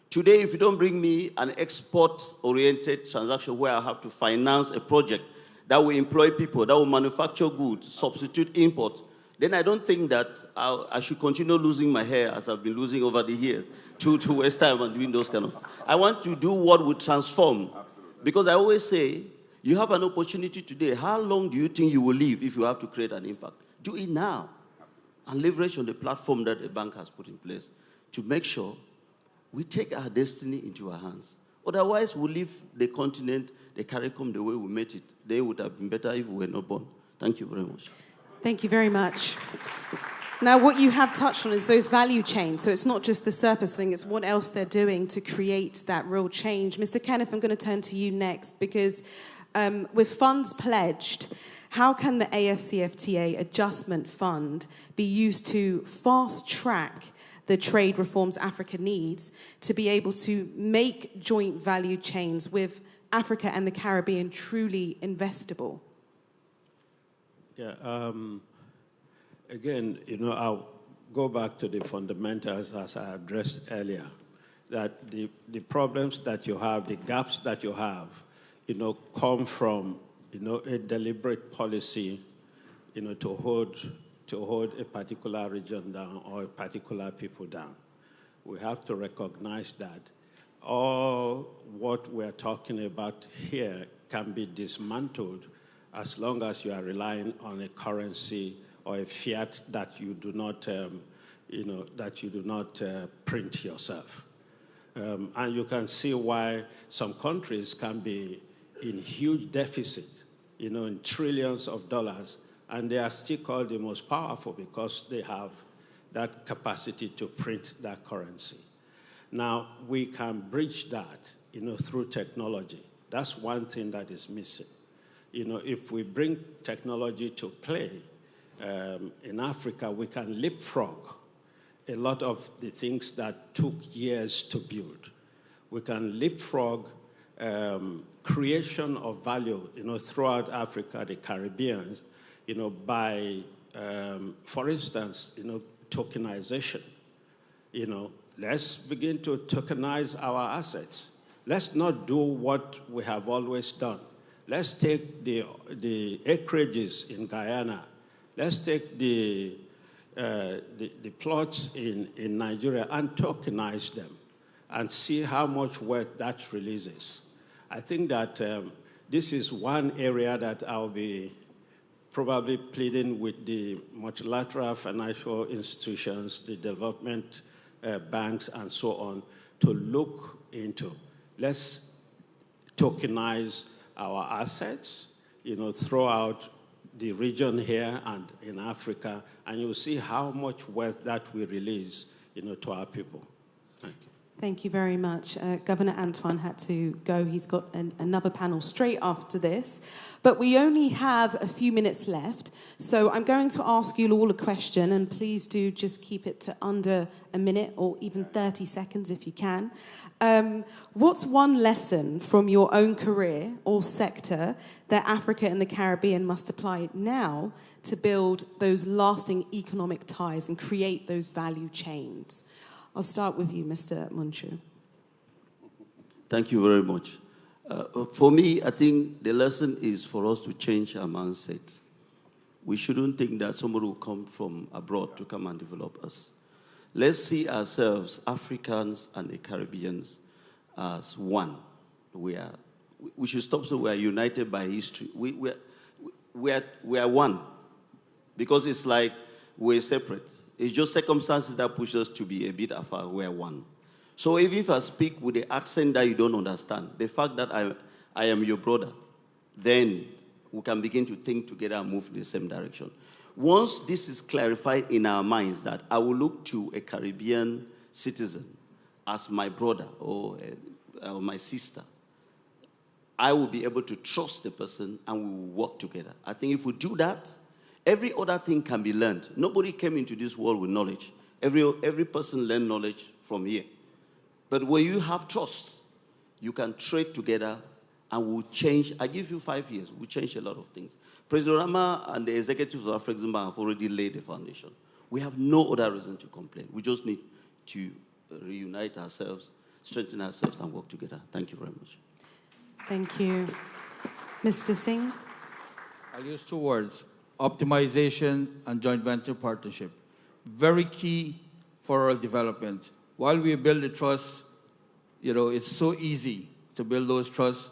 S22: Today, if you don't bring me an export-oriented transaction where I have to finance a project that will employ people, that will manufacture goods, substitute imports, then I don't think that I should continue losing my hair as I've been losing over the years to waste time on doing those kind of things. I want to do what will transform. Absolutely. Because I always say, You have an opportunity today. How long do you think you will live if you have to create an impact? Do it now. And leverage on the platform that the bank has put in place to make sure we take our destiny into our hands. Otherwise, we'll leave the continent, the CARICOM, the way we met it. They would have been better if we were not born. Thank you very much.
S7: Thank you very much. Now, what you have touched on is those value chains. So it's not just the surface thing, it's what else they're doing to create that real change. Mr. Kenneth, I'm going to turn to you next, because with funds pledged, how can the AFCFTA Adjustment Fund be used to fast-track the trade reforms Africa needs to be able to make joint value chains with Africa and the Caribbean truly investable?
S5: Yeah, again, I'll go back to the fundamentals as I addressed earlier, that the problems that you have, the gaps that you have, come from, a deliberate policy, to hold a particular region down or a particular people down. We have to recognize that all what we're talking about here can be dismantled as long as you are relying on a currency or a fiat that you do not, print yourself. And you can see why some countries can be in huge deficit, in trillions of dollars, and they are still called the most powerful because they have that capacity to print that currency. Now, we can bridge that, through technology. That's one thing that is missing. If we bring technology to play in Africa, we can leapfrog a lot of the things that took years to build. We can leapfrog creation of value, throughout Africa, the Caribbean, by, for instance, tokenization. Let's begin to tokenize our assets. Let's not do what we have always done. Let's take the acreages in Guyana. Let's take the plots in Nigeria and tokenize them and see how much wealth that releases. I think that this is one area that I'll be probably pleading with the multilateral financial institutions, the development banks, and so on, to look into. Let's tokenize our assets, throughout the region here and in Africa, and you'll see how much wealth that we release, to our people. Thank you.
S7: Thank you very much. Governor Antoine had to go. He's got another panel straight after this. But we only have a few minutes left, so I'm going to ask you all a question, and please do just keep it to under a minute or even 30 seconds if you can. What's one lesson from your own career or sector that Africa and the Caribbean must apply now to build those lasting economic ties and create those value chains? I'll start with you, Mr. Munchu.
S22: Thank you very much. For me, I think the lesson is for us to change our mindset. We shouldn't think that somebody will come from abroad to come and develop us. Let's see ourselves, Africans and the Caribbeans, as one. We should stop saying we are united by history. We are one. Because it's like we're separate. It's just circumstances that push us to be a bit afar. We're one. So even if I speak with the accent that you don't understand, the fact that I am your brother, then we can begin to think together and move in the same direction. Once this is clarified in our minds that I will look to a Caribbean citizen as my brother or my sister, I will be able to trust the person and we will work together. I think if we do that, every other thing can be learned. Nobody came into this world with knowledge. Every person learned knowledge from here. But when you have trust, you can trade together and we'll change. I give you 5 years. We'll change a lot of things. President Rama and the executives of Afreximbank have already laid the foundation. We have no other reason to complain. We just need to reunite ourselves, strengthen ourselves, and work together. Thank you very much.
S7: Thank you. Mr. Singh?
S8: I'll use 2 words: optimization and joint venture partnership. Very key for our development. While we build the trust, it's so easy to build those trusts.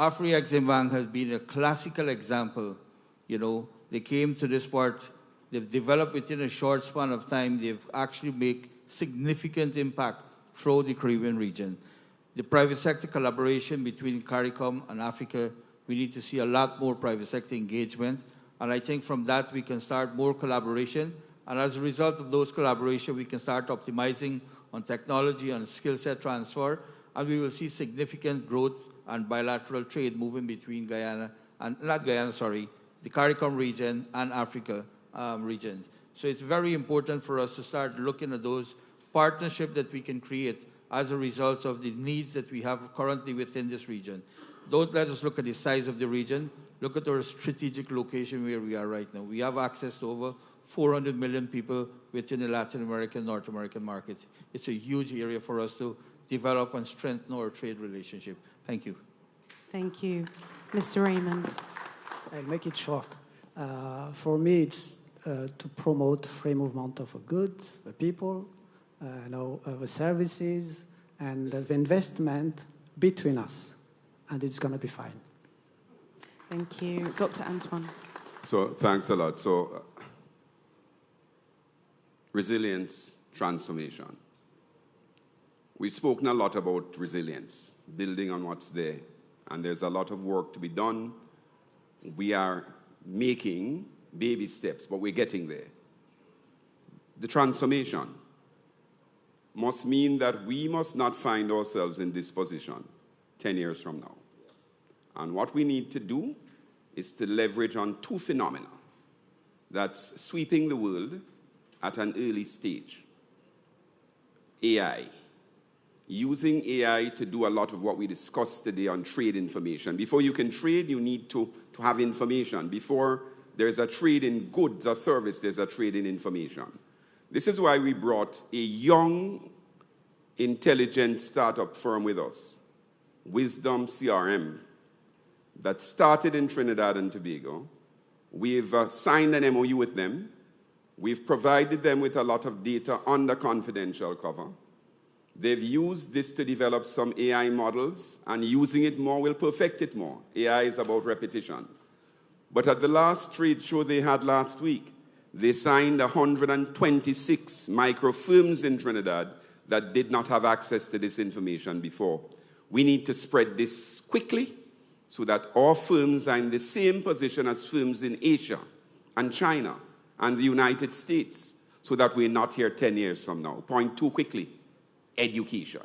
S8: Afreximbank has been a classical example. You know, they came to this part, they've developed within a short span of time, they've actually made significant impact throughout the Caribbean region. The private sector collaboration between CARICOM and Africa, we need to see a lot more private sector engagement. And I think from that, we can start more collaboration. And as a result of those collaboration, we can start optimizing on technology and skill set transfer. And we will see significant growth and bilateral trade moving between Guyana, and not Guyana, sorry, the CARICOM region and Africa regions. So it's very important for us to start looking at those partnerships that we can create as a result of the needs that we have currently within this region. Don't let us look at the size of the region. Look at our strategic location where we are right now. We have access to over 400 million people within the Latin American, North American market. It's a huge area for us to develop and strengthen our trade relationship. Thank you.
S7: Thank you. Mr. Raymond.
S10: I'll make it short. For me, it's to promote free movement of goods, the people, the services, and the investment between us. And it's going to be fine.
S7: Thank you. Dr. Antoine.
S4: So thanks a lot. So resilience, transformation. We've spoken a lot about resilience, building on what's there. And there's a lot of work to be done. We are making baby steps, but we're getting there. The transformation must mean that we must not find ourselves in this position 10 years from now. And what we need to do is to leverage on two phenomena that's sweeping the world at an early stage. AI. Using AI to do a lot of what we discussed today on trade information. Before you can trade, you need to have information. Before there's a trade in goods or service, there's a trade in information. This is why we brought a young, intelligent startup firm with us, Wisdom CRM, that started in Trinidad and Tobago. We've signed an MOU with them. We've provided them with a lot of data under confidential cover. They've used this to develop some AI models, and using it more will perfect it more. AI is about repetition. But at the last trade show they had last week, they signed 126 micro firms in Trinidad that did not have access to this information before. We need to spread this quickly so that our firms are in the same position as firms in Asia and China and the United States, so that we're not here 10 years from now. Point two quickly. Education.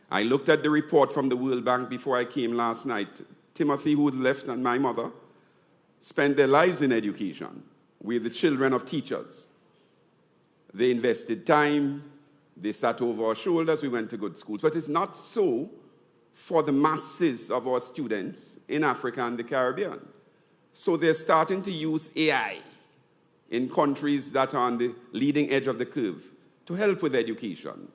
S4: I looked at the report from the World Bank before I came last night. Timothy, who left, and my mother spent their lives in education. We're the children of teachers. They invested time. They sat over our shoulders. We went to good schools. But it's not so for the masses of our students in Africa and the Caribbean. So they're starting to use AI in countries that are on the leading edge of the curve to help with education.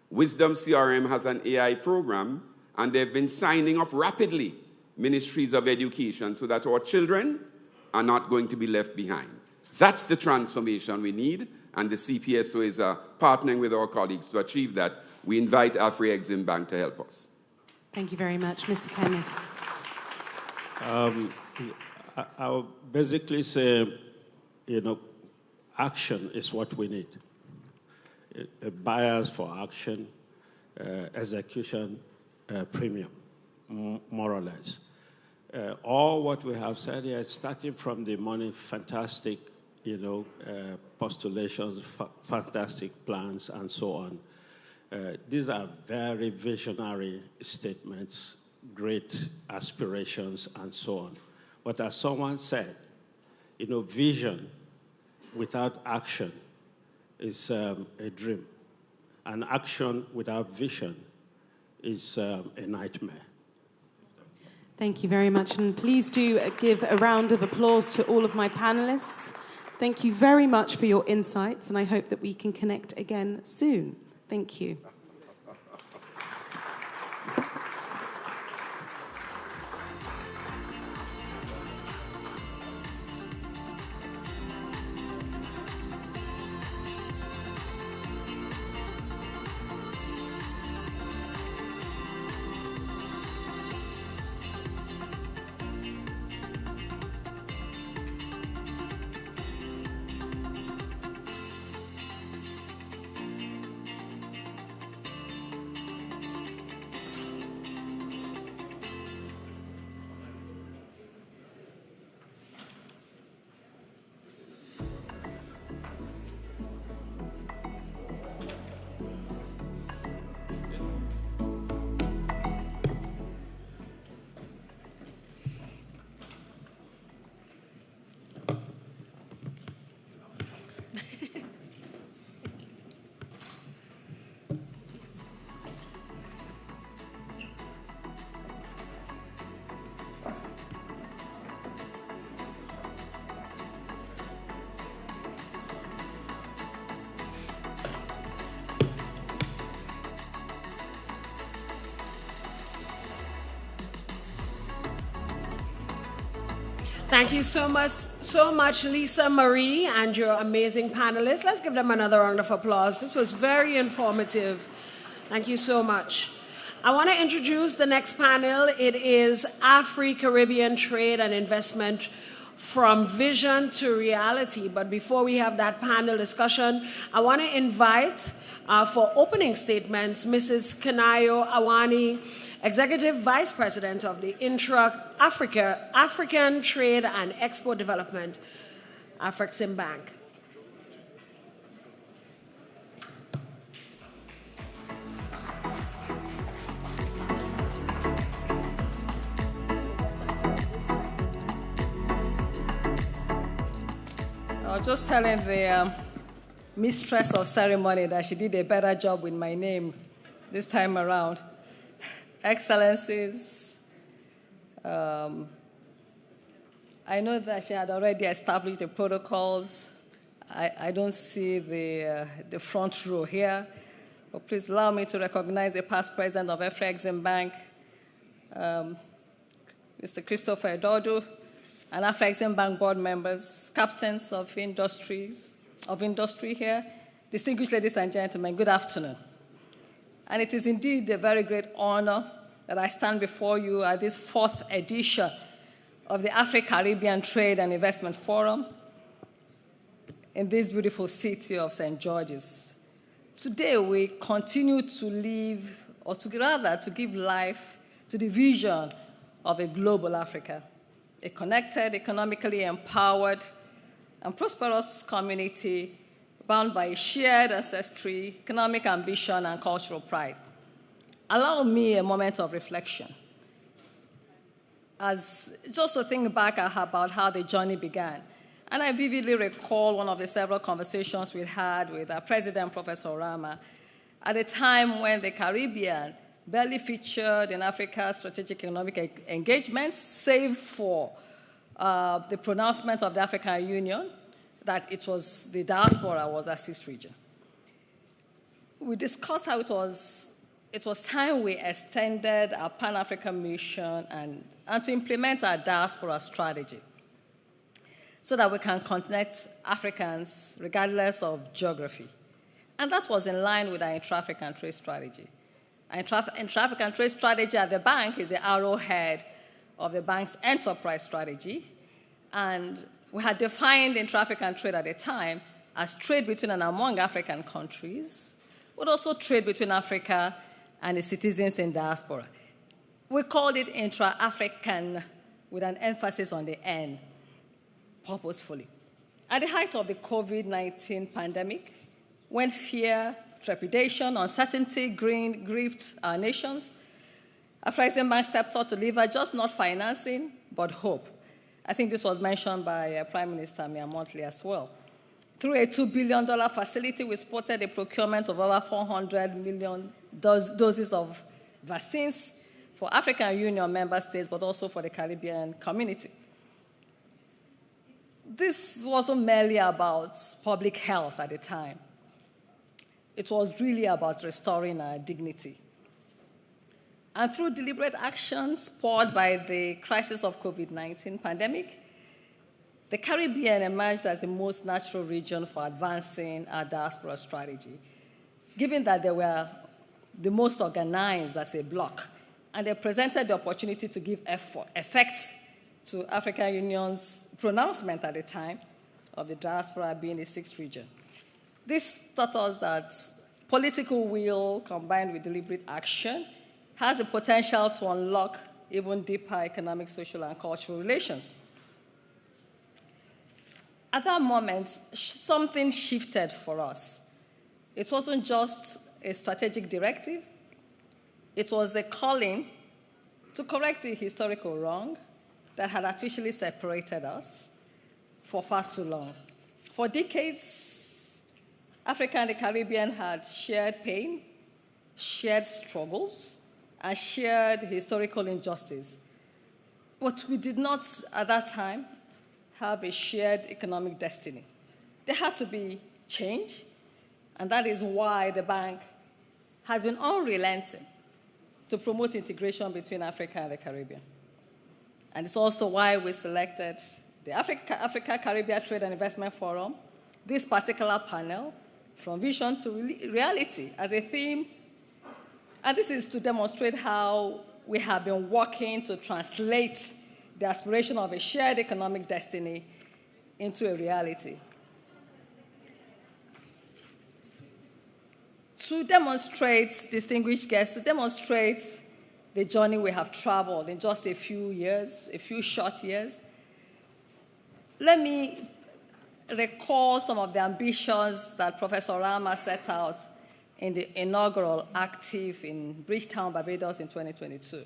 S4: Wisdom CRM has an AI program, and they've been signing up rapidly ministries of education so that our children are not going to be left behind. That's the transformation we need, and the CPSO is partnering with our colleagues to achieve that. We invite Afreximbank to help us.
S7: Thank you very much. Mr. Kenneth.
S5: I'll basically say, action is what we need. A bias for action, execution, premium, more or less. All what we have said here, starting from the morning, fantastic, postulations, fantastic plans, and so on. These are very visionary statements, great aspirations, and so on. But as someone said, vision without action is a dream. And action without vision is a nightmare.
S7: Thank you very much. And please do give a round of applause to all of my panelists. Thank you very much for your insights, and I hope that we can connect again soon. Thank you.
S2: Thank you so much, Lisa Marie, and your amazing panelists. Let's give them another round of applause. This was very informative. Thank you so much. I want to introduce the next panel. It is AfriCaribbean Trade and Investment from Vision to Reality. But before we have that panel discussion, I want to invite for opening statements Mrs. Kanayo Awani, Executive Vice President of the African Trade and Export Development, Afreximbank.
S11: I was just telling the mistress of ceremony that she did a better job with my name this time around. Excellencies, I know that she had already established the protocols. I don't see the front row here, but please allow me to recognize the past president of Afreximbank, Mr. Christopher Edodo, and Afreximbank board members, captains of industry here, distinguished ladies and gentlemen, good afternoon. And it is indeed a very great honor that I stand before you at this 4th edition of the AfriCaribbean Trade and Investment Forum in this beautiful city of St. George's. Today, we continue to live, or to give life to the vision of a global Africa, a connected, economically empowered, and prosperous community bound by a shared ancestry, economic ambition, and cultural pride. Allow me a moment of reflection, as just to think back about how the journey began. And I vividly recall one of the several conversations we had with our president, Professor Rama, at a time when the Caribbean barely featured in Africa's strategic economic engagements, save for the pronouncement of the African Union that it was the diaspora was a CIS region. We discussed how it was time we extended our Pan-African mission and to implement our diaspora strategy so that we can connect Africans regardless of geography. And that was in line with our intra-African trade strategy. Our intra-African trade strategy at the bank is the arrowhead of the bank's enterprise strategy. And we had defined intra-African trade at the time as trade between and among African countries, but also trade between Africa and the citizens in diaspora. We called it intra-African with an emphasis on the N, purposefully. At the height of the COVID-19 pandemic, when fear, trepidation, uncertainty grieved our nations, Afreximbank stepped out to deliver just not financing, but hope. I think this was mentioned by Prime Minister Miamontli as well. Through a $2 billion facility, we supported the procurement of over 400 million doses of vaccines for African Union member states, but also for the Caribbean community. This wasn't merely about public health at the time. It was really about restoring our dignity. And through deliberate actions spurred by the crisis of COVID-19 pandemic, the Caribbean emerged as the most natural region for advancing our diaspora strategy, given that they were the most organized as a bloc, and they presented the opportunity to give effect to African Union's pronouncement at the time of the diaspora being the 6th region. This taught us that political will combined with deliberate action has the potential to unlock even deeper economic, social, and cultural relations. At that moment, something shifted for us. It wasn't just a strategic directive. It was a calling to correct the historical wrong that had artificially separated us for far too long. For decades, Africa and the Caribbean had shared pain, shared struggles, and shared historical injustice. But we did not, at that time, have a shared economic destiny. There had to be change, and that is why the bank has been unrelenting to promote integration between Africa and the Caribbean. And it's also why we selected the Africa-Caribbean Trade and Investment Forum, this particular panel, From Vision to Reality, as a theme. And this is to demonstrate how we have been working to translate the aspiration of a shared economic destiny into a reality. To demonstrate, distinguished guests, to demonstrate the journey we have traveled in just a few years, a few short years, let me recall some of the ambitions that Professor Rama set out in the inaugural ACTIF in Bridgetown, Barbados in 2022.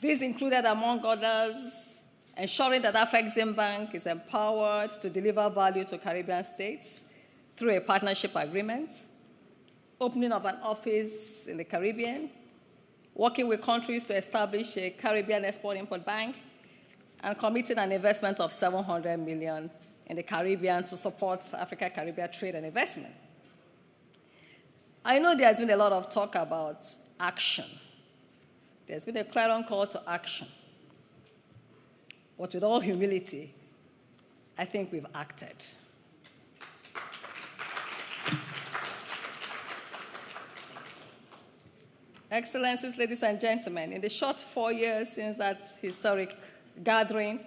S11: These included, among others, ensuring that Afreximbank is empowered to deliver value to Caribbean states through a partnership agreement, opening of an office in the Caribbean, working with countries to establish a Caribbean Export-Import Bank, and committing an investment of $700 million in the Caribbean to support Africa-Caribbean trade and investment. I know there's been a lot of talk about action. There's been a clarion call to action. But with all humility, I think we've acted. Excellencies, ladies and gentlemen, in the short 4 years since that historic gathering,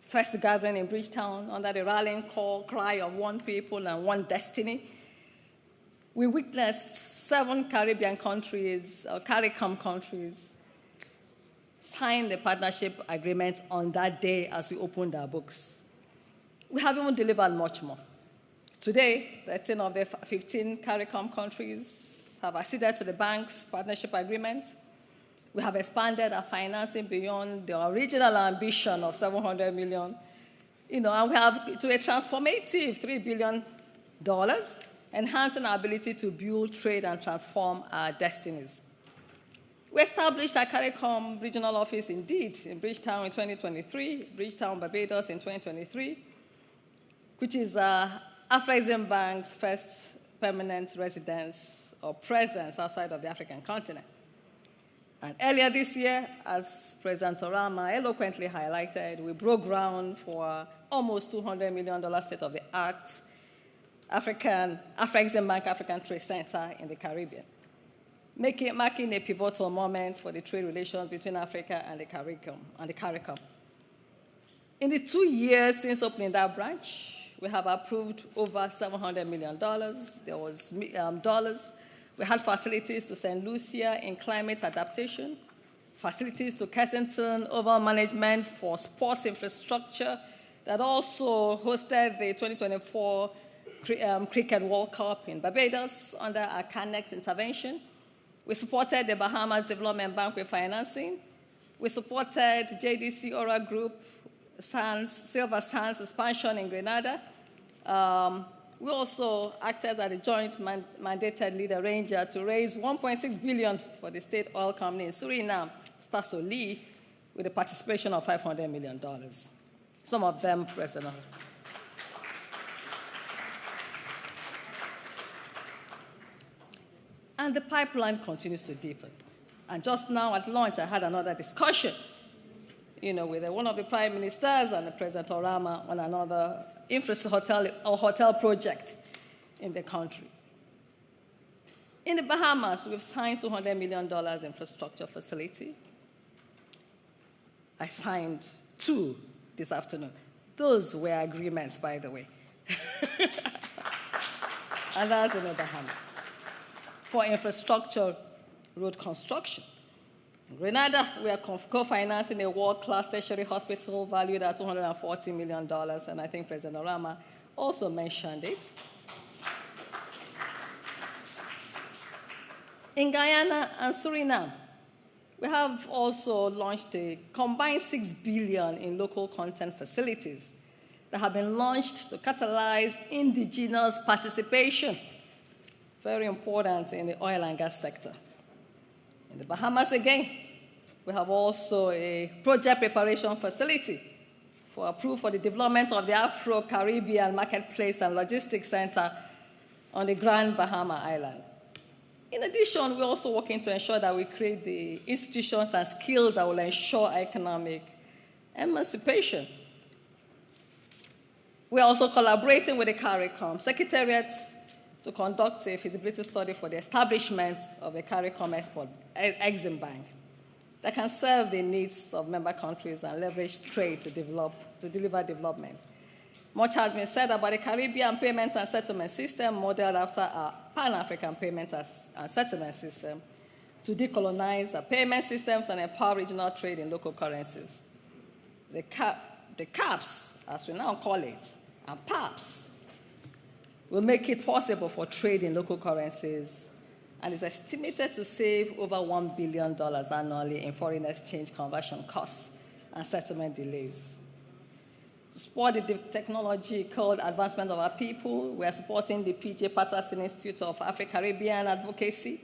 S11: first gathering in Bridgetown under the rallying cry of one people and one destiny, we witnessed 7 Caribbean countries, or CARICOM countries, sign the partnership agreement on that day as we opened our books. We have even delivered much more. Today, 13 of the 15 CARICOM countries have acceded to the bank's partnership agreement. We have expanded our financing beyond the original ambition of $700 million, and we have to a transformative $3 billion, enhancing our ability to build, trade, and transform our destinies. We established our CARICOM regional office, indeed, in Bridgetown in 2023, Bridgetown, Barbados in 2023, which is Afreximbank's first permanent residence or presence outside of the African continent. And earlier this year, as President Orama eloquently highlighted, we broke ground for almost $200 million state-of-the-art Afreximbank African Trade Center in the Caribbean, marking a pivotal moment for the trade relations between Africa and the CARICOM. In the 2 years since opening that branch, we have approved over $700 million. There was dollars. We had facilities to St. Lucia in climate adaptation, facilities to Kensington overall management for sports infrastructure that also hosted the 2024 Cricket World Cup in Barbados under our CANEX intervention. We supported the Bahamas Development Bank with financing. We supported JDC Ora Group, Silver Sands expansion in Grenada. We also acted as a joint mandated lead arranger to raise $1.6 billion for the state oil company in Suriname, Stasoli, with a participation of $500 million. Some of them, President. And the pipeline continues to deepen. And just now at lunch, I had another discussion, with one of the prime ministers and the President Orama on another hotel project in the country. In the Bahamas, we've signed $200 million infrastructure facility. I signed 2 this afternoon. Those were agreements, by the way. And that's in the Bahamas. For infrastructure road construction. In Grenada, we are co-financing a world-class tertiary hospital valued at $240 million, and I think President Orama also mentioned it. In Guyana and Suriname, we have also launched a combined $6 billion in local content facilities that have been launched to catalyze indigenous participation, very important in the oil and gas sector. In the Bahamas again, we have also a project preparation facility approved for the development of the Afro-Caribbean Marketplace and Logistics Center on the Grand Bahama Island. In addition, we're also working to ensure that we create the institutions and skills that will ensure economic emancipation. We're also collaborating with the CARICOM Secretariat to conduct a feasibility study for the establishment of a CARICOM Eximbank that can serve the needs of member countries and leverage trade to deliver development. Much has been said about the Caribbean payment and settlement system modeled after our Pan-African payment and settlement system to decolonize our payment systems and empower regional trade in local currencies. The CAPS, as we now call it, and PAPS, will make it possible for trade in local currencies and is estimated to save over $1 billion annually in foreign exchange conversion costs and settlement delays. To support the technological advancement of our people, we are supporting the P.J. Patterson Institute of AfriCaribbean Advocacy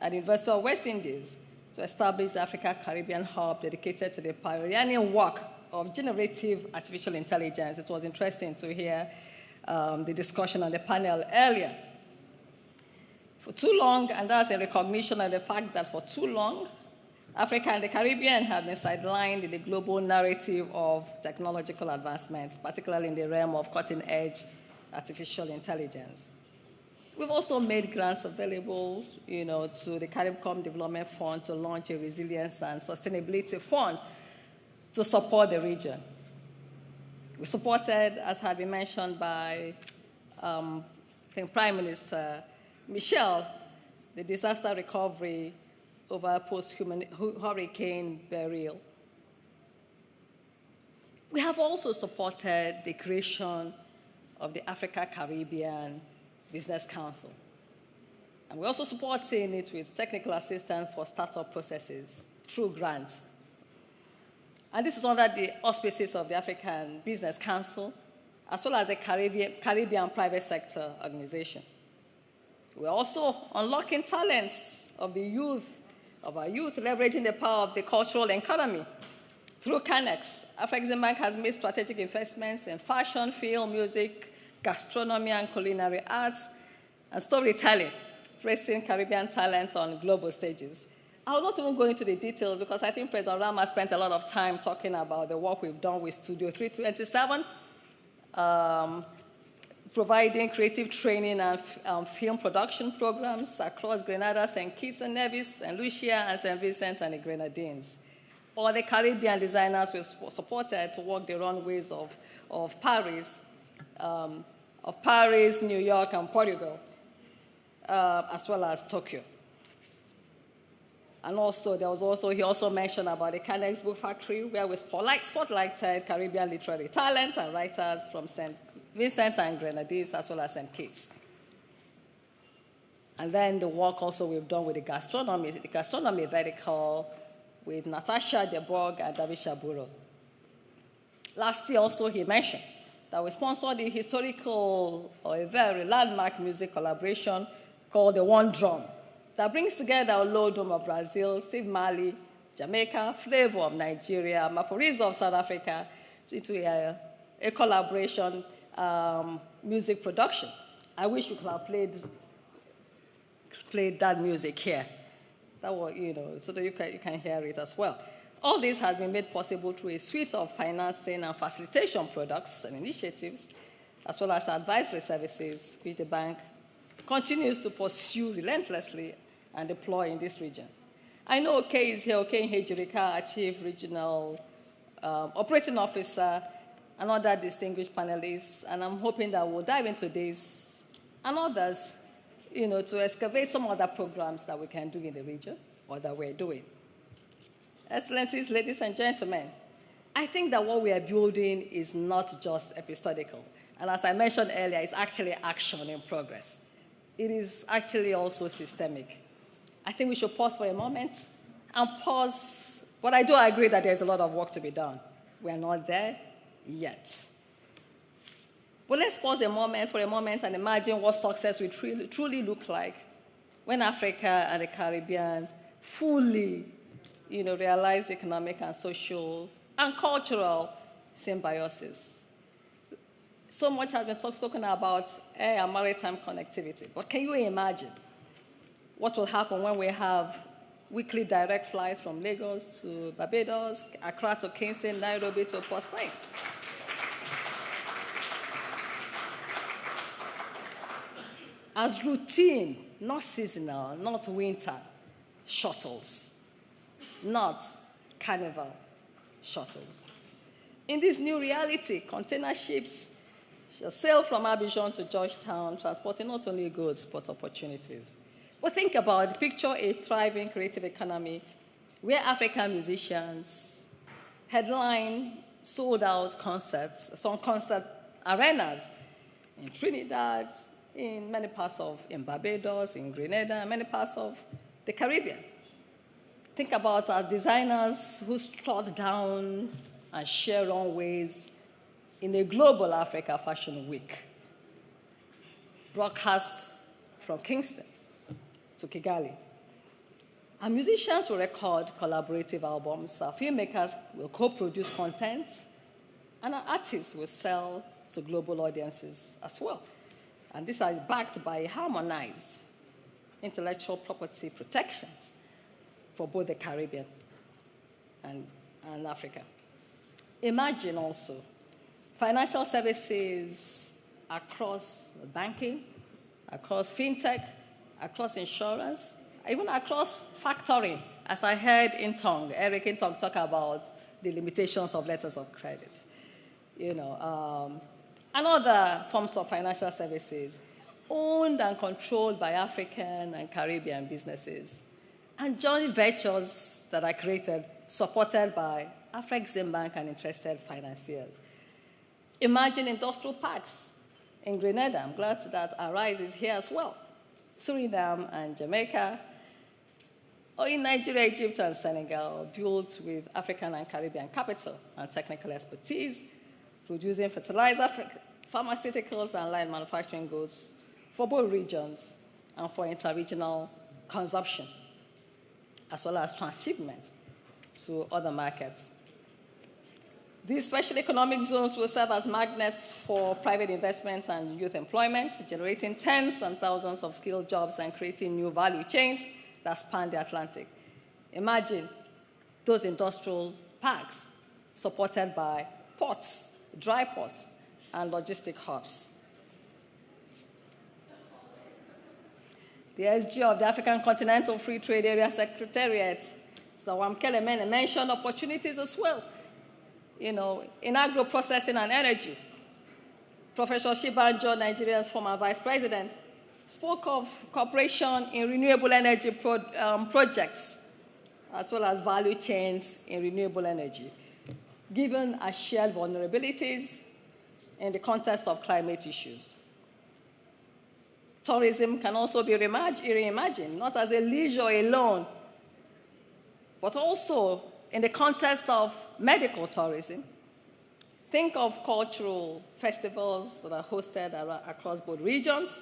S11: at the University of West Indies to establish the Africa-Caribbean Hub dedicated to the pioneering work of generative artificial intelligence. It was interesting to hear the discussion on the panel earlier. For too long, and that's in recognition of the fact that for too long, Africa and the Caribbean have been sidelined in the global narrative of technological advancements, particularly in the realm of cutting-edge artificial intelligence. We've also made grants available, to the CARICOM Development Fund to launch a resilience and sustainability fund to support the region. We supported, as had been mentioned by Prime Minister Michel, the disaster recovery over post-hurricane burial. We have also supported the creation of the Africa-Caribbean Business Council. And we're also supporting it with technical assistance for startup processes through grants. And this is under the auspices of the African Business Council, as well as the Caribbean Private Sector Organization. We're also unlocking talents of our youth, leveraging the power of the cultural economy. Through CANEX, Afreximbank has made strategic investments in fashion, film, music, gastronomy, and culinary arts, and storytelling, placing Caribbean talent on global stages. I will not even go into the details because I think President Rama spent a lot of time talking about the work we've done with Studio 327, providing creative training and film production programs across Grenada, St. Kitts and Nevis, St. Lucia, and St. Vincent and the Grenadines. All the Caribbean designers were supported to walk the runways of Paris, New York, and Portugal, as well as Tokyo. And also, he also mentioned about the CANEX Book Factory, where we spotlighted Caribbean literary talent and writers from St. Vincent and Grenadines, as well as St. Kitts. And then the work also we've done with the gastronomy vertical with Natasha Deborg and Davisha Buro. Last year also he mentioned that we sponsored a historical or a very landmark music collaboration called the One Drum that brings together Olodum of Brazil, Steve Marley, Jamaica, Flavor of Nigeria, Maforizo of South Africa into a collaboration music production. I wish we could have played that music here. That was, so that you can hear it as well. All this has been made possible through a suite of financing and facilitation products and initiatives, as well as advisory services, which the bank continues to pursue relentlessly and deploy in this region. I know OK is here, OK Nhejirika, our Chief Regional Operating Officer, and other distinguished panelists, and I'm hoping that we'll dive into this and others, to excavate some other programs that we can do in the region or that we're doing. Excellencies, ladies and gentlemen, I think that what we are building is not just episodical. And as I mentioned earlier, it's actually action in progress. It is actually also systemic. I think we should pause for a moment and pause, but I do agree that there's a lot of work to be done. We're not there yet. But let's pause for a moment and imagine what success will truly look like when Africa and the Caribbean fully realize economic and social and cultural symbiosis. So much has been spoken about air and maritime connectivity, but can you imagine what will happen when we have weekly direct flights from Lagos to Barbados, Accra to Kingston, Nairobi to Port Spain. As routine, not seasonal, not winter shuttles, not carnival shuttles. In this new reality, container ships shall sail from Abidjan to Georgetown, transporting not only goods, but opportunities. But think about it. Picture a thriving creative economy where African musicians headline sold-out concerts, some concert arenas in Trinidad, in many parts of Barbados, in Grenada, many parts of the Caribbean. Think about our designers who strut down and share runways in a global Africa Fashion Week. Broadcasts from Kingston to Kigali. Our musicians will record collaborative albums, our filmmakers will co-produce content, and our artists will sell to global audiences as well. And these are backed by harmonized intellectual property protections for both the Caribbean and Africa. Imagine also financial services across banking, across fintech, across insurance, even across factoring, as I heard Eric Intong talk about the limitations of letters of credit. And other forms of financial services owned and controlled by African and Caribbean businesses, and joint ventures that are created, supported by Afreximbank and interested financiers. Imagine industrial parks in Grenada. I'm glad that Arise is here as well. Suriname and Jamaica, or in Nigeria, Egypt, and Senegal, built with African and Caribbean capital and technical expertise, producing fertilizer, pharmaceuticals, and light manufacturing goods for both regions and for intra-regional consumption, as well as transshipment to other markets. These special economic zones will serve as magnets for private investment and youth employment, generating tens and thousands of skilled jobs and creating new value chains that span the Atlantic. Imagine those industrial parks supported by ports, dry ports, and logistic hubs. The SG of the African Continental Free Trade Area Secretariat, Mr. Wamkele mentioned opportunities as well, in agro-processing and energy. Professor Shibanjo, Nigeria's former vice president, spoke of cooperation in renewable energy projects, as well as value chains in renewable energy, given our shared vulnerabilities in the context of climate issues. Tourism can also be reimagined, not as a leisure alone, but also in the context of medical tourism. Think of cultural festivals that are hosted across both regions.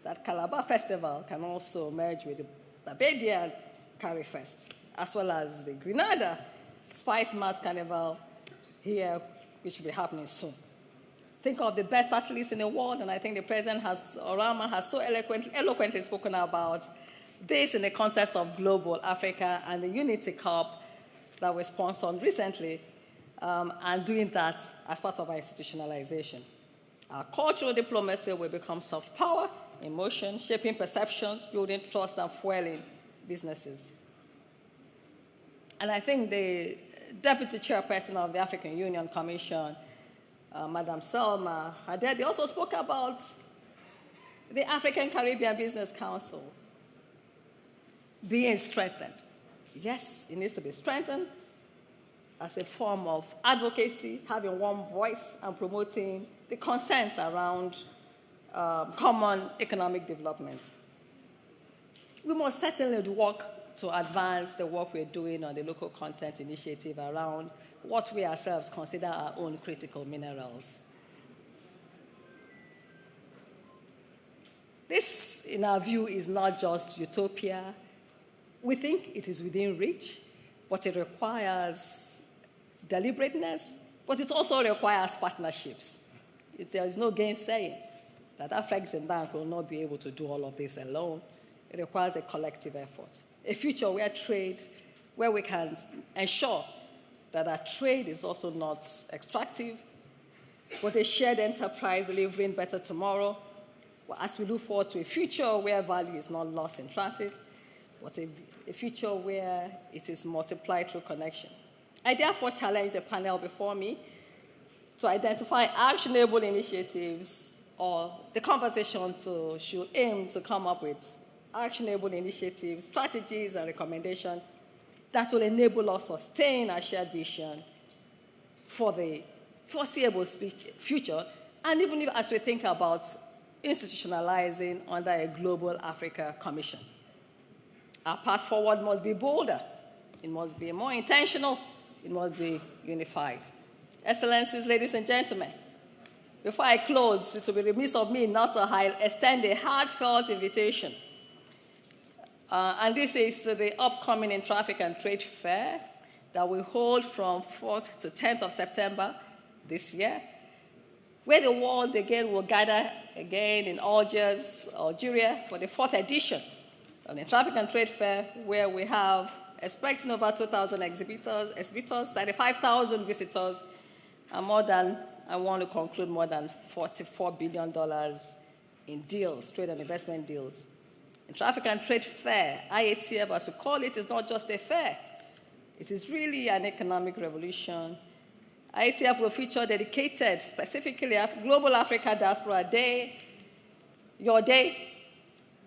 S11: That Calabar Festival can also merge with the Barbadian Carry Fest, as well as the Grenada Spice Mass Carnival here, which will be happening soon. Think of the best athletes in the world, and I think the President Orama has so eloquently spoken about this in the context of global Africa and the Unity Cup that was sponsored recently, and doing that as part of our institutionalization. Our cultural diplomacy will become soft power, emotion, shaping perceptions, building trust, and fueling businesses. And I think the Deputy Chairperson of the African Union Commission, Madam Selma Hadedi, also spoke about the African Caribbean Business Council being strengthened. Yes, it needs to be strengthened as a form of advocacy, having one voice and promoting the consensus around common economic development. We must certainly work to advance the work we're doing on the local content initiative around what we ourselves consider our own critical minerals. This, in our view, is not just utopia. We think it is within reach, but it requires deliberateness, but it also requires partnerships. There is no gainsaying that Afreximbank will not be able to do all of this alone. It requires a collective effort. a future where we can ensure that our trade is also not extractive, but a shared enterprise delivering better tomorrow, as we look forward to a future where value is not lost in transit, but a future where it is multiplied through connection. I therefore challenge the panel before me to identify actionable initiatives, or the conversation should aim to come up with actionable initiatives, strategies, and recommendations that will enable us to sustain our shared vision for the foreseeable future, and even as we think about institutionalizing under a global Africa Commission. Our path forward must be bolder. It must be more intentional. It must be unified. Excellencies, ladies and gentlemen, before I close, it will be remiss of me not to extend a heartfelt invitation. And this is to the upcoming Intra-Traffic and Trade Fair that we hold from 4th to 10th of September this year, where the world again will gather again in Algiers, Algeria, for the 4th edition of the Traffic and Trade Fair, where we have expecting over 2,000 exhibitors, 35,000 visitors, and I want to conclude, more than $44 billion in deals, trade and investment deals. In Traffic and Trade Fair, IATF, as we call it, is not just a fair. It is really an economic revolution. IATF will feature dedicated, specifically Global Africa Diaspora Day, Your Day,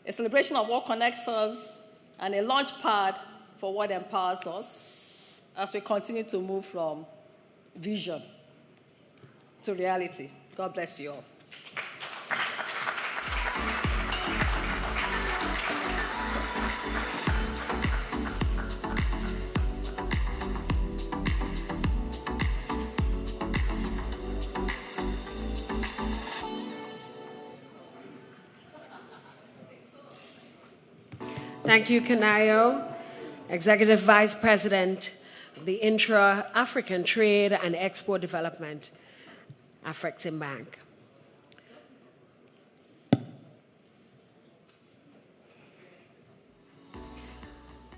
S11: a celebration of what connects us, and a launch pad for what empowers us as we continue to move from vision to reality. God bless you all.
S2: Thank you, Kanayo, Executive Vice President of the Intra-African Trade and Export Development, Afreximbank.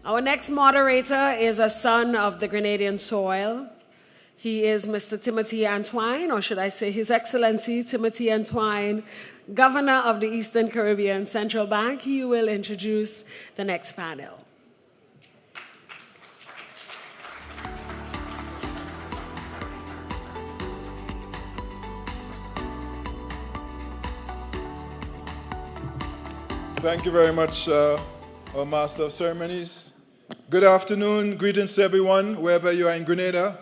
S2: Our next moderator is a son of the Grenadian soil. He is Mr. Timothy Antoine, or should I say His Excellency Timothy Antoine, Governor of the Eastern Caribbean Central Bank. He will introduce the next panel.
S9: Thank you very much, our Master of Ceremonies. Good afternoon, greetings to everyone, wherever you are in Grenada,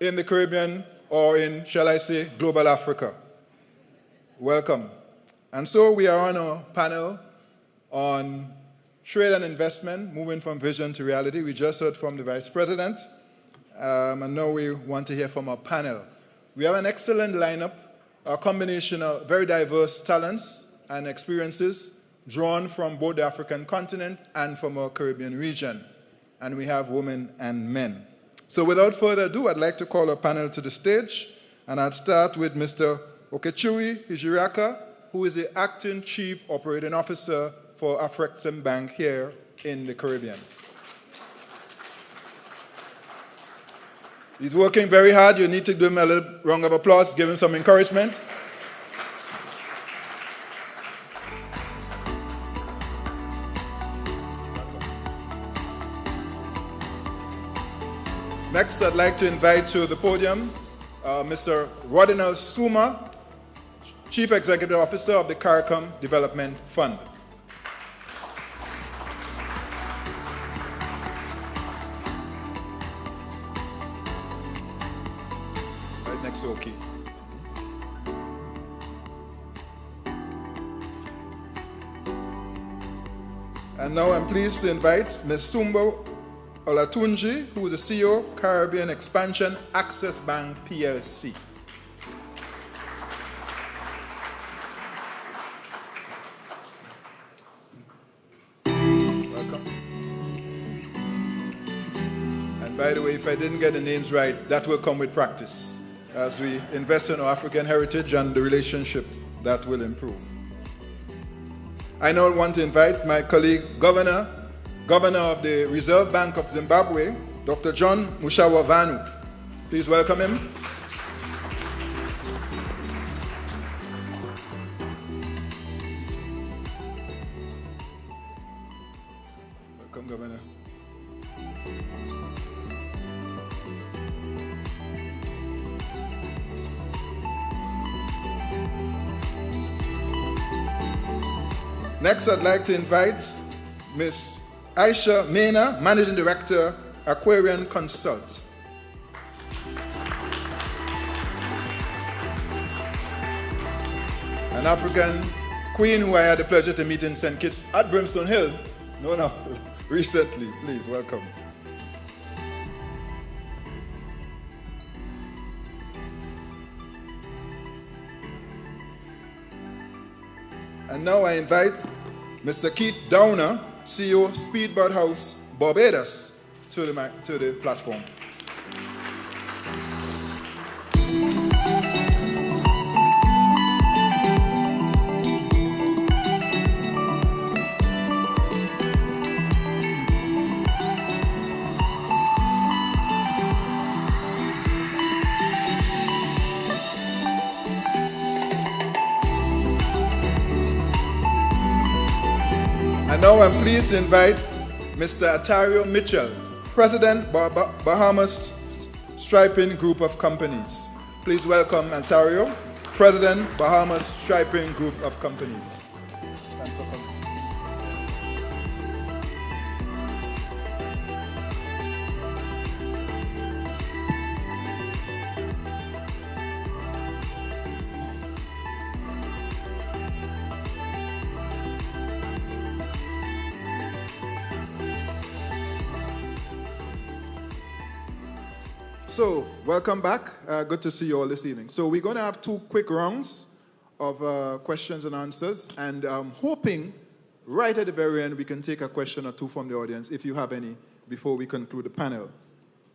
S9: in the Caribbean, or in, shall I say, global Africa. Welcome. And so we are on a panel on trade and investment, moving from vision to reality. We just heard from the Vice President, and now we want to hear from our panel. We have an excellent lineup, a combination of very diverse talents and experiences drawn from both the African continent and from our Caribbean region. And we have women and men. So without further ado, I'd like to call our panel to the stage, and I'd start with Mr. Okechukwu Hijiraka, who is the Acting Chief Operating Officer for Afreximbank here in the Caribbean. He's working very hard. You need to give him a little round of applause, give him some encouragement. Next, I'd like to invite to the podium Mr. Rodinal Suma, Chief Executive Officer of the CARICOM Development Fund. Right next to Oki. And now I'm pleased to invite Ms. Sumbo Olatunji, who is the CEO, Caribbean Expansion Access Bank PLC. Welcome. And by the way, if I didn't get the names right, that will come with practice as we invest in our African heritage and the relationship that will improve. I now want to invite my colleague, Governor Governor of the Reserve Bank of Zimbabwe, Dr. John Mushawavanu. Please welcome him. Welcome, Governor. Next, I'd like to invite Ms. Aisha Mena, Managing Director, Aquarian Consult. An African queen who I had the pleasure to meet in St. Kitts at Brimstone Hill. No, recently. Please, welcome. And now I invite Mr. Keith Downer, CEO, Speedbird House, Barbados, to the platform. And now I'm pleased to invite Mr. Atario Mitchell, President, Bahamas Striping Group of Companies. Please welcome Ontario, President, Bahamas Striping Group of Companies. Thanks for coming. So, welcome back. Good to see you all this evening. So, we're going to have two quick rounds of questions and answers, and I'm hoping right at the very end we can take a question or two from the audience, if you have any, before we conclude the panel.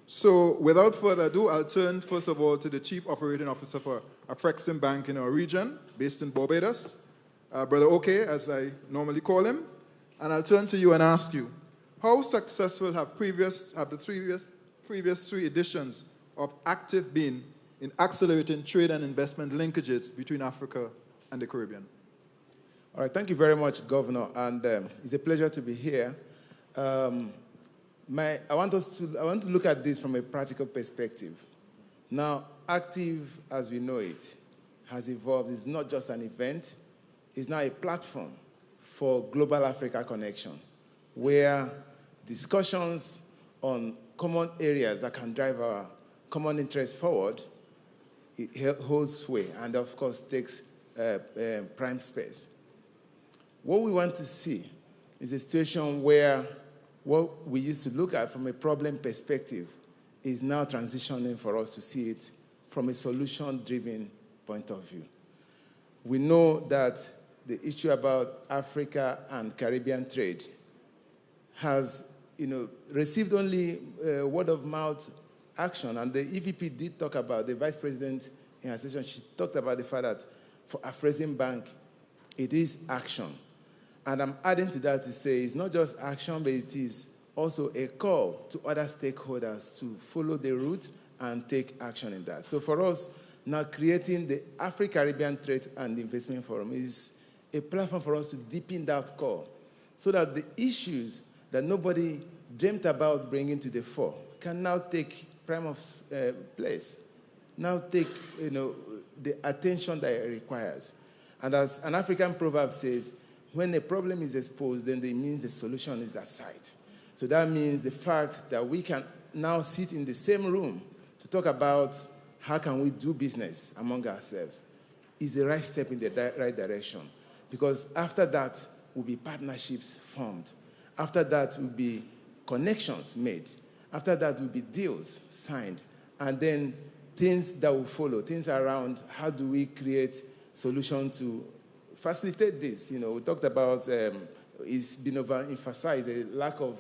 S9: So, without further ado, I'll turn first of all to the Chief Operating Officer for Afreximbank in our region, based in Barbados, Brother Oke, as I normally call him. And I'll turn to you and ask you, how successful have the previous three editions of ACTIF been in accelerating trade and investment linkages between Africa and the Caribbean?
S12: All right, thank you very much, Governor, and it's a pleasure to be here. I want to look at this from a practical perspective. Now, ACTIF, as we know it, has evolved. It's not just an event. It's now a platform for global Africa connection, where discussions on common areas that can drive our common interests forward, it holds sway and, of course, takes prime space. What we want to see is a situation where what we used to look at from a problem perspective is now transitioning for us to see it from a solution-driven point of view. We know that the issue about Africa and Caribbean trade has received only word-of-mouth action. And the EVP did talk about, the Vice President in her session, she talked about the fact that for Afreximbank, it is action. And I'm adding to that to say it's not just action, but it is also a call to other stakeholders to follow the route and take action in that. So for us, now creating the AfriCaribbean Trade and Investment Forum is a platform for us to deepen that call so that the issues that nobody dreamt about bringing to the fore can now take prime of place, now take the attention that it requires. And as an African proverb says, when a problem is exposed, then it means the solution is at sight. So that means the fact that we can now sit in the same room to talk about how can we do business among ourselves is the right step in the right direction. Because after that will be partnerships formed. After that will be connections made. After that will be deals signed. And then things that will follow, things around how do we create solutions to facilitate this. We talked about, it's been overemphasized, the lack of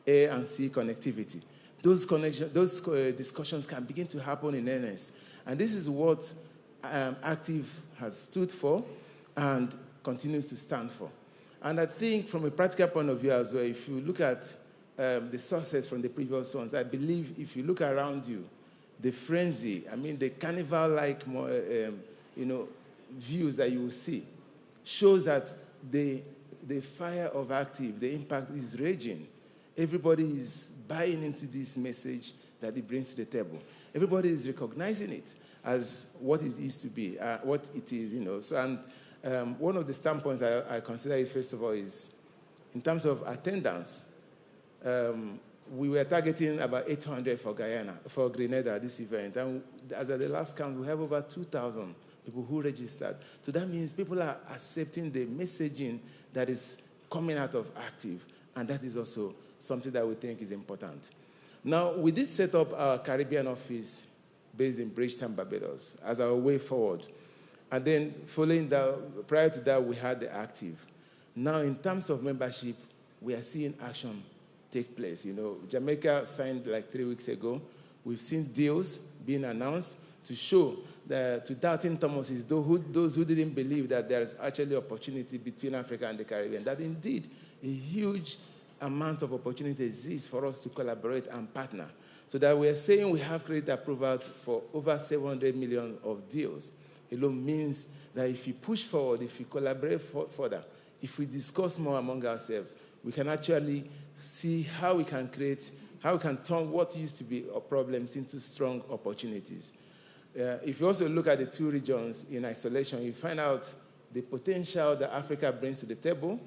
S12: A and C connectivity. Those discussions can begin to happen in earnest. And this is what ACTIF has stood for and continues to stand for. And I think from a practical point of view as well, if you look at the success from the previous ones, I believe if you look around you, the frenzy, I mean, the carnival-like, views that you will see shows that the fire of ACTIF, the impact is raging. Everybody is buying into this message that it brings to the table. Everybody is recognizing it as what it is to be, what it is, So, and one of the standpoints I consider is, first of all, is in terms of attendance. We were targeting about 800 for Guyana, for Grenada, this event. And as at the last count, we have over 2,000 people who registered. So that means people are accepting the messaging that is coming out of ACTIF. And that is also something that we think is important. Now, we did set up our Caribbean office based in Bridgetown, Barbados, as our way forward. And then following that, prior to that, we had the ACTIF. Now, in terms of membership, we are seeing action take place. Jamaica signed like 3 weeks ago. We've seen deals being announced to show that, to doubting Thomases, those who didn't believe that there is actually opportunity between Africa and the Caribbean, that indeed a huge amount of opportunity exists for us to collaborate and partner. So that we are saying we have credit approval for over 700 million of deals. It means that if you push forward, if you collaborate further, if we discuss more among ourselves, we can actually see how we can turn what used to be problems into strong opportunities. If you also look at the two regions in isolation, you find out the potential that Africa brings to the table,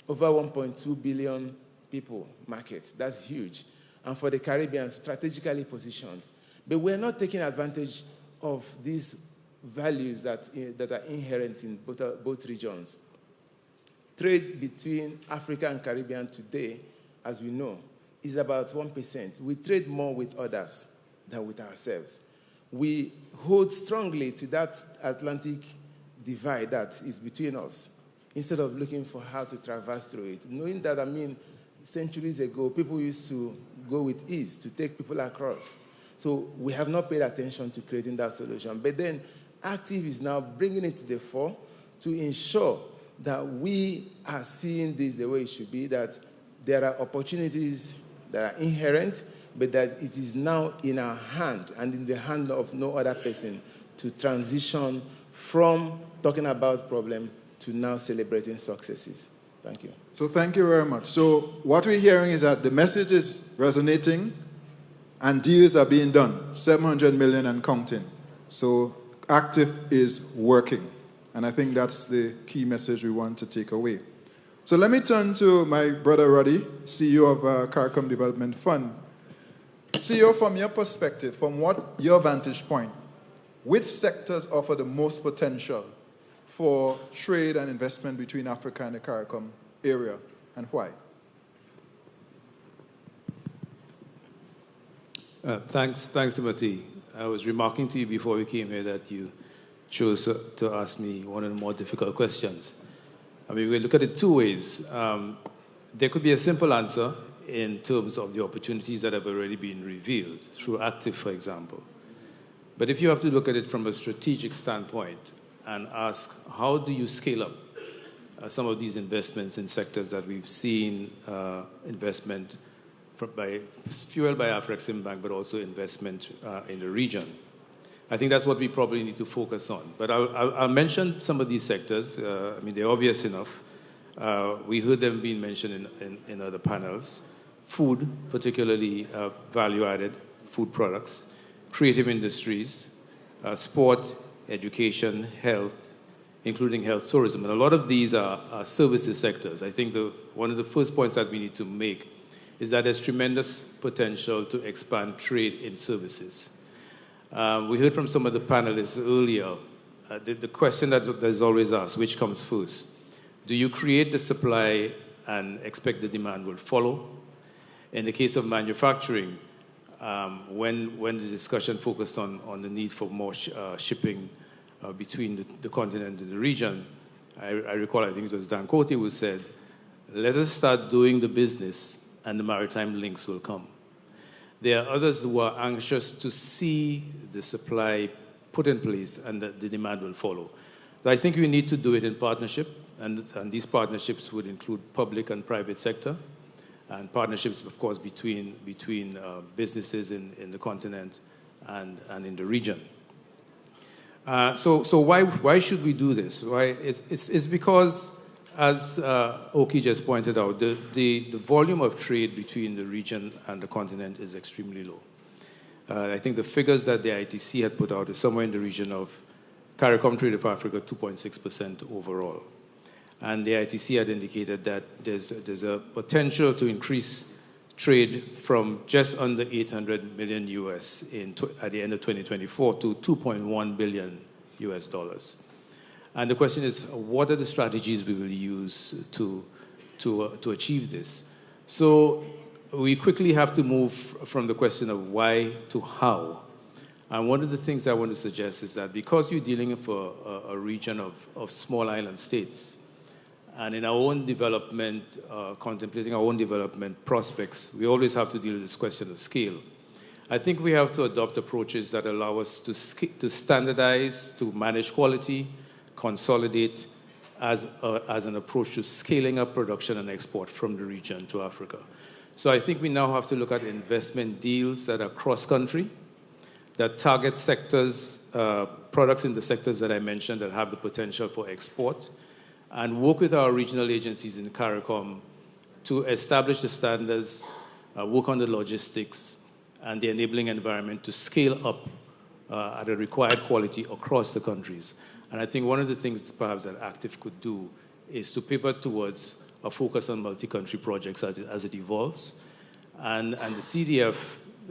S12: over 1.2 billion people market. That's huge. And for the Caribbean, strategically positioned. But we're not taking advantage of these values that are inherent in both regions. Trade between Africa and Caribbean today, as we know, is about 1%. We trade more with others than with ourselves. We hold strongly to that Atlantic divide that is between us, instead of looking for how to traverse through it. Knowing that, centuries ago, people used to go with ease to take people across. So we have not paid attention to creating that solution. But then ACTIF is now bringing it to the fore to ensure that we are seeing this the way it should be, that there are opportunities that are inherent, but that it is now in our hand and in the hand of no other person to transition from talking about problems to now celebrating successes. Thank you.
S9: So thank you very much. So what we're hearing is that the message is resonating and deals are being done, 700 million and counting. So ACTIF is working. And I think that's the key message we want to take away. So let me turn to my brother Roddy, CEO of CARICOM Development Fund. CEO, from your perspective, from your vantage point, which sectors offer the most potential for trade and investment between Africa and the CARICOM area, and why?
S3: Thanks, Timothy. I was remarking to you before we came here that you chose to ask me one of the more difficult questions. We look at it two ways. There could be a simple answer in terms of the opportunities that have already been revealed through ACTIF, for example. But if you have to look at it from a strategic standpoint and ask, how do you scale up some of these investments in sectors that we've seen investment fueled by Afreximbank, but also investment in the region? I think that's what we probably need to focus on. But I'll mention some of these sectors. They're obvious enough. We heard them being mentioned in other panels. Food, particularly value-added food products, creative industries, sport, education, health, including health tourism. And a lot of these are services sectors. I think one of the first points that we need to make is that there's tremendous potential to expand trade in services. We heard from some of the panelists earlier, the question that is always asked, which comes first? Do you create the supply and expect the demand will follow? In the case of manufacturing, when the discussion focused on the need for more shipping between the continent and the region, I recall, I think it was Dan Cote who said, let us start doing the business and the maritime links will come. There are others who are anxious to see the supply put in place and that the demand will follow. But I think we need to do it in partnership. and these partnerships would include public and private sector, and partnerships, of course, between businesses in the continent and in the region. So why should we do this? Why? It's because, as Oki just pointed out, the volume of trade between the region and the continent is extremely low. I think the figures that the ITC had put out is somewhere in the region of CARICOM trade of Africa, 2.6% overall. And the ITC had indicated that there's a potential to increase trade from just under 800 million US at the end of 2024 to 2.1 billion US dollars. And the question is, what are the strategies we will use to achieve this? So we quickly have to move from the question of why to how. And one of the things I want to suggest is that because you're dealing with a region of small island states, and in our own development, contemplating our own development prospects, we always have to deal with this question of scale. I think we have to adopt approaches that allow us to standardize, to manage quality, consolidate as an approach to scaling up production and export from the region to Africa. So I think we now have to look at investment deals that are cross-country, that target sectors, products in the sectors that I mentioned that have the potential for export, and work with our regional agencies in CARICOM to establish the standards, work on the logistics, and the enabling environment to scale up at a required quality across the countries. And I think one of the things perhaps that ACTIF could do is to pivot towards a focus on multi-country projects as it evolves. And the CDF,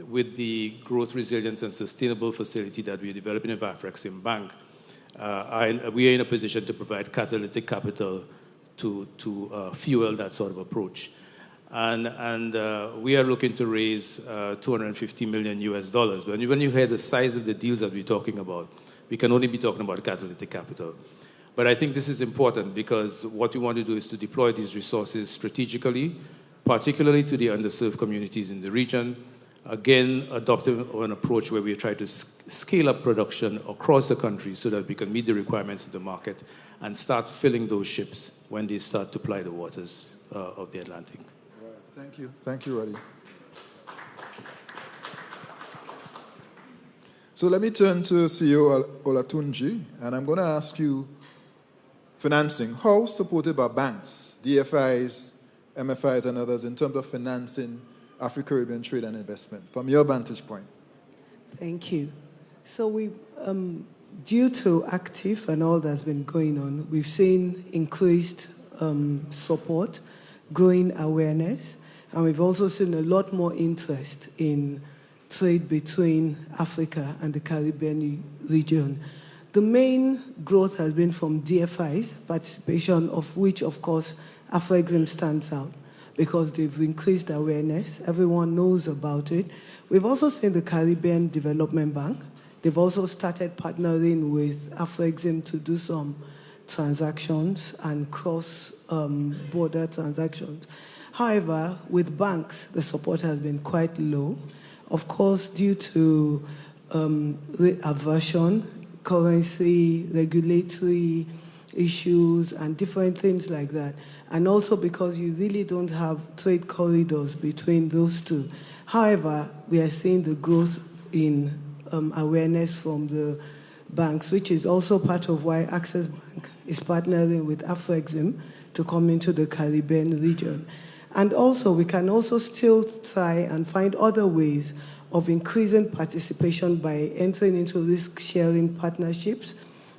S3: with the Growth, Resilience, and Sustainable Facility that we're developing with Afreximbank, we are in a position to provide catalytic capital to fuel that sort of approach. And we are looking to raise $250 million US dollars. But when you hear the size of the deals that we're talking about, we can only be talking about catalytic capital. But I think this is important because what we want to do is to deploy these resources strategically, particularly to the underserved communities in the region, again, adopting an approach where we try to scale up production across the country so that we can meet the requirements of the market and start filling those ships when they start to ply the waters of the Atlantic.
S9: Right. Thank you. Thank you, Roddy. So let me turn to CEO Olatunji, and I'm going to ask you, financing, how supported by banks, DFIs, MFIs, and others in terms of financing Afro-Caribbean trade and investment, from your vantage point?
S6: Thank you. So we, due to ACTIF and all that's been going on, we've seen increased support, growing awareness, and we've also seen a lot more interest in trade between Africa and the Caribbean region. The main growth has been from DFIs, participation of which, of course, Afrexim stands out, because they've increased awareness. Everyone knows about it. We've also seen the Caribbean Development Bank. They've also started partnering with Afrexim to do some transactions and cross-border transactions. However, with banks, the support has been quite low. Of course, due to aversion, currency, regulatory issues, and different things like that. And also because you really don't have trade corridors between those two. However, we are seeing the growth in awareness from the banks, which is also part of why Access Bank is partnering with Afrexim to come into the Caribbean region. And also, we can also still try and find other ways of increasing participation by entering into risk-sharing partnerships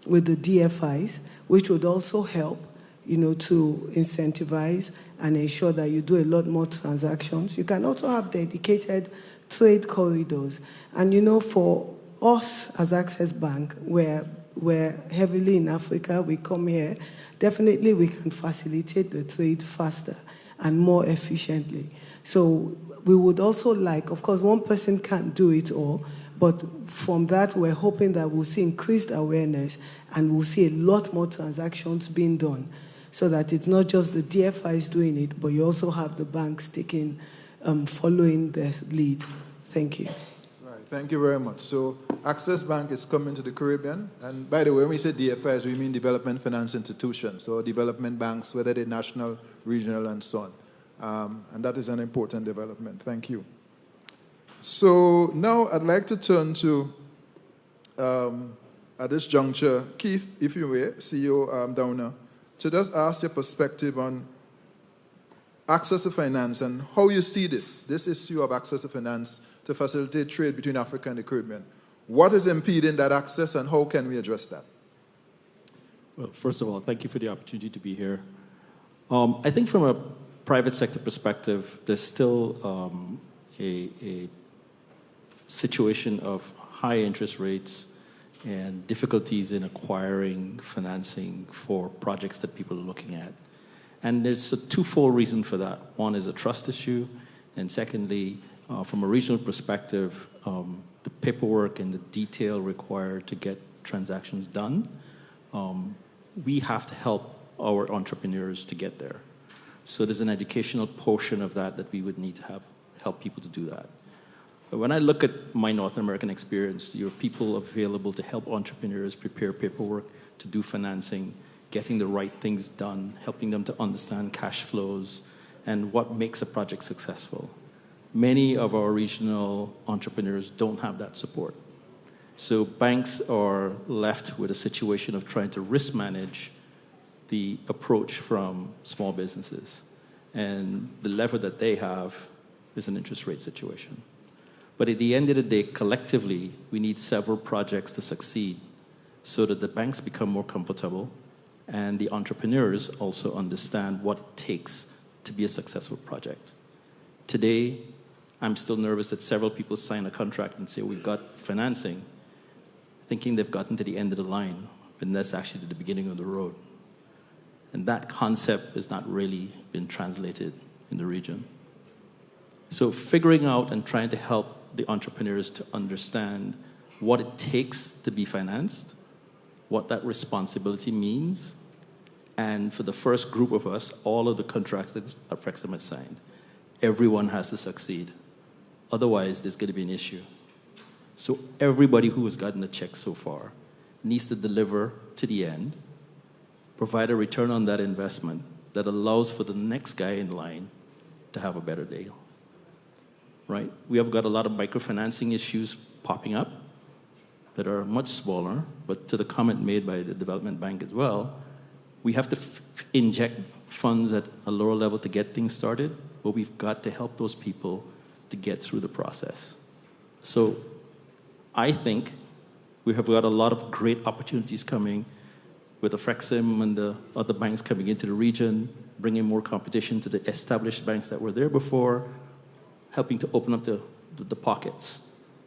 S6: with the DFIs, which would also help, to incentivize and ensure that you do a lot more transactions. You can also have dedicated trade corridors. And, for us as Access Bank, we're heavily in Africa, we come here, definitely we can facilitate the trade faster and more efficiently. So we would also like, of course, one person can't do it all, but from that, we're hoping that we'll see increased awareness and we'll see a lot more transactions being done so that it's not just the DFIs doing it, but you also have the banks following their lead. Thank you.
S9: Right. Thank you very much. So Access Bank is coming to the Caribbean. And by the way, when we say DFIs, we mean Development Finance Institutions, or development banks, whether they're national, regional, and so on. And that is an important development. Thank you. So now I'd like to turn to, at this juncture, Keith, if you may, CEO Downer, to just ask your perspective on access to finance and how you see this issue of access to finance to facilitate trade between Africa and the Caribbean. What is impeding that access and how can we address that?
S13: Well, first of all, thank you for the opportunity to be here. I think from a private sector perspective, there's still a situation of high interest rates and difficulties in acquiring financing for projects that people are looking at. And there's a twofold reason for that. One is a trust issue, and secondly, from a regional perspective, the paperwork and the detail required to get transactions done, we have to help our entrepreneurs to get there. So there's an educational portion of that we would need to help people to do that. But when I look at my North American experience, your people available to help entrepreneurs prepare paperwork, to do financing, getting the right things done, helping them to understand cash flows and what makes a project successful. Many of our regional entrepreneurs don't have that support. So banks are left with a situation of trying to risk manage the approach from small businesses. And the lever that they have is an interest rate situation. But at the end of the day, collectively, we need several projects to succeed so that the banks become more comfortable and the entrepreneurs also understand what it takes to be a successful project. Today, I'm still nervous that several people sign a contract and say, we've got financing, thinking they've gotten to the end of the line, when that's actually the beginning of the road. And that concept has not really been translated in the region. So figuring out and trying to help the entrepreneurs to understand what it takes to be financed, what that responsibility means, and for the first group of us, all of the contracts that Afrexim has signed, everyone has to succeed. Otherwise, there's going to be an issue. So everybody who has gotten a check so far needs to deliver to the end, provide a return on that investment that allows for the next guy in line to have a better deal. Right? We have got a lot of microfinancing issues popping up that are much smaller, but to the comment made by the Development Bank as well, we have to inject funds at a lower level to get things started, but we've got to help those people to get through the process. So I think we have got a lot of great opportunities coming with Afrexim and the other banks coming into the region, bringing more competition to the established banks that were there before, helping to open up the pockets.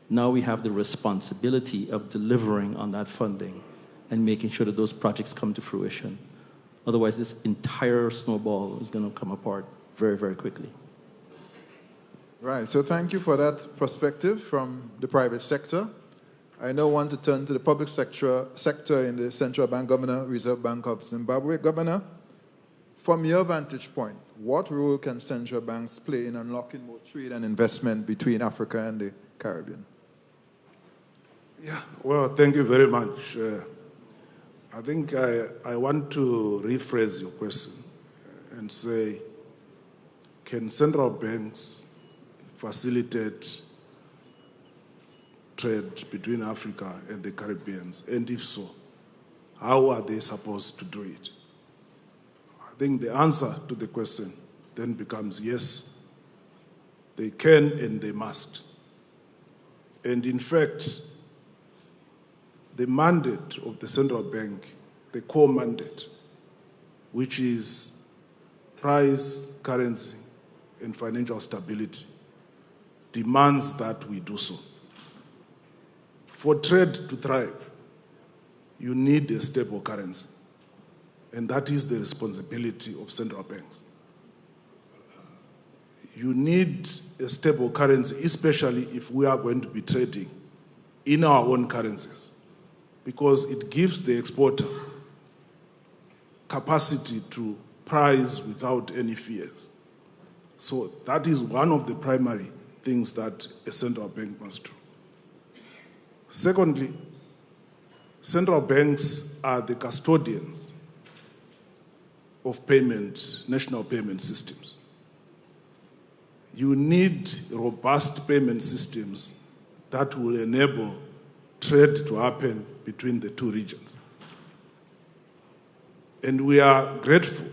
S13: Now we have the responsibility of delivering on that funding and making sure that those projects come to fruition. Otherwise, this entire snowball is going to come apart very, very quickly.
S9: Right, so thank you for that perspective from the private sector. I now want to turn to the public sector in the Central Bank, Governor, Reserve Bank of Zimbabwe. Governor, from your vantage point, what role can central banks play in unlocking more trade and investment between Africa and the Caribbean?
S14: Yeah, well, thank you very much. I think I want to rephrase your question and say, can central banks facilitate trade between Africa and the Caribbean? And if so, how are they supposed to do it? I think the answer to the question then becomes yes, they can and they must. And in fact, the mandate of the central bank, the core mandate, which is price, currency, and financial stability, demands that we do so. For trade to thrive, you need a stable currency, and that is the responsibility of central banks. You need a stable currency, especially if we are going to be trading in our own currencies, because it gives the exporter capacity to price without any fears. So that is one of the primary things that a central bank must do. Secondly, central banks are the custodians of national payment systems. You need robust payment systems that will enable trade to happen between the two regions. And we are grateful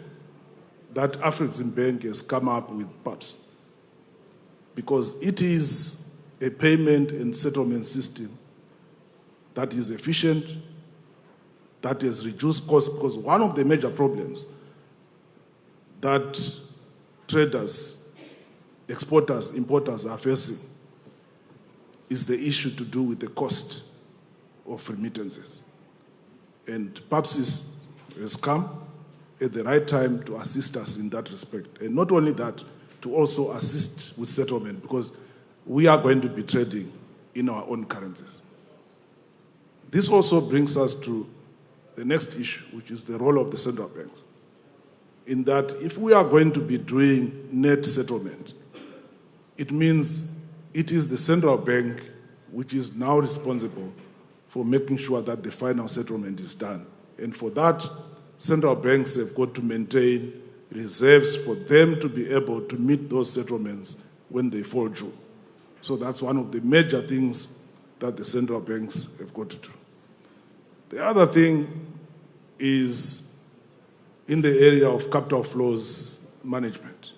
S14: that Afreximbank has come up with PAPS, because it is a payment and settlement system that is efficient, that has reduced costs, because one of the major problems that traders, exporters, importers are facing is the issue to do with the cost of remittances. And PAPS has come at the right time to assist us in that respect. And not only that, to also assist with settlement, because we are going to be trading in our own currencies. This also brings us to the next issue, which is the role of the central banks. In that, if we are going to be doing net settlement, it means it is the central bank which is now responsible for making sure that the final settlement is done. And for that, central banks have got to maintain reserves for them to be able to meet those settlements when they fall due. So that's one of the major things that the central banks have got to do. The other thing is in the area of capital flows management.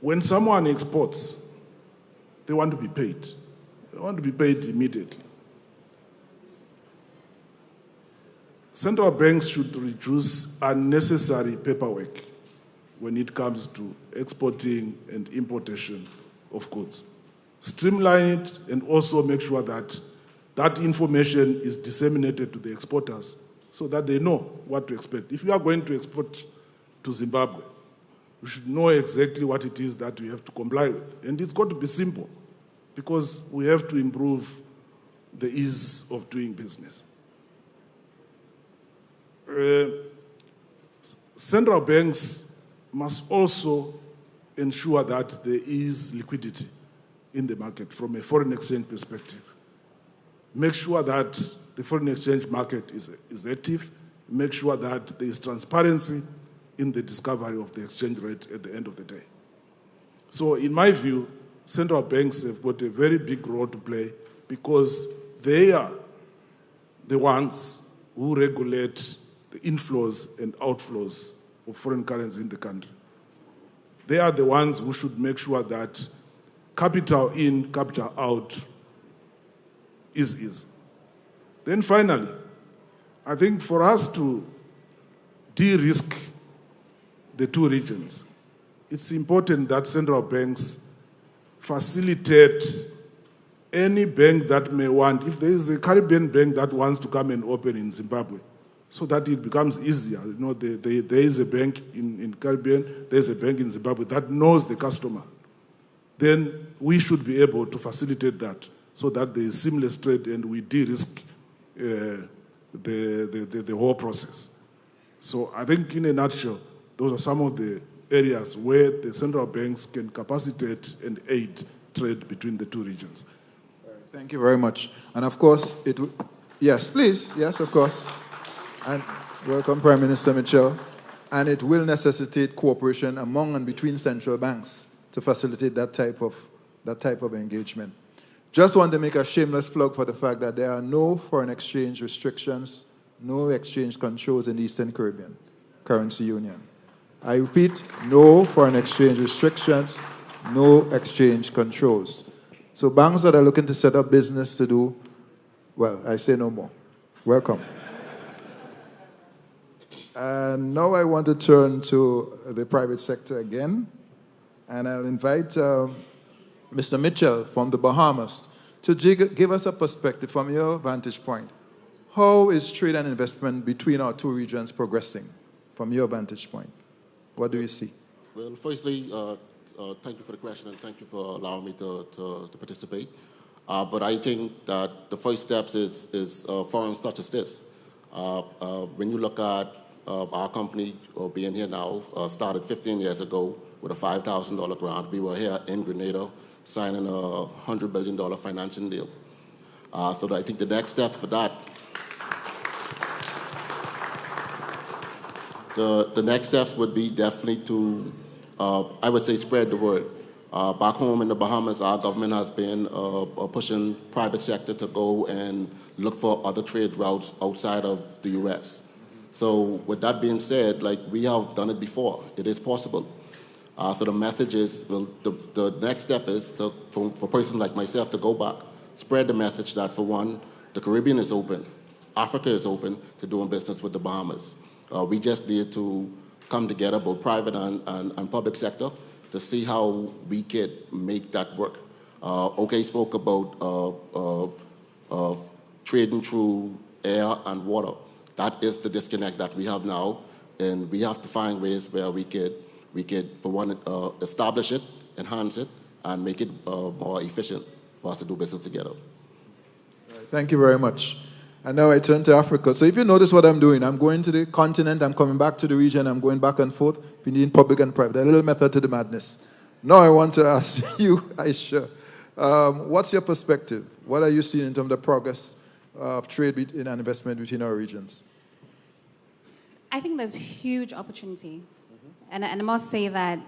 S14: When someone exports, they want to be paid. They want to be paid immediately. Central banks should reduce unnecessary paperwork when it comes to exporting and importation of goods. Streamline it and also make sure that that information is disseminated to the exporters so that they know what to expect. If you are going to export to Zimbabwe, you should know exactly what it is that we have to comply with. And it's got to be simple, because we have to improve the ease of doing business. Central banks must also ensure that there is liquidity in the market from a foreign exchange perspective. Make sure that the foreign exchange market is active. Make sure that there is transparency in the discovery of the exchange rate at the end of the day. So in my view, central banks have got a very big role to play, because they are the ones who regulate the inflows and outflows of foreign currency in the country. They are the ones who should make sure that capital in, capital out is easy. Then finally, I think for us to de-risk the two regions, it's important that central banks facilitate any bank that may want, if there is a Caribbean bank that wants to come and open in Zimbabwe, so that it becomes easier. You know, there is a bank in Caribbean, there's a bank in Zimbabwe that knows the customer. Then we should be able to facilitate that so that there is seamless trade and we de-risk the whole process. So I think in a nutshell, those are some of the areas where the central banks can capacitate and aid trade between the two regions.
S9: Thank you very much. And of course, yes, please, yes, of course. And welcome, Prime Minister Mitchell. And it will necessitate cooperation among and between central banks to facilitate that type of engagement. Just want to make a shameless plug for the fact that there are no foreign exchange restrictions, no exchange controls in the Eastern Caribbean Currency Union. I repeat, no foreign exchange restrictions, no exchange controls. So banks that are looking to set up business to do, well, I say no more. Welcome. And now I want to turn to the private sector again, and I'll invite Mr. Mitchell from the Bahamas to give us a perspective from your vantage point. How is trade and investment between our two regions progressing from your vantage point? What do you see?
S15: Well, firstly, thank you for the question and thank you for allowing me to participate. But I think that the first steps is forums such as this. When you look at our company being here now, started 15 years ago with a $5,000 grant. We were here in Grenada signing a $100 billion financing deal. So I think the next steps for that, the next steps would be definitely to, I would say, spread the word. Back home in the Bahamas, our government has been pushing private sector to go and look for other trade routes outside of the U.S. So with that being said, like, we have done it before. It is possible. So the message is, the next step is for a person like myself to go back, spread the message that, for one, the Caribbean is open. Africa is open to doing business with the Bahamas. We just need to come together, both private and public sector, to see how we could make that work. OK spoke about trading through air and water. That is the disconnect that we have now, and we have to find ways where we could, for one, establish it, enhance it, and make it more efficient for us to do business together.
S9: Thank you very much. And now I turn to Africa. So if you notice what I'm doing, I'm going to the continent, I'm coming back to the region, I'm going back and forth between public and private. A little method to the madness. Now I want to ask you, Aisha, what's your perspective? What are you seeing in terms of progress of trade and investment between our regions?
S1: I think there's huge opportunity. And I must say that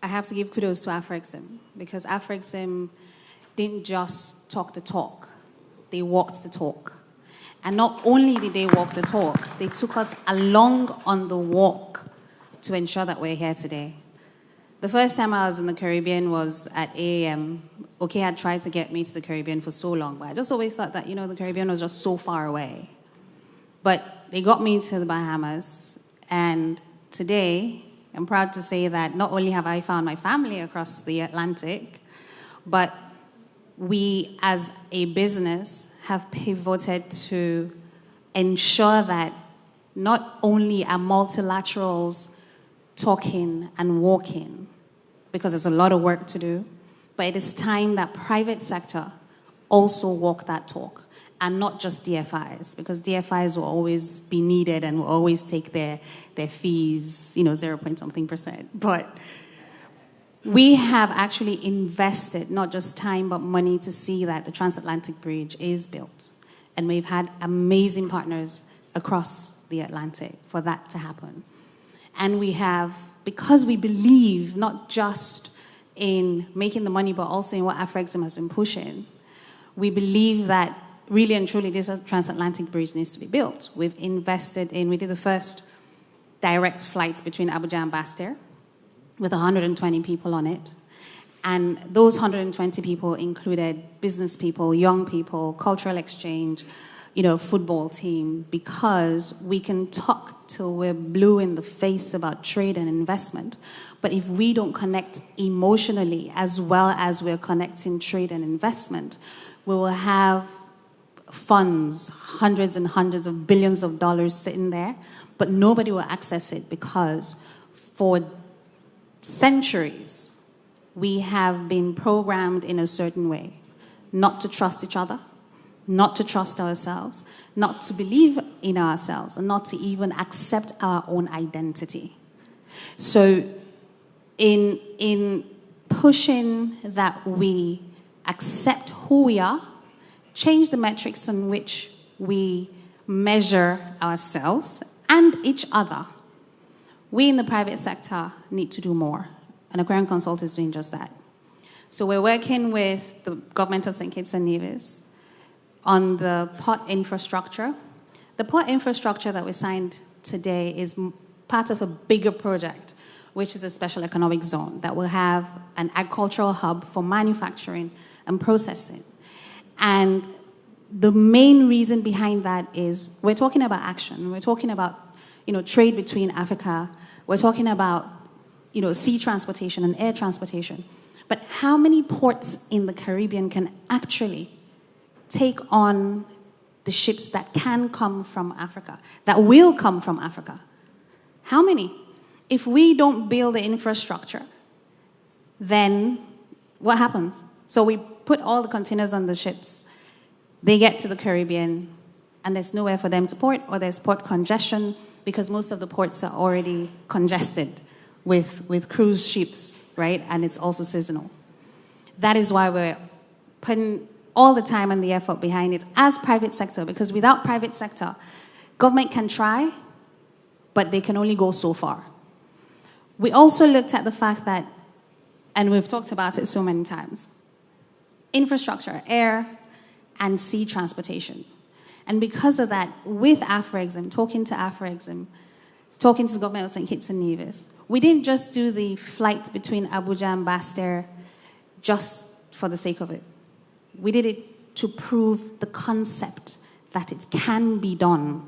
S1: I have to give kudos to Afrexim, because Afrexim didn't just talk the talk, they walked the talk. And not only did they walk the talk, they took us along on the walk to ensure that we're here today. The first time I was in the Caribbean was at AAM. OK had tried to get me to the Caribbean for so long, but I just always thought that, the Caribbean was just so far away. But they got me to the Bahamas, and today, I'm proud to say that not only have I found my family across the Atlantic, but we as a business have pivoted to ensure that not only are multilaterals talking and walking, because there's a lot of work to do, but it is time that private sector also walk that talk, and not just DFIs, because DFIs will always be needed and will always take their fees, 0.something%. But we have actually invested not just time but money to see that the transatlantic bridge is built. And we've had amazing partners across the Atlantic for that to happen. And we have, because we believe not just in making the money but also in what Afrexim has been pushing, we believe that really and truly this transatlantic bridge needs to be built. We've invested in, we did the first direct flight between Abuja and Basseterre with 120 people on it. And those 120 people included business people, young people, cultural exchange, football team, because we can talk till we're blue in the face about trade and investment. But if we don't connect emotionally as well as we're connecting trade and investment, we will have funds, hundreds and hundreds of billions of dollars sitting there, but nobody will access it, because for centuries we have been programmed in a certain way, not to trust each other, not to trust ourselves, not to believe in ourselves, and not to even accept our own identity. So in pushing that we accept who we are, change the metrics on which we measure ourselves and each other, we in the private sector need to do more. And Aquarian Consult is doing just that. So we're working with the government of St. Kitts and Nevis on the port infrastructure. The port infrastructure that we signed today is part of a bigger project, which is a special economic zone that will have an agricultural hub for manufacturing and processing. And the main reason behind that is we're talking about action. We're talking about, trade between Africa. We're talking about, sea transportation and air transportation. But how many ports in the Caribbean can actually take on the ships that can come from Africa, that will come from Africa? How many? If we don't build the infrastructure, then what happens? So we put all the containers on the ships. They get to the Caribbean, and there's nowhere for them to port, or there's port congestion, because most of the ports are already congested with cruise ships, right? And it's also seasonal. that is why we're putting all the time and the effort behind it as private sector, because without private sector, government can try, but they can only go so far. We also looked at the fact that, and we've talked about it so many times, infrastructure, air and sea transportation. And because of that, with Afrexim, talking to the government of St. Kitts and Nevis, we didn't just do the flight between Abuja and Basseterre just for the sake of it. We did it to prove the concept that it can be done,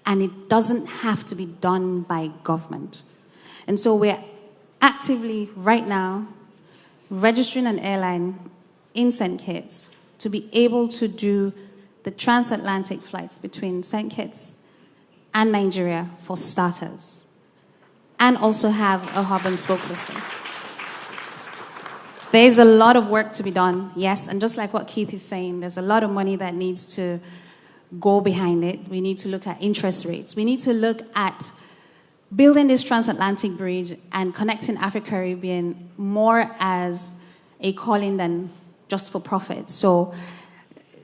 S1: and it doesn't have to be done by government. And so we're actively, right now, registering an airline in St. Kitts to be able to do the transatlantic flights between St. Kitts and Nigeria for starters, and also have a hub and spoke system. There's a lot of work to be done, yes, and just like what Keith is saying, there's a lot of money that needs to go behind it. We need to look at interest rates. We need to look at building this transatlantic bridge and connecting AfriCaribbean more as a calling than just for profit. So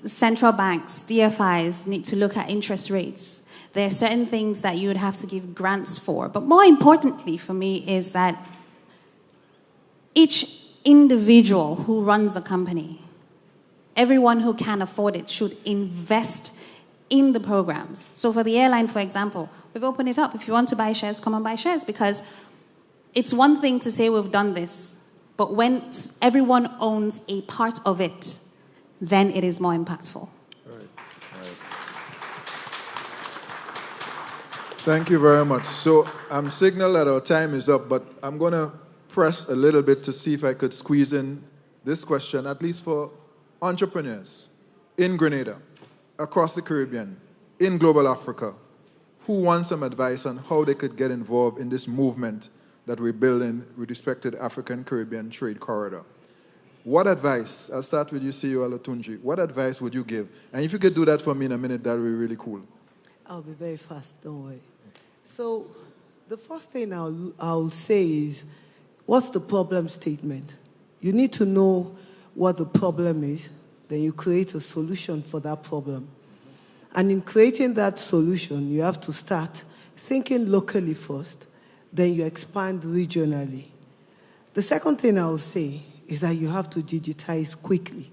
S1: central banks, DFIs need to look at interest rates. There are certain things that you would have to give grants for. But more importantly for me is that each individual who runs a company, everyone who can afford it, should invest in the programs. So for the airline, for example, we've opened it up. If you want to buy shares, come and buy shares, because it's one thing to say we've done this, but when everyone owns a part of it, then it is more impactful.
S9: Thank you very much. So I'm signaled that our time is up, but I'm going to press a little bit to see if I could squeeze in this question, at least for entrepreneurs in Grenada, across the Caribbean, in global Africa, who want some advice on how they could get involved in this movement that we're building with respect to the African-Caribbean trade corridor. What advice, I'll start with you, CEO Olatunji, what advice would you give? And if you could do that for me in a minute, that would be really cool.
S6: I'll be very fast, don't worry. So the first thing I'll say is, what's the problem statement? You need to know what the problem is, then you create a solution for that problem. And in creating that solution, you have to start thinking locally first, then you expand regionally. The second thing I'll say is that you have to digitize quickly.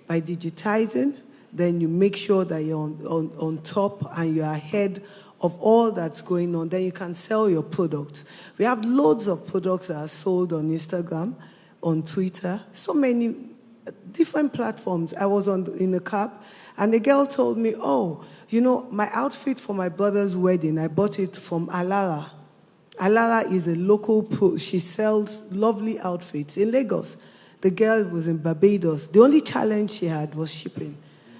S6: By digitizing, then you make sure that you're on top and you're ahead of all that's going on. Then you can sell your products. We have loads of products that are sold on Instagram, on Twitter, so many different platforms. I was in a cab, and the girl told me, oh, you know, my outfit for my brother's wedding, I bought it from Alara. Alara is a local she sells lovely outfits in Lagos. The girl was in Barbados. The only challenge she had was shipping.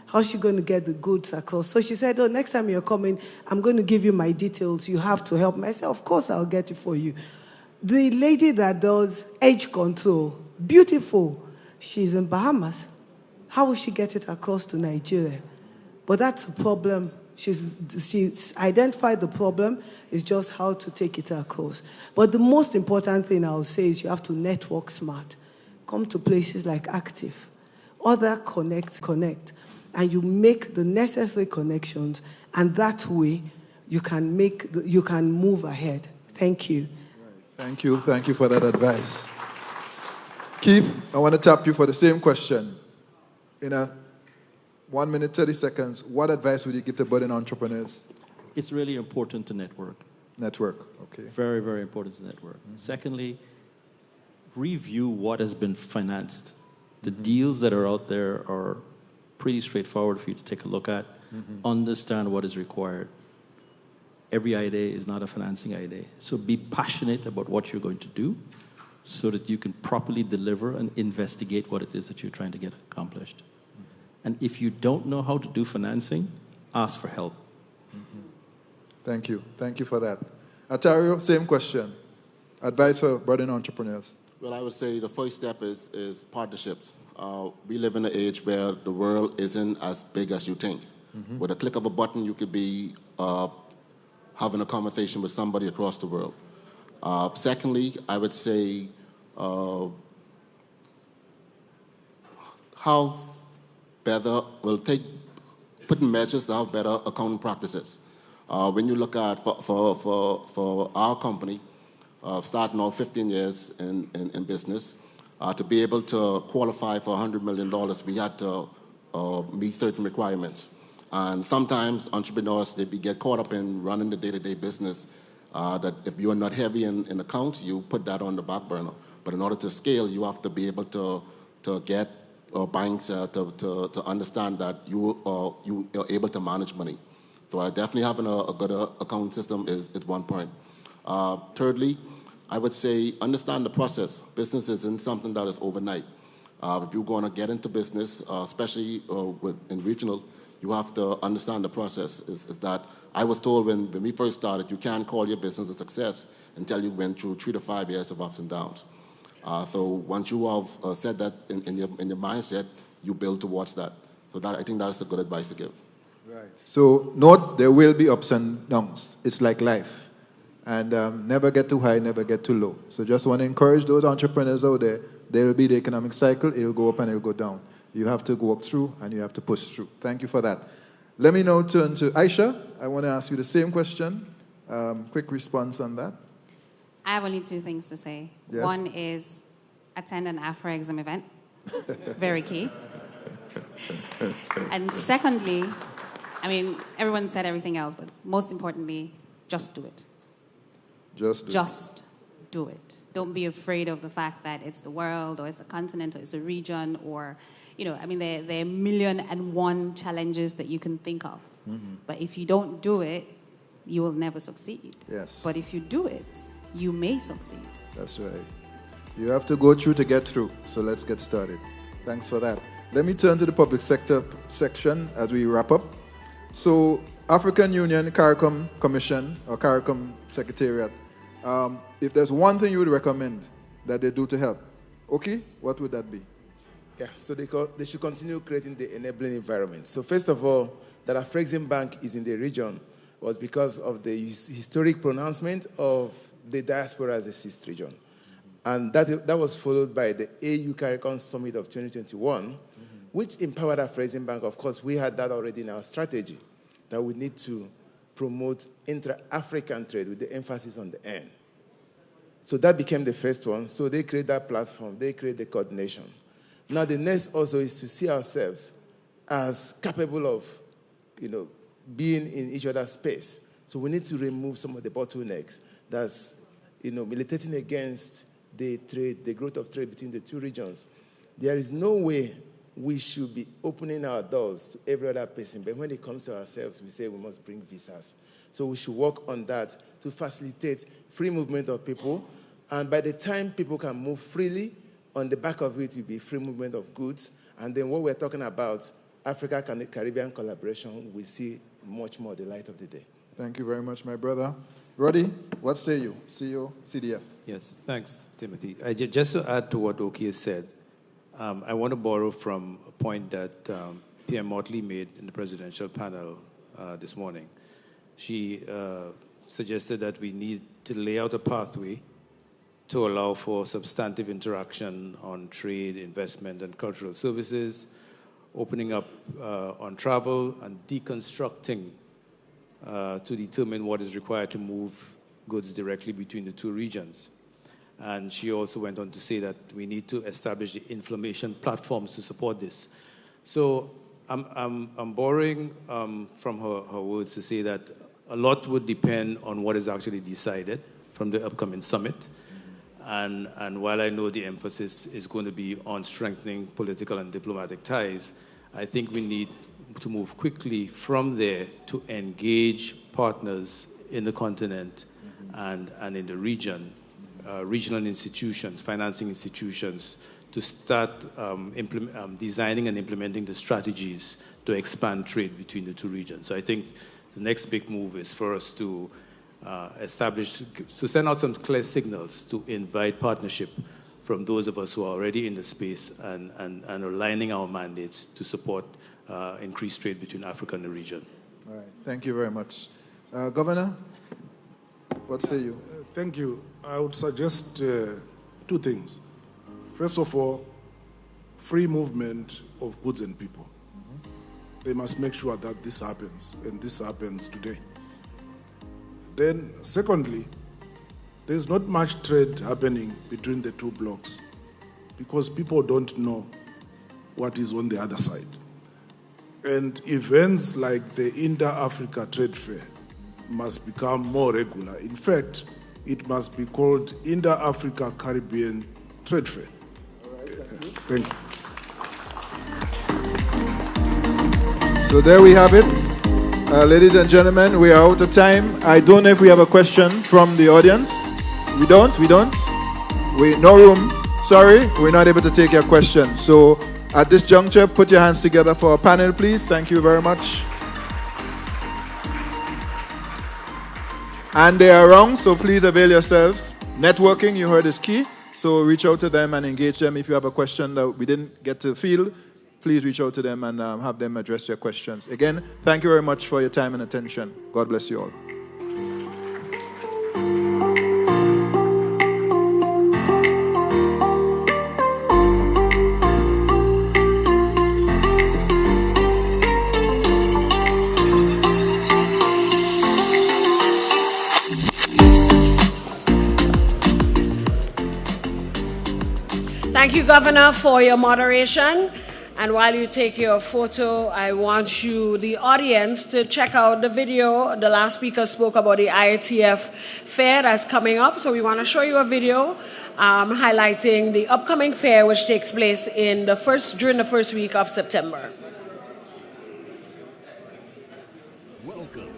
S6: How's she going to get the goods across? So she said, oh, next time you're coming, I'm going to give you my details. You have to help me. I said, of course, I'll get it for you. The lady that does edge control, beautiful, she's in Bahamas. How will she get it across to Nigeria? But that's a problem. She's identified the problem. It's just how to take it across. But the most important thing I'll say is you have to network smart. Come to places like ACTIF. Other connect. And you make the necessary connections, and that way you can move ahead. Thank you.
S9: Thank you for that advice. Keith, I want to tap you for the same question. In a 1 minute, 30 seconds, what advice would you give to budding entrepreneurs?
S13: It's really important to network.
S9: Network, okay.
S13: Very, very important to network. Mm-hmm. Secondly, review what has been financed. The deals that are out there are pretty straightforward for you to take a look at. Understand what is required. Every idea is not a financing idea. So be passionate about what you're going to do so that you can properly deliver and investigate what it is that you're trying to get accomplished. And if you don't know how to do financing, ask for help.
S9: Thank you. Thank you for that. Atario, same question. Advice for budding entrepreneurs.
S15: Well, I would say the first step is partnerships. We live in an age where the world isn't as big as you think. With a click of a button, you could be having a conversation with somebody across the world. Secondly, I would say have better, put in measures to have better accounting practices. When you look at, for our company, starting out 15 years in business, to be able to qualify for $100 million, we had to meet certain requirements. And sometimes entrepreneurs, they get caught up in running the day-to-day business, that if you are not heavy in accounts, you put that on the back burner. But in order to scale, you have to be able to get banks to understand that you are able to manage money. So definitely having a good accounting system is one point. Thirdly, I would say understand the process. Business isn't something that is overnight. If you're going to get into business, especially in regional, you have to understand the process. Is that I was told when we first started, you can't call your business a success until you went through 3 to 5 years of ups and downs. So once you have said that in your mindset, you build towards that. So I think that's a good advice to give.
S9: Right. So note, there will be ups and downs. It's like life. And never get too high, never get too low. So just want to encourage those entrepreneurs out there. There will be the economic cycle. It'll go up and it'll go down. You have to walk through and you have to push through. Thank you for that. Let me now turn to Aisha. I want to ask you the same question. Quick response on that.
S1: I have only 2 things to say.
S9: Yes.
S1: One is attend an Afrexim event. Very key. And secondly, I mean, everyone said everything else, but most importantly, just do it. Just do it. Don't be afraid of the fact that it's the world or it's a continent or it's a region or, I mean, there are 1,000,001 challenges that you can think of. Mm-hmm. But if you don't do it, you will never succeed.
S9: Yes.
S1: But if you do it, you may succeed.
S9: That's right. You have to go through to get through. So let's get started. Thanks for that. Let me turn to the public sector section as we wrap up. So African Union CARICOM Commission or CARICOM Secretariat, if there's one thing you would recommend that they do to help, okay, what would that be?
S12: Yeah, so they should continue creating the enabling environment. So first of all, that Afreximbank is in the region was because of the historic pronouncement of the diaspora as a sixth region. And that was followed by the AU CARICOM Summit of 2021, which empowered Afreximbank. Of course, we had that already in our strategy, that we need to promote intra-African trade with the emphasis on the N. So that became the first one. So they create that platform. They create the coordination. Now the next also is to see ourselves as capable of, being in each other's space. So we need to remove some of the bottlenecks that's, militating against the trade, the growth of trade between the 2 regions. There is no way we should be opening our doors to every other person. But when it comes to ourselves, we say we must bring visas. So we should work on that to facilitate free movement of people. And by the time people can move freely, on the back of it will be free movement of goods. And then what we're talking about, Africa-Caribbean collaboration, we see much more the light of the day.
S9: Thank you very much, my brother. Roddy, what say you, CEO, CDF?
S3: Yes, thanks, Timothy. Just to add to what Oki has said, I want to borrow from a point that PM Motley made in the presidential panel this morning. She suggested that we need to lay out a pathway to allow for substantive interaction on trade, investment, and cultural services, opening up on travel, and deconstructing to determine what is required to move goods directly between the 2 regions. And she also went on to say that we need to establish the information platforms to support this. So I'm borrowing from her words to say that a lot would depend on what is actually decided from the upcoming summit. And while I know the emphasis is going to be on strengthening political and diplomatic ties, I think we need to move quickly from there to engage partners in the continent and in the region, regional institutions, financing institutions, to start designing and implementing the strategies to expand trade between the 2 regions. So I think the next big move is for us to send out some clear signals to invite partnership from those of us who are already in the space and aligning our mandates to support increased trade between Africa and the region.
S9: All right. Thank you very much. Governor, what say you?
S14: Thank you. I would suggest 2 things. First of all, free movement of goods and people. They must make sure that this happens, and this happens today. Then, secondly, there's not much trade happening between the two blocks because people don't know what is on the other side. And events like the Inter-Africa Trade Fair must become more regular. In fact, it must be called Inter-Africa Caribbean Trade Fair. Thank you.
S9: So there we have it. Ladies and gentlemen, we are out of time. I don't know if we have a question from the audience. We don't? No room. Sorry, we're not able to take your question. So at this juncture, put your hands together for a panel, please. Thank you very much. And they are around, so please avail yourselves. Networking, you heard, is key. So reach out to them and engage them. If you have a question that we didn't get to field, please reach out to them and have them address your questions. Again, thank you very much for your time and attention. God bless you all.
S2: Thank you, Governor, for your moderation. And while you take your photo, I want you, the audience, to check out the video. The last speaker spoke about the ACTIF fair that's coming up. So we want to show you a video highlighting the upcoming fair, which takes place during the first week of September.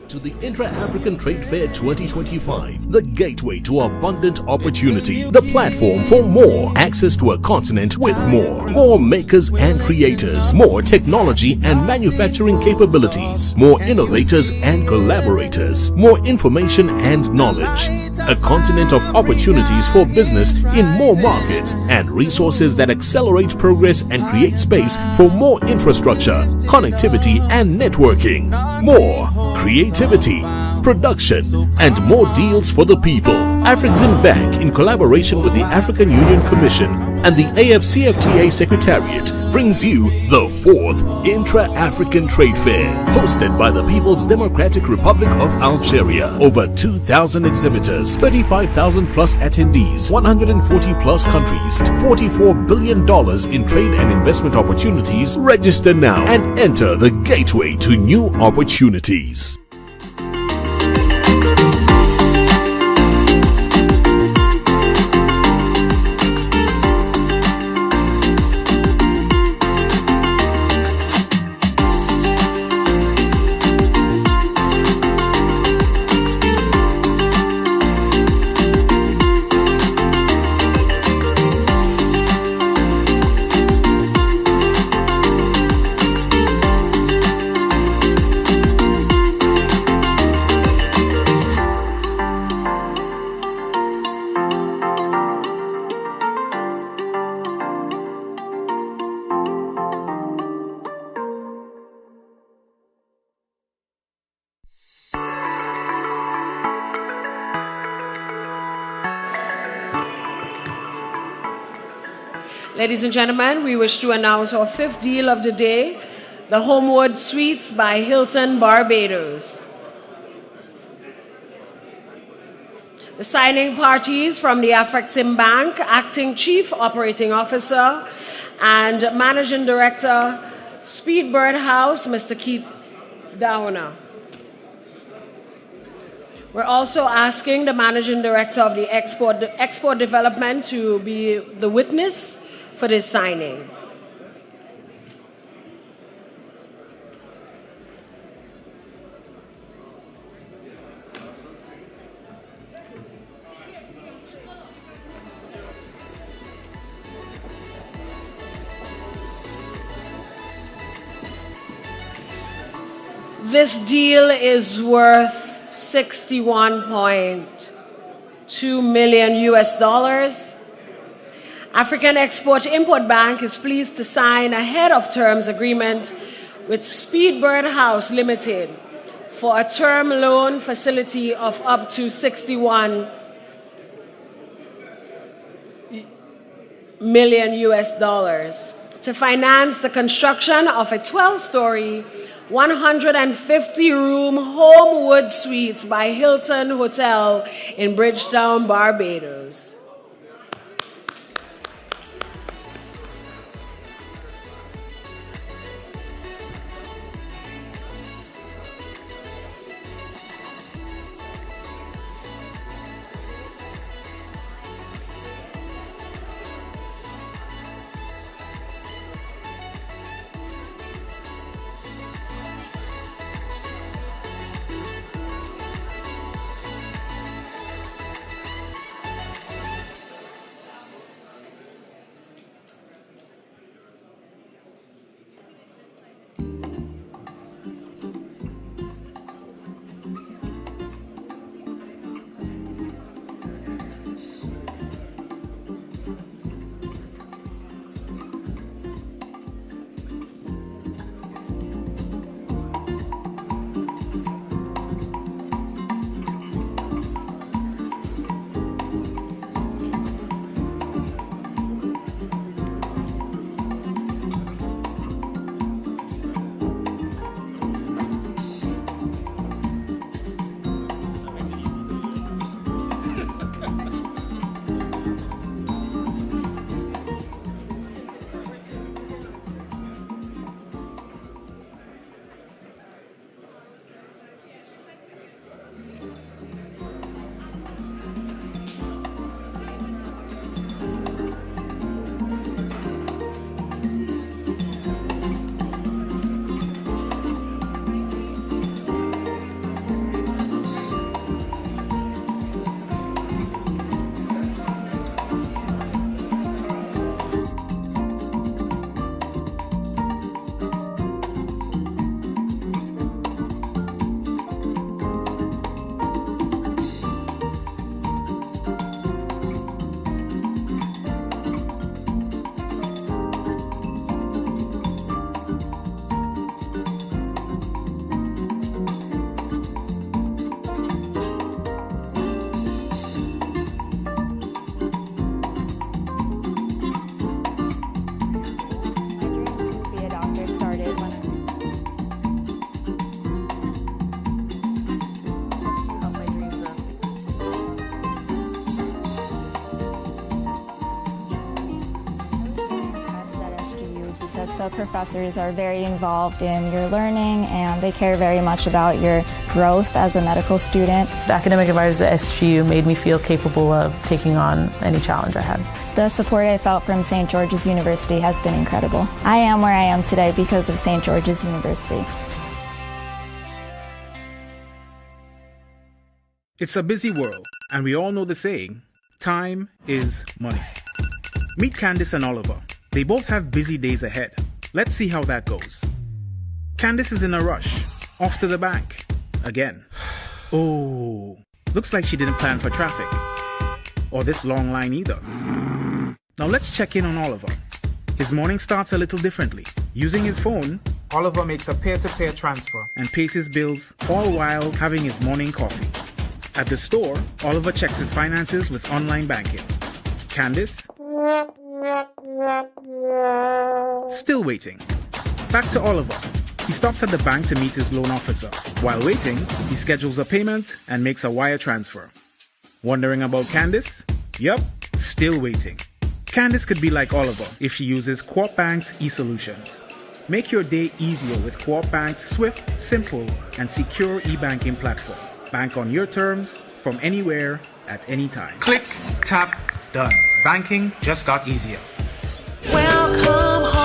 S16: To the Intra-African Trade Fair 2025, the gateway to abundant opportunity, the platform for more, access to a continent with more makers and creators, more technology and manufacturing capabilities, more innovators and collaborators, more information and knowledge, a continent of opportunities for business in more markets and resources that accelerate progress and create space for more infrastructure, connectivity and networking, more creativity, production, and more deals for the people. Afreximbank, in collaboration with the African Union Commission and the AFCFTA Secretariat, brings you the 4th Intra-African Trade Fair, hosted by the People's Democratic Republic of Algeria. Over 2,000 exhibitors, 35,000 plus attendees, 140 plus countries, $44 billion in trade and investment opportunities. Register now and enter the gateway to new opportunities.
S2: Ladies and gentlemen, we wish to announce our 5th deal of the day, the Homewood Suites by Hilton Barbados. The signing parties from the Afreximbank Acting Chief Operating Officer and Managing Director, Speedbird House, Mr. Keith Downer. We're also asking the Managing Director of the Export Development to be the witness for this signing. This deal is worth $61.2 million US. African Export-Import Bank is pleased to sign a head of terms agreement with Speedbird House Limited for a term loan facility of up to $61 million US to finance the construction of a 12-story, 150-room Homewood Suites by Hilton Hotel in Bridgetown, Barbados.
S18: The professors are very involved in your learning and they care very much about your growth as a medical student.
S17: The academic advisors at SGU made me feel capable of taking on any challenge I had.
S18: The support I felt from St. George's University has been incredible. I am where I am today because of St. George's University.
S20: It's a busy world, and we all know the saying, time is money. Meet Candice and Oliver. They both have busy days ahead. Let's see how that goes. Candice is in a rush, off to the bank, again. Oh, looks like she didn't plan for traffic, or this long line either. Now let's check in on Oliver. His morning starts a little differently. Using his phone, Oliver makes a peer-to-peer transfer and pays his bills, all while having his morning coffee. At the store, Oliver checks his finances with online banking. Candice? Still waiting. Back to Oliver. He stops at the bank to meet his loan officer. While waiting, he schedules a payment and makes a wire transfer. Wondering about Candice? Yup, still waiting. Candice could be like Oliver if she uses Co-op Bank's e-solutions. Make your day easier with Co-op Bank's swift, simple, and secure e-banking platform. Bank on your terms, from anywhere, at any time. Click, tap, done. Banking just got easier.
S21: Welcome home.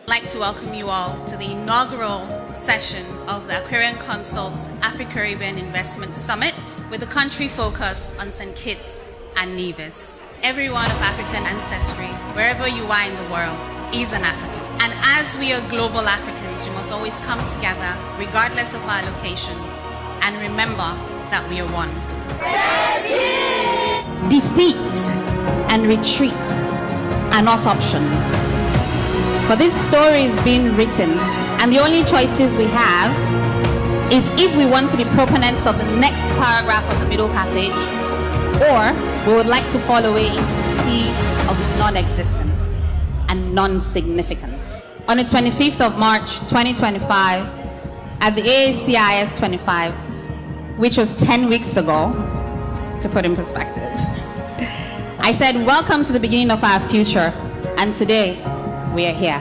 S21: I'd like to welcome you all to the inaugural session of the Aquarian Consult's AfriCaribbean Investment Summit with a country focus on St. Kitts and Nevis. Everyone of African ancestry, wherever you are in the world, is an African. And as we are global Africans, we must always come together, regardless of our location, and remember that we are one.
S19: Defeat and retreat are not options. For this story is being written, and the only choices we have is if we want to be proponents of the next paragraph of the middle passage, or we would like to fall away into the sea of non-existence and non-significance. On the 25th of March 2025, at the AACIS 25, which was 10 weeks ago, to put in perspective, I said, welcome to the beginning of our future, and today we are here.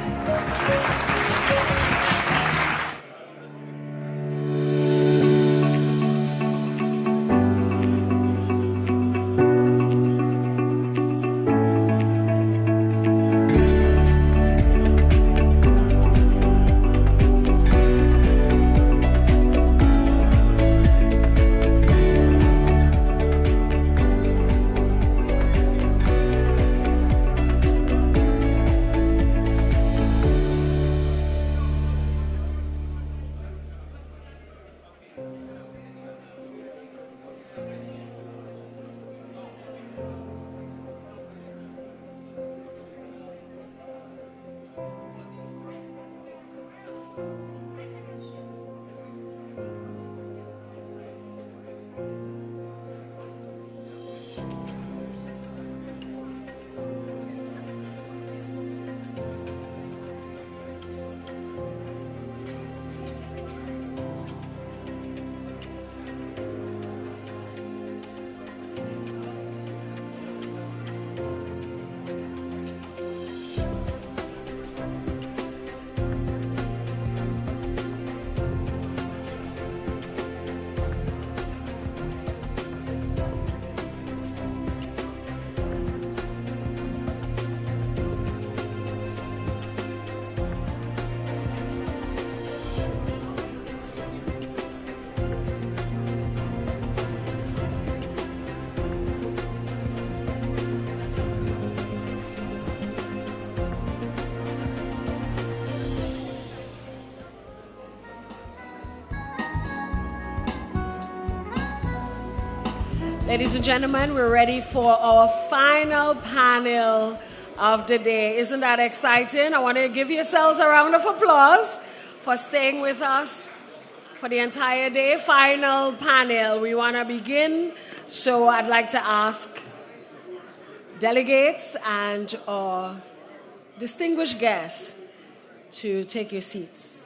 S2: Ladies and gentlemen, we're ready for our final panel of the day. Isn't that exciting? I want to give yourselves a round of applause for staying with us for the entire day. Final panel. We want to begin, so I'd like to ask delegates and our distinguished guests to take your seats.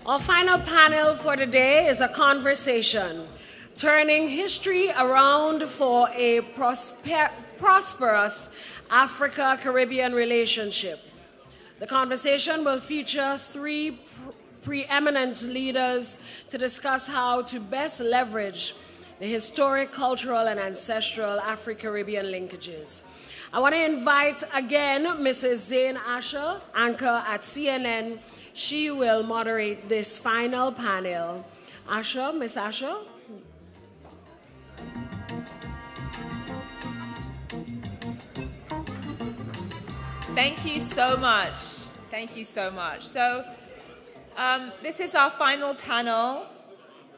S2: Our final panel for the day is a conversation, turning history around for a prosperous Africa-Caribbean relationship. The conversation will feature three preeminent leaders to discuss how to best leverage the historic, cultural, and ancestral Afro-Caribbean linkages. I want to invite again Mrs. Zane Asher, anchor at CNN. She will moderate this final panel. Asher, Miss Asher.
S8: Thank you so much. Thank you so much. So this is our final panel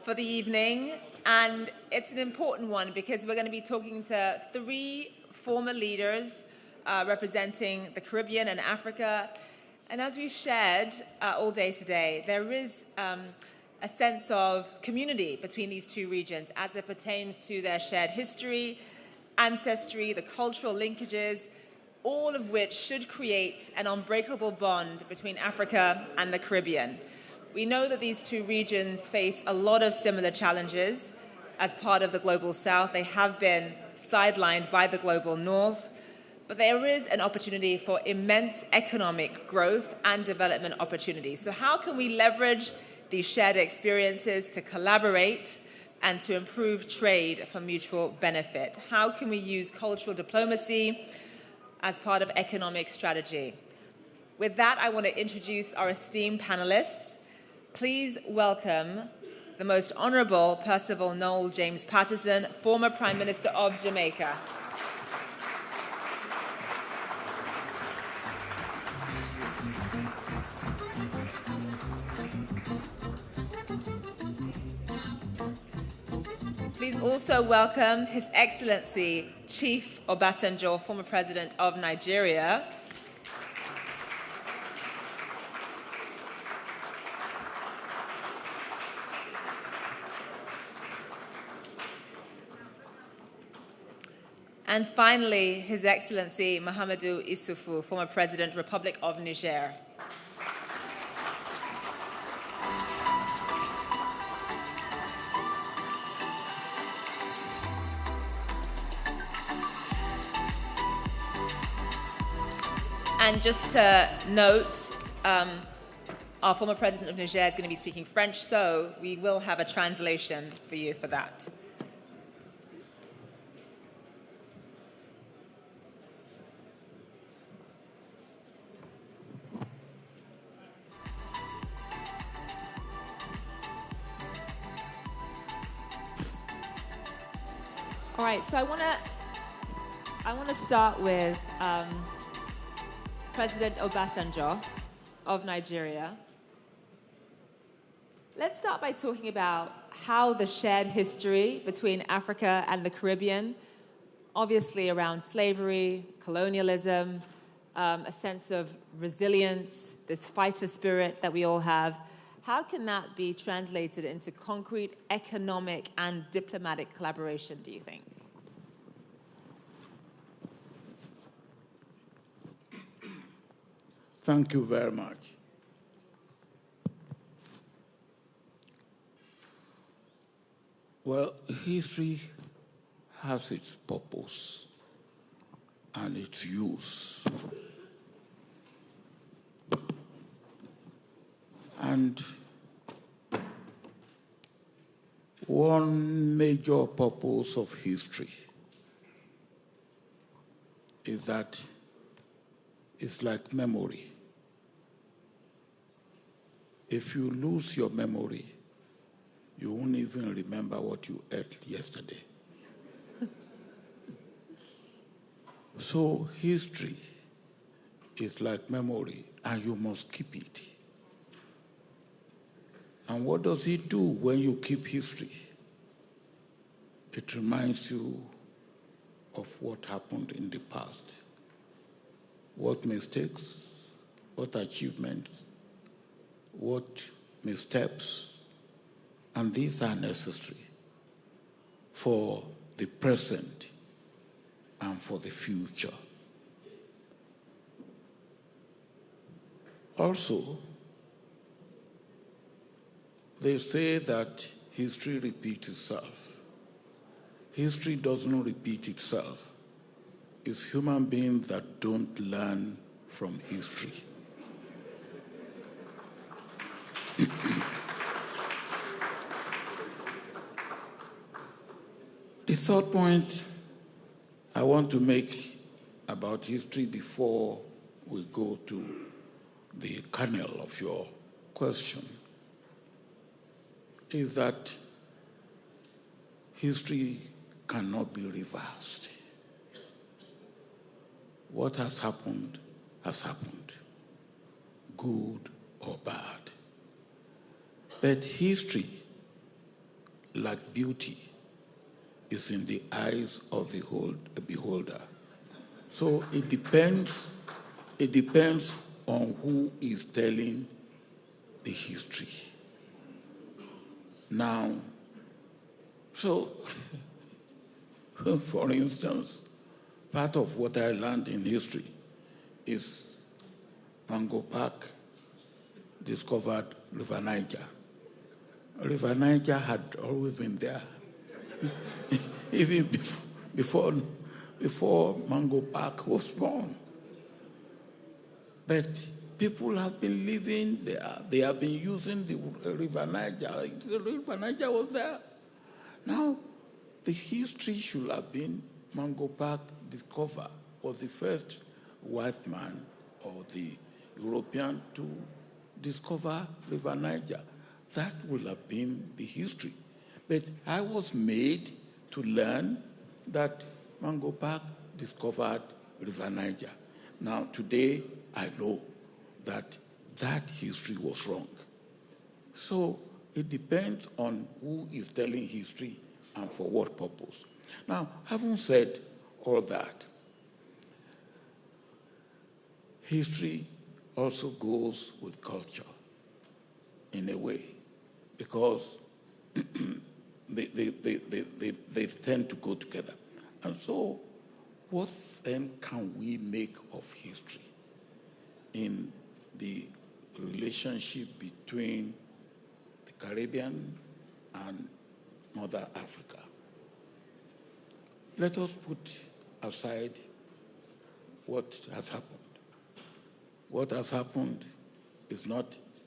S8: for the evening, and it's an important one because we're going to be talking to three former leaders representing the Caribbean and Africa. And as we've shared all day today, there is a sense of community between these two regions as it pertains to their shared history, ancestry, the cultural linkages, all of which should create an unbreakable bond between Africa and the Caribbean. We know that these two regions face a lot of similar challenges as part of the Global South. They have been sidelined by the Global North. But there is an opportunity for immense economic growth and development opportunities. So how can we leverage these shared experiences to collaborate and to improve trade for mutual benefit? How can we use cultural diplomacy as part of economic strategy? With that, I want to introduce our esteemed panelists. Please welcome the Most Honorable Percival Noel James Patterson, former Prime Minister of Jamaica. also welcome His Excellency Chief Obasanjo, former President of Nigeria. And finally, His Excellency Mahamadou Issoufou, former President, Republic of Niger. And just to note, our former President of Niger is going to be speaking French, so we will have a translation for you for that. All right, so I want to start with President Obasanjo of Nigeria. Let's start by talking about how the shared history between Africa and the Caribbean, obviously around slavery, colonialism, a sense of resilience, this fighter spirit that we all have, how can that be translated into concrete economic and diplomatic collaboration, do you think?
S10: Thank you very much. Well, history has its purpose and its use. And one major purpose of history is that it's like memory. If you lose your memory, you won't even remember what you ate yesterday. So history is like memory, and you must keep it. And what does it do when you keep history? It reminds you of what happened in the past, what mistakes, what achievements, what missteps, and these are necessary for the present and for the future. Also, they say that history repeats itself. History doesn't repeat itself. It's human beings that don't learn from history. The third point I want to make about history before we go to the kernel of your question is that history cannot be reversed. What has happened, good or bad. But history, like beauty, is in the eyes of the beholder. So it depends on who is telling the history. Now, so, for instance, part of what I learned in history is Mango Park discovered River Niger. River Niger had always been there, even before Mango Park was born. But people have been living there. They have been using the River Niger. The River Niger was there. Now, the history should have been Mango Park discovered, was the first white man or the European to discover River Niger. That would have been the history. But I was made to learn that Mango Park discovered River Niger. Now, today, I know that that history was wrong. So it depends on who is telling history and for what purpose. Now, having said all that, history also goes with culture in a way, because they tend to go together. And so, what then can we make of history in the relationship between the Caribbean and Mother Africa? Let us put aside what has happened. What has happened is not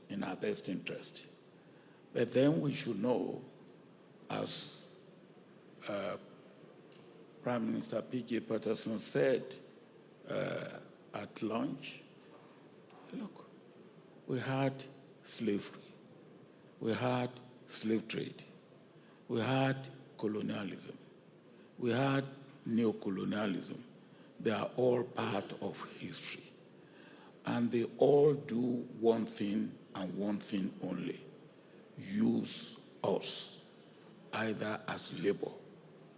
S10: in our best interest. But then we should know, as Prime Minister P.J. Patterson said at lunch, look, we had slavery, we had slave trade, we had colonialism, we had neocolonialism. They are all part of history. And they all do one thing and one thing only: use us, either as labor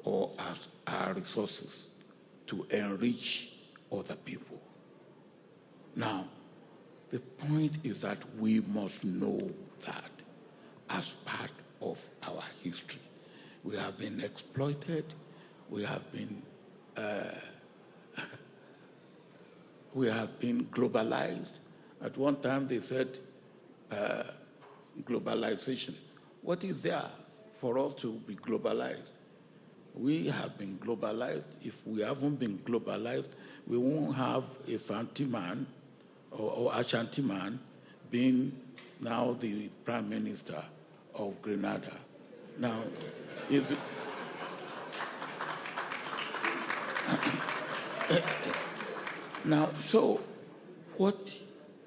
S10: or as our resources, to enrich other people. Now, the point is that we must know that as part of our history. We have been exploited, we have been globalized. At one time they said globalization. What is there for us to be globalized? We have been globalized. If we haven't been globalized, we won't have a Fanti man or Ashanti man being now the Prime Minister of Grenada. Now, so what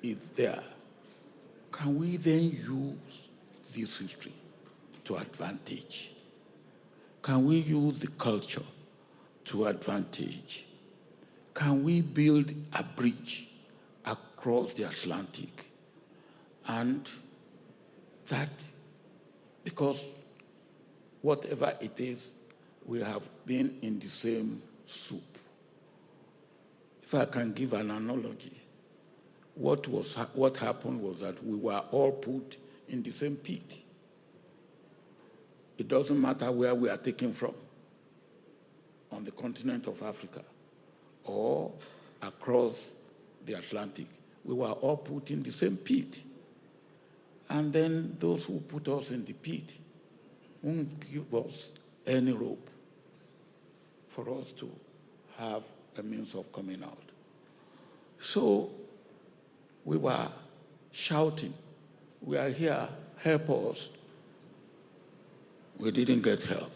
S10: is there? Can we then use this history to advantage? Can we use the culture to advantage? Can we build a bridge across the Atlantic? And that, because whatever it is, we have been in the same soup. If I can give an analogy, what happened was that we were all put in the same pit. It doesn't matter where we are taken from, on the continent of Africa or across the Atlantic. We were all put in the same pit. And then those who put us in the pit won't give us any rope for us to have a means of coming out. So we were shouting, we are here, help us. We didn't get help.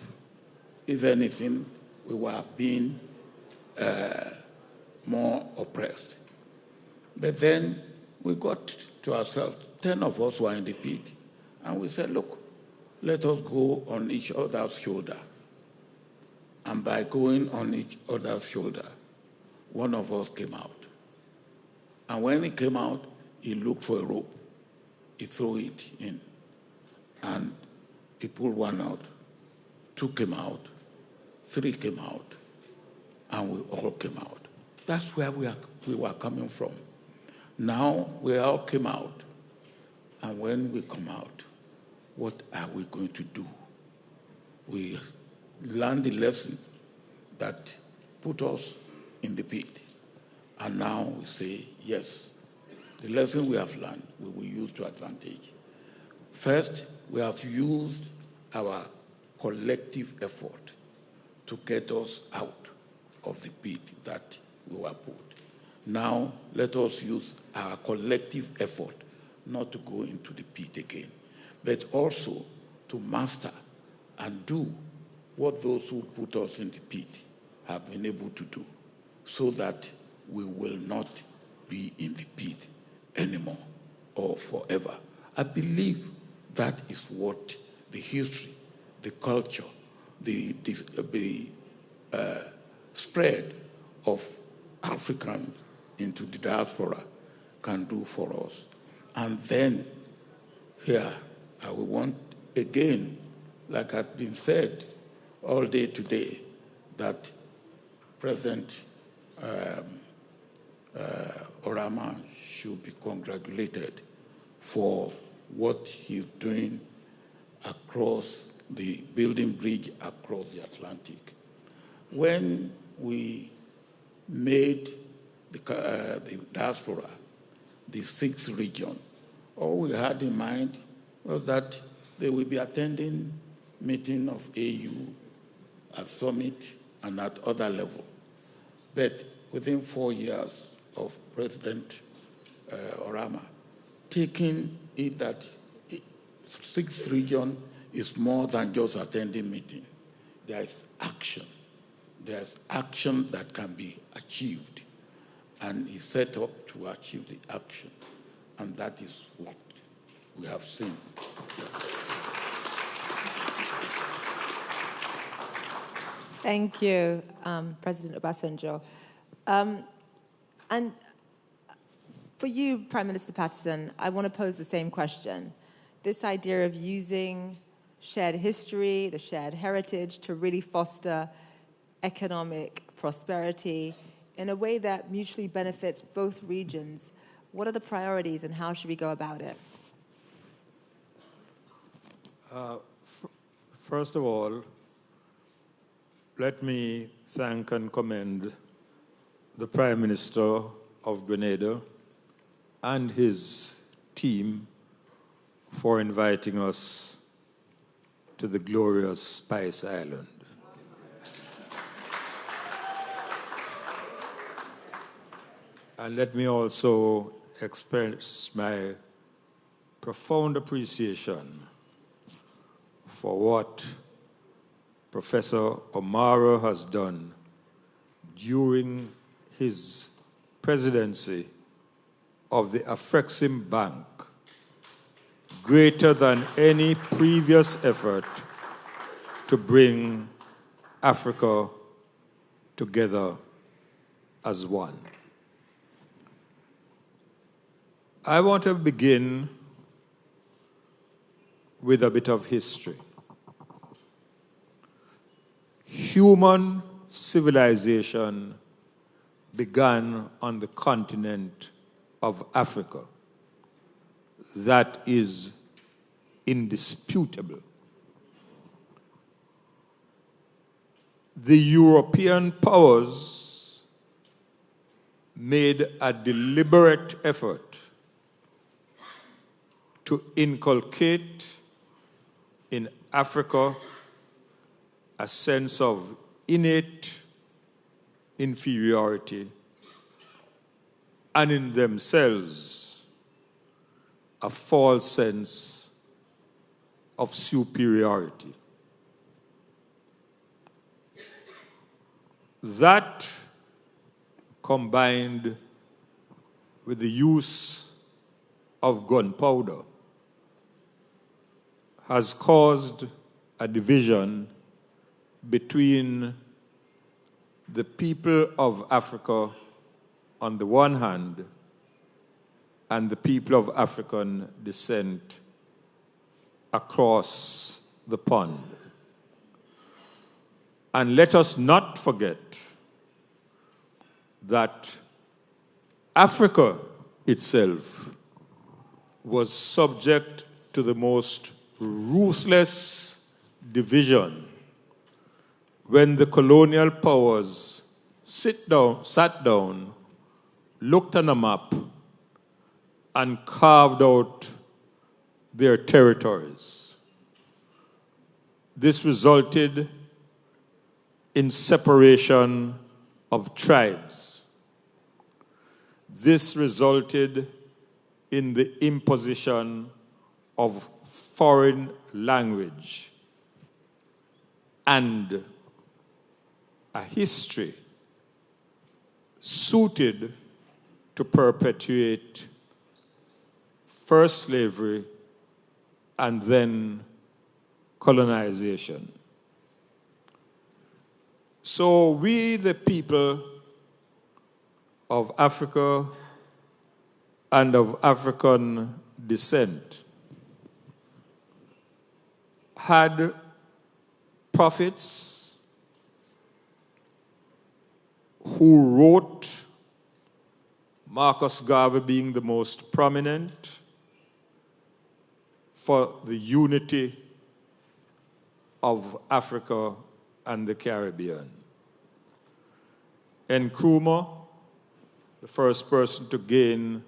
S10: If anything, we were being more oppressed. But then we got to ourselves, 10 of us were in the pit, and we said, look, let us go on each other's shoulder. And by going on each other's shoulder, one of us came out. And when he came out, he looked for a rope. He threw it in. And he pulled one out. 2 came out. 3 came out. And we all came out. That's where we were coming from. Now we all came out. And when we come out, what are we going to do? We learned the lesson that put us in the pit. And now we say, yes, the lesson we have learned, we will use to advantage. First, we have used our collective effort to get us out of the pit that we were put. Now, let us use our collective effort not to go into the pit again, but also to master and do what those who put us in the pit have been able to do, so that we will not be in the pit anymore or forever. I believe that is what the history, the culture, the spread of Africans into the diaspora can do for us. And then here, I will want, again, like had been said all day today that President Orama should be congratulated for what he's doing across the building bridge across the Atlantic. When we made the diaspora the 6th region, all we had in mind was that they will be attending meeting of AU at summit and at other level. But within 4 years of President Orama, taking it that 6th region is more than just attending meeting. There is action. There's action that can be achieved. And he's set up to achieve the action. And that is what we have seen.
S4: Thank you, President Obasanjo. And for you, Prime Minister Patterson, I want to pose the same question. This idea of using shared history, the shared heritage, to really foster economic prosperity in a way that mutually benefits both regions. What are the priorities and how should we go about it?
S22: First of all, let me thank and commend the Prime Minister of Grenada and his team for inviting us to the glorious Spice Island. And let me also express my profound appreciation for what Professor O'Mara has done during his presidency of the Afreximbank, greater than any previous effort to bring Africa together as one. I want to begin with a bit of history. Human civilization began on the continent of Africa. That is indisputable. The European powers made a deliberate effort to inculcate in Africa a sense of innate inferiority and in themselves a false sense of superiority. That, combined with the use of gunpowder, has caused a division between the people of Africa on the one hand and the people of African descent across the pond. And let us not forget that Africa itself was subject to the most ruthless division when the colonial powers sat down, looked on a map, and carved out their territories. This resulted in separation of tribes. This resulted in the imposition of foreign language and a history suited to perpetuate first slavery and then colonization. So we, the people of Africa and of African descent, had prophets who wrote, Marcus Garvey being the most prominent, for the unity of Africa and the Caribbean. Nkrumah, the first person to gain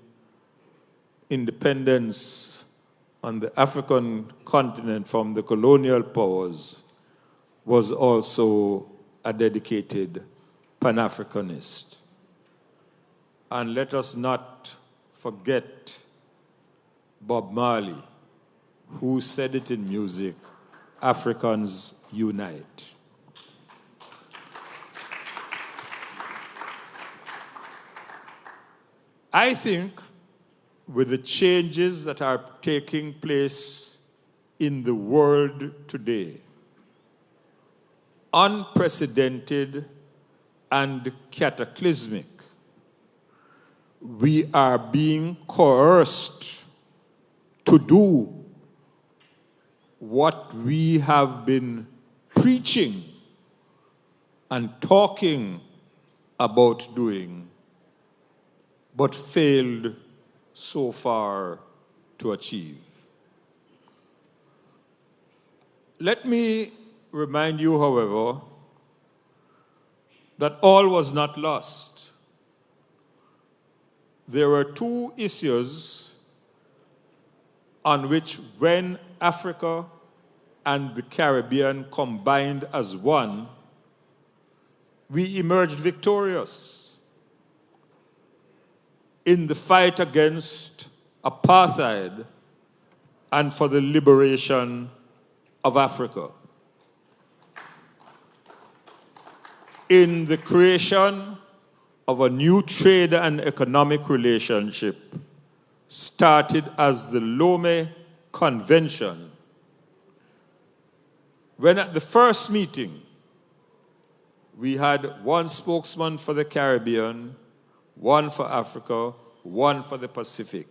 S22: independence on the African continent from the colonial powers, was also a dedicated Pan-Africanist. And let us not forget Bob Marley, who said it in music, Africans unite. I think with the changes that are taking place in the world today, unprecedented and cataclysmic, we are being coerced to do what we have been preaching and talking about doing, but failed so far to achieve. Let me remind you, however, that all was not lost. There were two issues on which, when Africa and the Caribbean combined as one, we emerged victorious in the fight against apartheid and for the liberation of Africa. In the creation of a new trade and economic relationship started as the Lome Convention, when at the first meeting we had one spokesman for the Caribbean, one for Africa, one for the Pacific.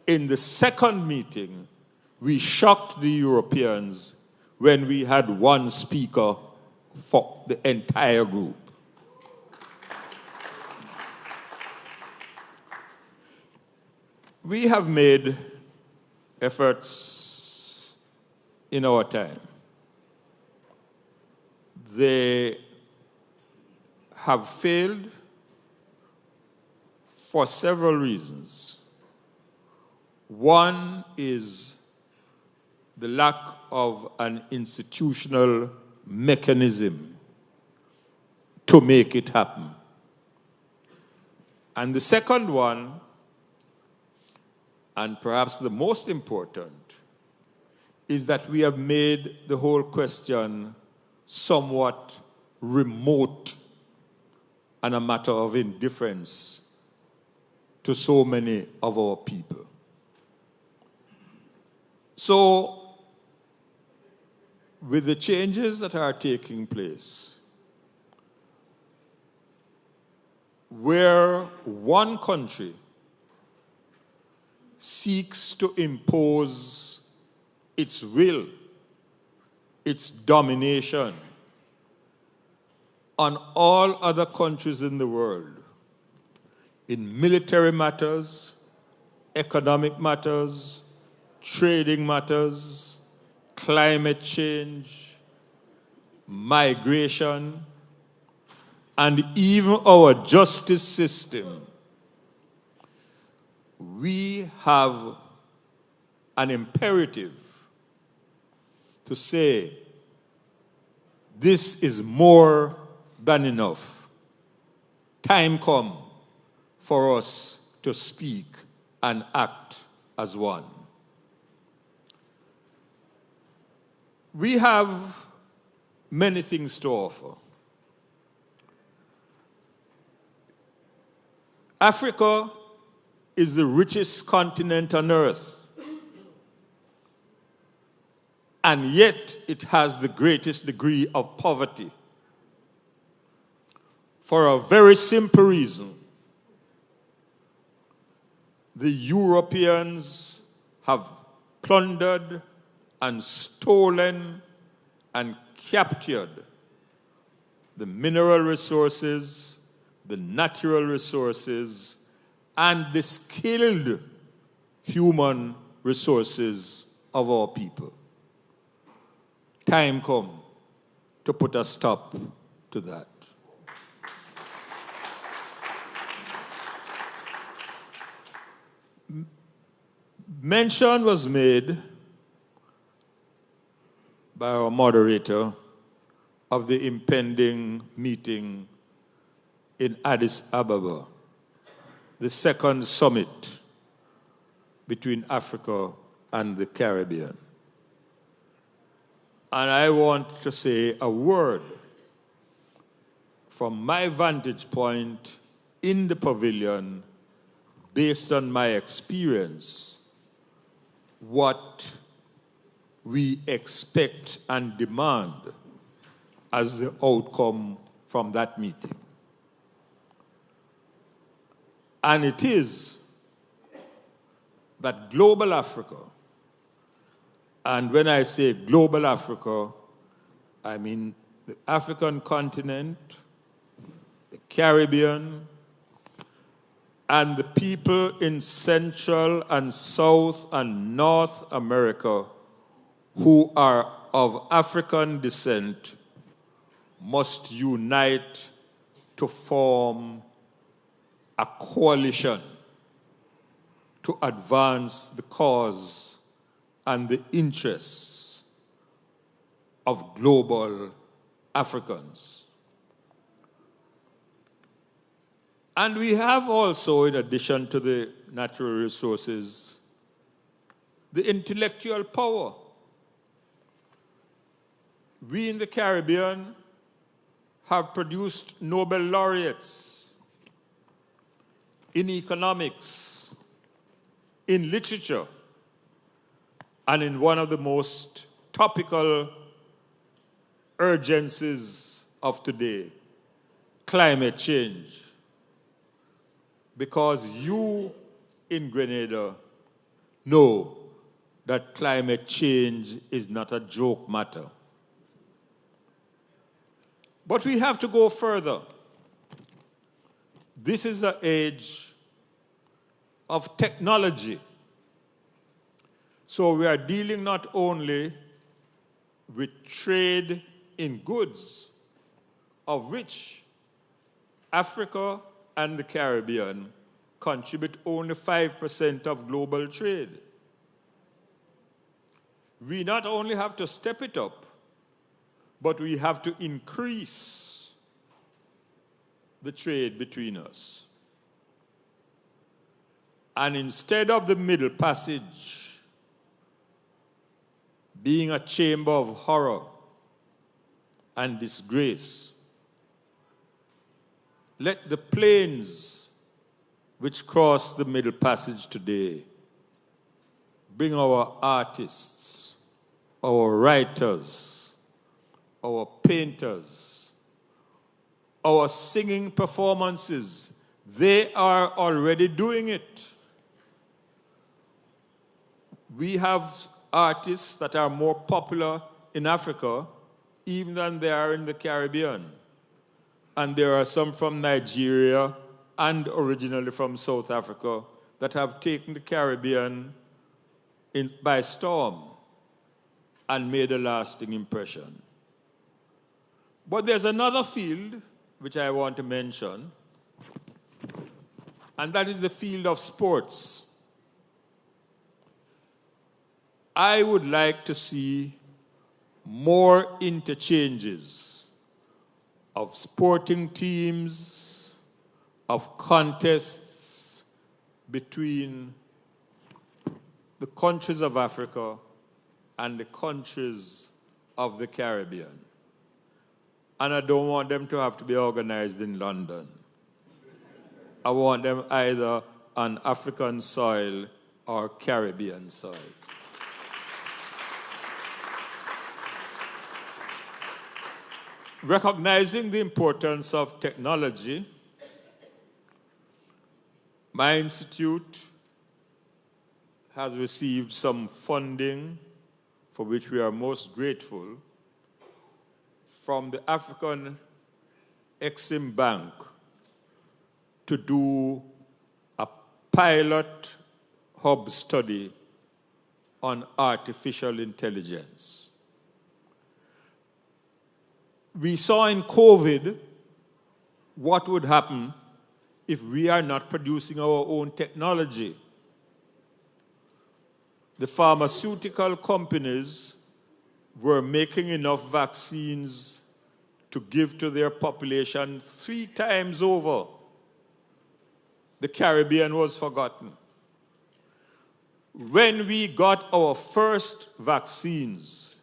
S22: In the second meeting, we shocked the Europeans when we had one speaker for the entire group. We have made efforts in our time. They have failed for several reasons. One is the lack of an institutional mechanism to make it happen. And the second one, and perhaps the most important, is that we have made the whole question somewhat remote and a matter of indifference to so many of our people. So, with the changes that are taking place, where one country seeks to impose its will, its domination on all other countries in the world, in military matters, economic matters, trading matters, climate change, migration, and even our justice system, we have an imperative to say, this is more than enough. Time come for us to speak and act as one. We have many things to offer. Africa is the richest continent on earth, and yet it has the greatest degree of poverty for a very simple reason. The Europeans have plundered and stolen and captured the mineral resources the natural resources, and the skilled human resources of our people. Time come to put a stop to that. Mention was made by our moderator of the impending meeting in Addis Ababa, the second summit between Africa and the Caribbean. And I want to say a word from my vantage point in the pavilion, based on my experience, what we expect and demand as the outcome from that meeting. And it is that global Africa, and when I say global Africa, I mean the African continent, the Caribbean, and the people in Central and South and North America who are of African descent must unite to form a coalition to advance the cause and the interests of global Africans. And we have also, in addition to the natural resources, the intellectual power. We in the Caribbean have produced Nobel laureates in economics, in literature, and in one of the most topical urgencies of today, climate change. Because you in Grenada know that climate change is not a joke matter. But we have to go further. This is an age of technology. So we are dealing not only with trade in goods, of which Africa and the Caribbean contribute only 5% of global trade. We not only have to step it up, but we have to increase the trade between us. And instead of the Middle Passage being a chamber of horror and disgrace, let the planes which cross the Middle Passage today bring our artists, our writers, our painters, our singing performances. They are already doing it. We have artists that are more popular in Africa even than they are in the Caribbean. And there are some from Nigeria and originally from South Africa that have taken the Caribbean by storm and made a lasting impression. But there's another field which I want to mention, and that is the field of sports. I would like to see more interchanges of sporting teams, of contests between the countries of Africa and the countries of the Caribbean. And I don't want them to have to be organized in London. I want them either on African soil or Caribbean soil. Recognizing the importance of technology, my institute has received some funding for which we are most grateful from the African Exim Bank to do a pilot hub study on artificial intelligence. We saw in COVID what would happen if we are not producing our own technology. The pharmaceutical companies were making enough vaccines to give to their population 3 times over. The Caribbean was forgotten. When we got our first vaccines,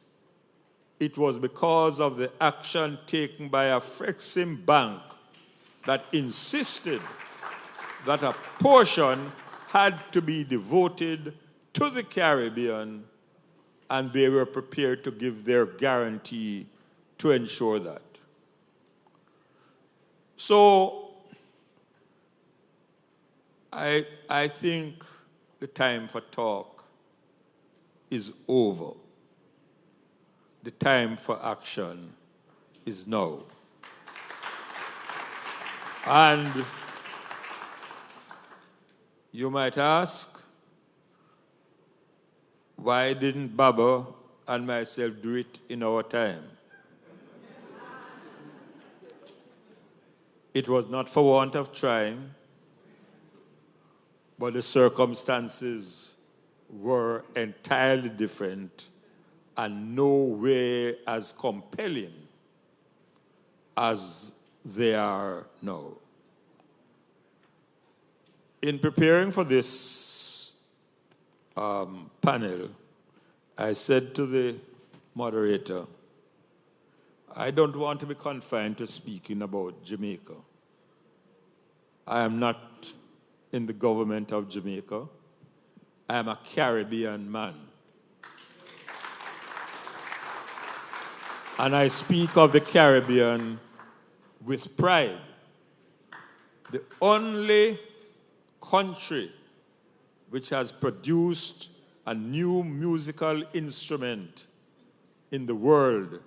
S22: it was because of the action taken by Afreximbank that insisted that a portion had to be devoted to the Caribbean, and they were prepared to give their guarantee to ensure that. So I think the time for talk is over. The time for action is now. And you might ask, why didn't Baba and myself do it in our time? It was not for want of trying, but the circumstances were entirely different and no way as compelling as they are now. In preparing for this panel, I said to the moderator, I don't want to be confined to speaking about Jamaica. I am not in the government of Jamaica. I am a Caribbean man. And I speak of the Caribbean with pride. The only country which has produced a new musical instrument in the world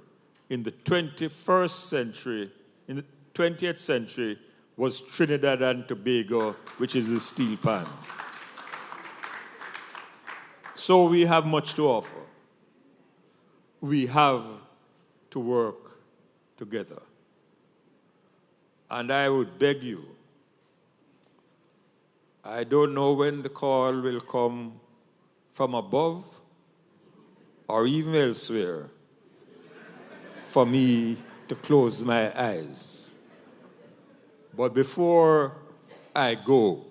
S22: in the 21st century, in the 20th century, was Trinidad and Tobago, which is the steel pan. So we have much to offer. We have to work together. And I would beg you, I don't know when the call will come from above or even elsewhere for me to close my eyes. But before I go,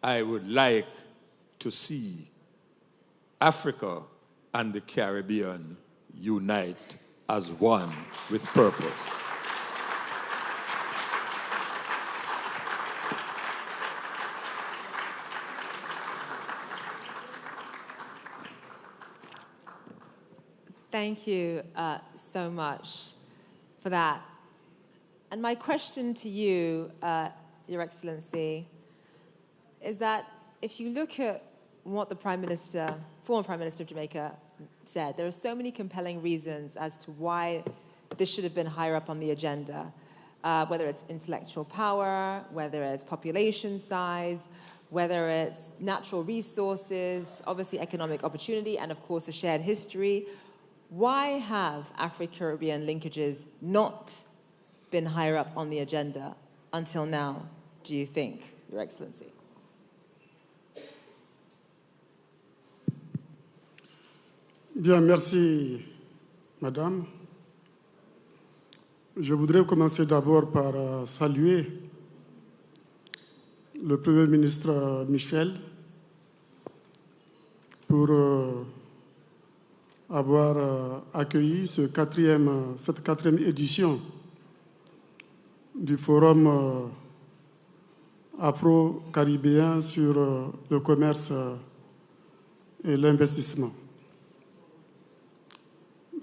S22: I would like to see Africa and the Caribbean unite as one with purpose.
S4: Thank you so much for that. And my question to you, Your Excellency, is that if you look at what the Prime Minister, former Prime Minister of Jamaica said, there are so many compelling reasons as to why this should have been higher up on the agenda, whether it's intellectual power, whether it's population size, whether it's natural resources, obviously economic opportunity, and of course a shared history. Why have Afro-Caribbean linkages not been higher up on the agenda until now, do you think, Your Excellency?
S5: Bien, merci, Madame. Je voudrais commencer d'abord par saluer le Premier ministre Michel pour avoir accueilli cette quatrième édition du Forum afro-caribéen sur le commerce et l'investissement.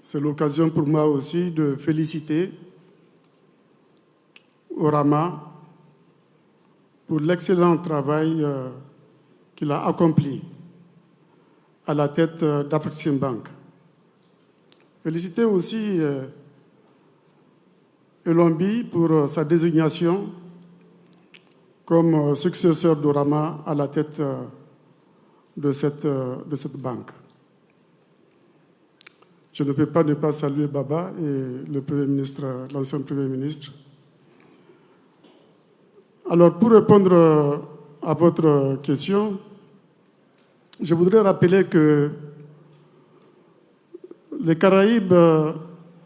S5: C'est l'occasion pour moi aussi de féliciter Orama pour l'excellent travail qu'il a accompli à la tête d'Afreximbank. Féliciter aussi Elombi pour sa désignation comme successeur d'Orama à la tête de cette banque. Je ne peux pas ne pas saluer Baba et le Premier ministre, l'ancien Premier ministre. Alors, pour répondre à votre question, je voudrais rappeler que les Caraïbes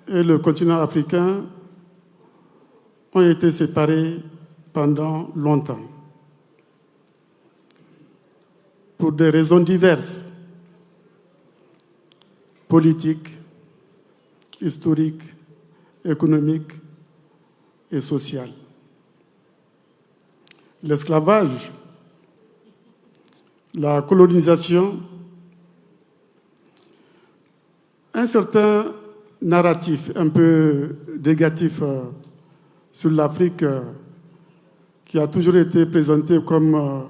S5: et le continent africain ont été séparés pendant longtemps, pour des raisons diverses, politiques, historiques, économiques et sociales. L'esclavage, la colonisation, un certain narratif un peu négatif sur l'Afrique qui a toujours été présenté comme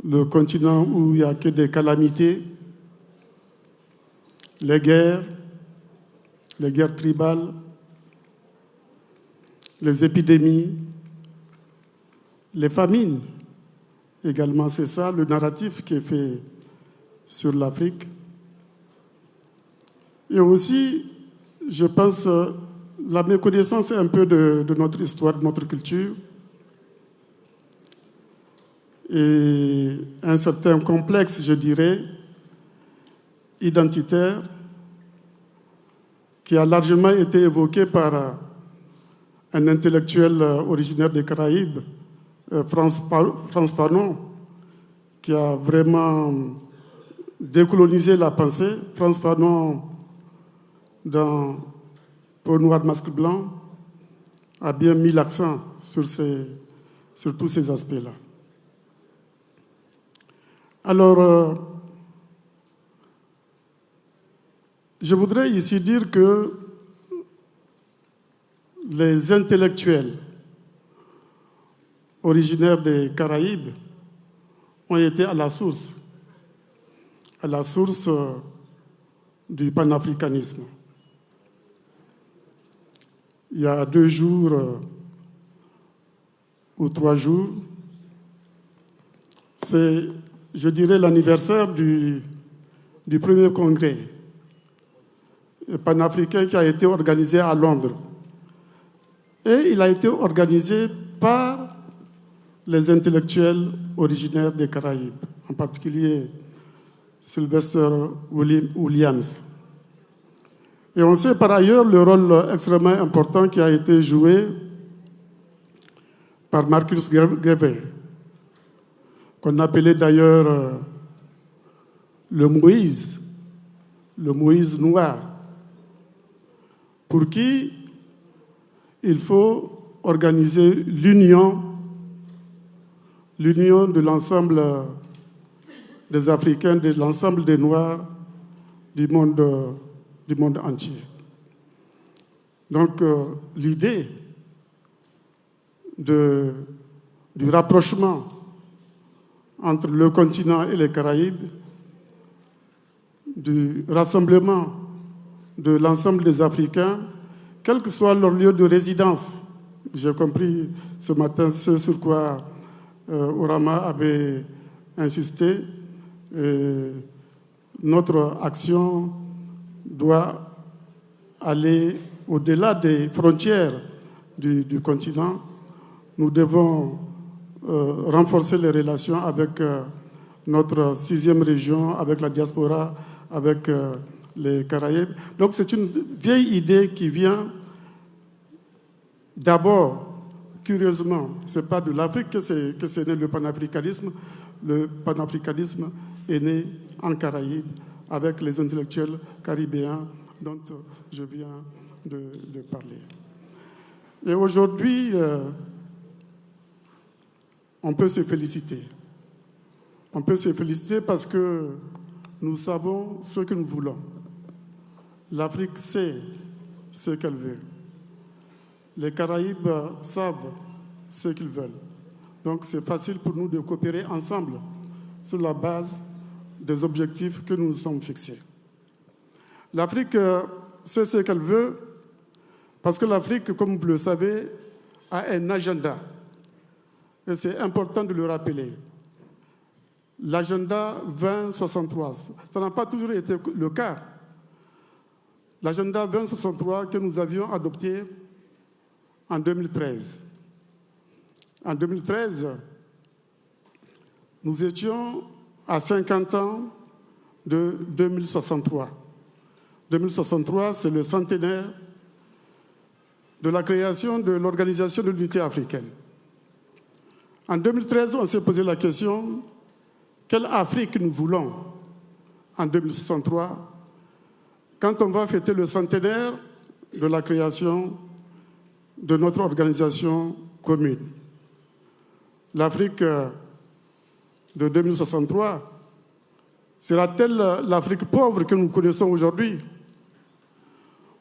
S5: le continent où il n'y a que des calamités, les guerres tribales, les épidémies, les famines. Également, c'est ça le narratif qui est fait sur l'Afrique. Et aussi, je pense, la méconnaissance un peu de notre histoire, de notre culture, et un certain complexe, je dirais, identitaire, qui a largement été évoqué par un intellectuel originaire des Caraïbes, France Fanon, qui a vraiment décolonisé la pensée. France Fanon, dans Peau noire, masque blanc, a bien mis l'accent sur tous ces aspects-là. Alors, je voudrais ici dire que les intellectuels originaires des Caraïbes ont été à la source du panafricanisme. Il y a 2 jours ou 3 jours, c'est, je dirais, l'anniversaire du premier congrès panafricain qui a été organisé à Londres. Et il a été organisé par les intellectuels originaires des Caraïbes, en particulier Sylvester Williams. Et on sait par ailleurs le rôle extrêmement important qui a été joué par Marcus Garvey, qu'on appelait d'ailleurs le Moïse noir, pour qui il faut organiser l'union de l'ensemble des Africains, de l'ensemble des Noirs du monde entier. Donc, l'idée du rapprochement entre le continent et les Caraïbes, du rassemblement de l'ensemble des Africains, quel que soit leur lieu de résidence. J'ai compris ce matin ce sur quoi Orama avait insisté. Notre action doit aller au-delà des frontières du continent. Nous devons renforcer les relations avec notre 6e région, avec la diaspora, avec les Caraïbes. Donc c'est une vieille idée qui vient d'abord, curieusement, ce n'est pas de l'Afrique que c'est né le panafricanisme. Le panafricanisme est né en Caraïbes avec les intellectuels caribéens dont je viens de parler. Et aujourd'hui, on peut se féliciter. On peut se féliciter parce que nous savons ce que nous voulons. L'Afrique sait ce qu'elle veut. Les Caraïbes savent ce qu'ils veulent. Donc c'est facile pour nous de coopérer ensemble sur la base des objectifs que nous nous sommes fixés. L'Afrique sait ce qu'elle veut parce que l'Afrique, comme vous le savez, a un agenda et c'est important de le rappeler. L'agenda 2063, ça n'a pas toujours été le cas. L'agenda 2063 que nous avions adopté en 2013. En 2013, nous étions à 50 ans de 2063. 2063, c'est le centenaire de la création de l'Organisation de l'Unité africaine. En 2013, on s'est posé la question, quelle Afrique nous voulons en 2063 quand on va fêter le centenaire de la création de notre organisation commune? L'Afrique de 2063 sera-t-elle l'Afrique pauvre que nous connaissons aujourd'hui?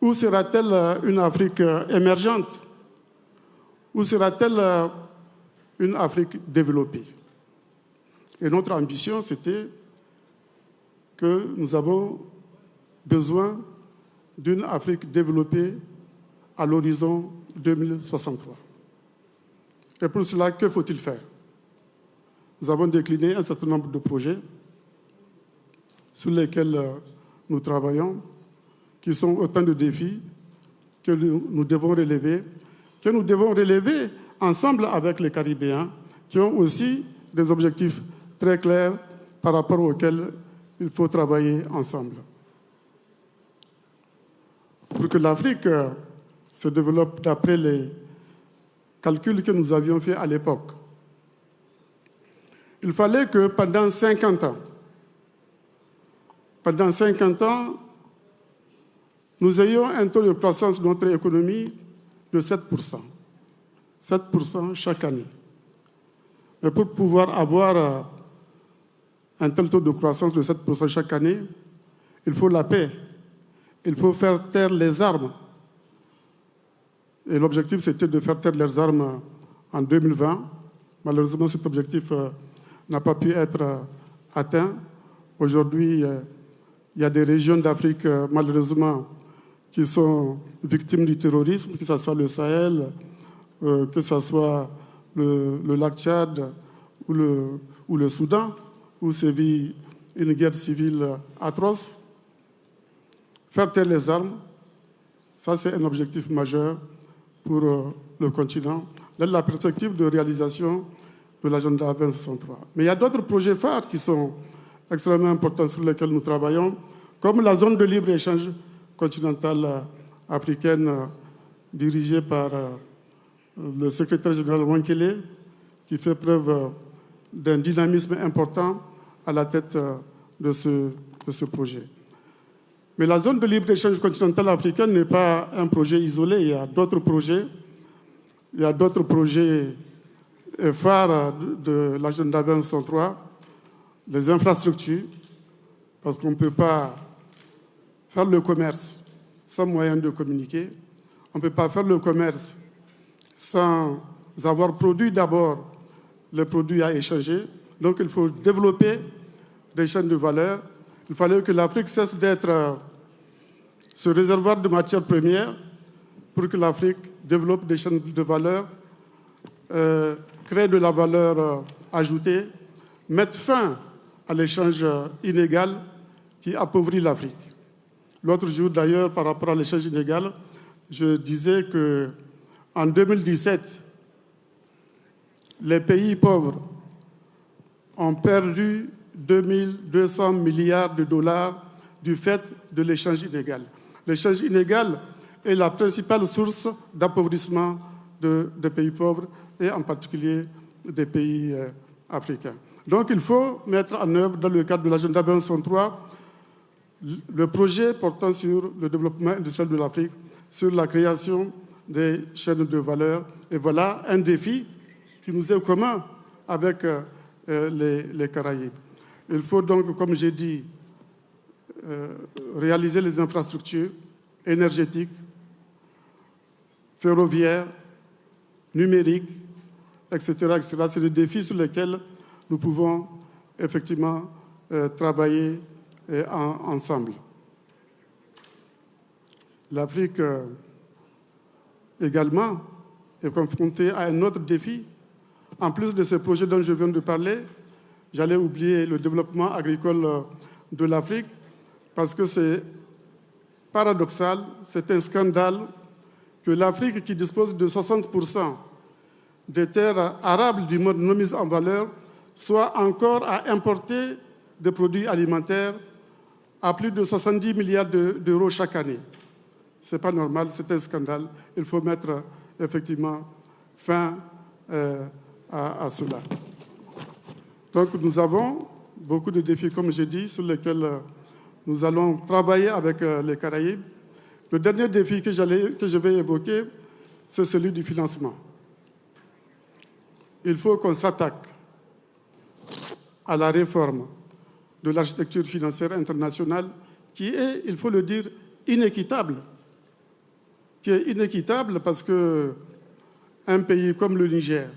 S5: Ou sera-t-elle une Afrique émergente? Ou sera-t-elle une Afrique développée? Et notre ambition, c'était que nous avons besoin d'une Afrique développée à l'horizon 2063. Et pour cela, que faut-il faire? Nous avons décliné un certain nombre de projets sur lesquels nous travaillons, qui sont autant de défis que nous devons relever ensemble avec les Caribéens, qui ont aussi des objectifs très clairs par rapport auxquels il faut travailler ensemble. Pour que l'Afrique se développe d'après les calculs que nous avions faits à l'époque, il fallait que pendant 50 ans, nous ayons un taux de croissance de notre économie de 7%. 7% chaque année. Mais pour pouvoir avoir un tel taux de croissance de 7% chaque année, il faut la paix. Il faut faire taire les armes. Et l'objectif, c'était de faire taire les armes en 2020. Malheureusement, cet objectif n'a pas pu être atteint. Aujourd'hui, il y a des régions d'Afrique, malheureusement, qui sont victimes du terrorisme, que ce soit le Sahel, que ce soit le lac Tchad ou le Soudan, où sévit une guerre civile atroce. Faire taire les armes, ça c'est un objectif majeur pour le continent, dans la perspective de réalisation de l'agenda 2063. Mais il y a d'autres projets phares qui sont extrêmement importants sur lesquels nous travaillons, comme la zone de libre-échange continentale africaine dirigée par le secrétaire général Wankele, qui fait preuve d'un dynamisme important à la tête de ce projet. Mais la zone de libre-échange continentale africaine n'est pas un projet isolé. Il y a d'autres projets. Il y a d'autres projets phares de l'agenda 2063, les infrastructures, parce qu'on ne peut pas faire le commerce sans moyen de communiquer. On ne peut pas faire le commerce sans avoir produit d'abord les produits à échanger. Donc il faut développer des chaînes de valeur. Il fallait que l'Afrique cesse d'être ce réservoir de matières premières pour que l'Afrique développe des chaînes de valeur, crée de la valeur ajoutée, mette fin à l'échange inégal qui appauvrit l'Afrique. L'autre jour, d'ailleurs, par rapport à l'échange inégal, je disais qu'en 2017, les pays pauvres ont perdu 2200 milliards de dollars du fait de l'échange inégal. L'échange inégal est la principale source d'appauvrissement des pays pauvres et en particulier des pays africains. Donc il faut mettre en œuvre dans le cadre de l'agenda 2063 le projet portant sur le développement industriel de l'Afrique, sur la création des chaînes de valeur. Et voilà un défi qui nous est commun avec les Caraïbes. Il faut donc, comme j'ai dit, réaliser les infrastructures énergétiques, ferroviaires, numériques, etc. etc. C'est des défis sur lesquels nous pouvons effectivement travailler ensemble. L'Afrique également est confrontée à un autre défi En plus de ces projets dont je viens de parler, j'allais oublier le développement agricole de l'Afrique, parce que c'est paradoxal, c'est un scandale que l'Afrique, qui dispose de 60% des terres arables du monde non mises en valeur, soit encore à importer des produits alimentaires à plus de 70 milliards d'euros chaque année. Ce n'est pas normal, c'est un scandale. Il faut mettre effectivement fin à cela. Donc nous avons beaucoup de défis, comme j'ai dit, sur lesquels nous allons travailler avec les Caraïbes. Le dernier défi que je vais évoquer, c'est celui du financement. Il faut qu'on s'attaque à la réforme de l'architecture financière internationale qui est, il faut le dire, inéquitable. Qui est inéquitable parce qu'un pays comme le Niger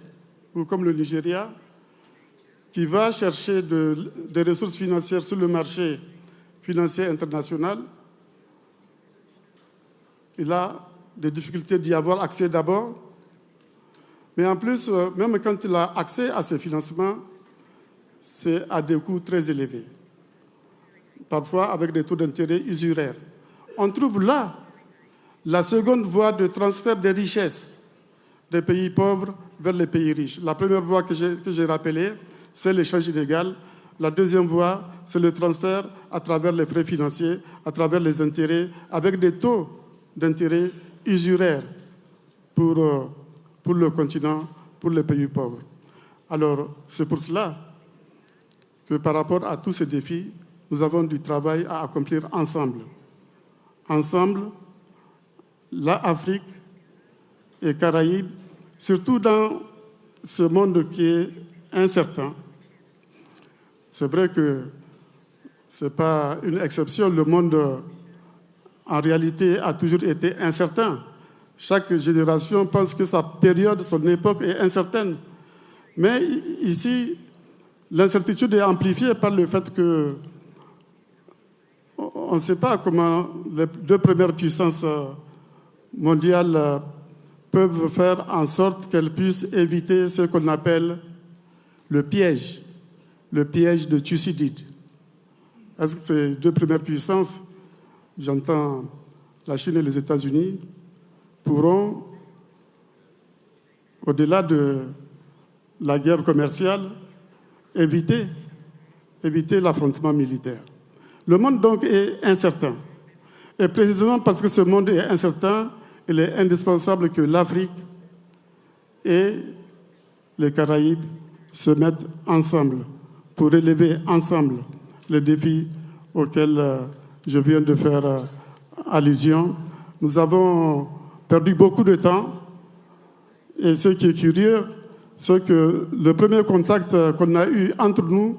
S5: ou comme le Nigeria, qui va chercher des ressources financières sur le marché financier international, il a des difficultés d'y avoir accès d'abord, mais en plus, même quand il a accès à ces financements, c'est à des coûts très élevés, parfois avec des taux d'intérêt usuraires. On trouve là la seconde voie de transfert des richesses des pays pauvres vers les pays riches. La première voie que j'ai rappelée, c'est l'échange inégal. La deuxième voie, c'est le transfert à travers les frais financiers, à travers les intérêts, avec des taux d'intérêt usuraires pour le continent, pour les pays pauvres. Alors, c'est pour cela que par rapport à tous ces défis, nous avons du travail à accomplir ensemble. Ensemble, l'Afrique et Caraïbes, surtout dans ce monde qui est incertain. C'est vrai que ce n'est pas une exception. Le monde, en réalité, a toujours été incertain. Chaque génération pense que sa période, son époque est incertaine. Mais ici, l'incertitude est amplifiée par le fait que on ne sait pas comment les deux premières puissances mondiales peuvent faire en sorte qu'elles puissent éviter ce qu'on appelle le piège de Thucydide. Est-ce que ces deux premières puissances, j'entends la Chine et les États-Unis, pourront, au-delà de la guerre commerciale, éviter l'affrontement militaire? Le monde donc est incertain. Et précisément parce que ce monde est incertain, il est indispensable que l'Afrique et les Caraïbes se mettent ensemble pour relever ensemble les défis auxquels je viens de faire allusion. Nous avons perdu beaucoup de temps et ce qui est curieux, c'est que le premier contact qu'on a eu entre nous,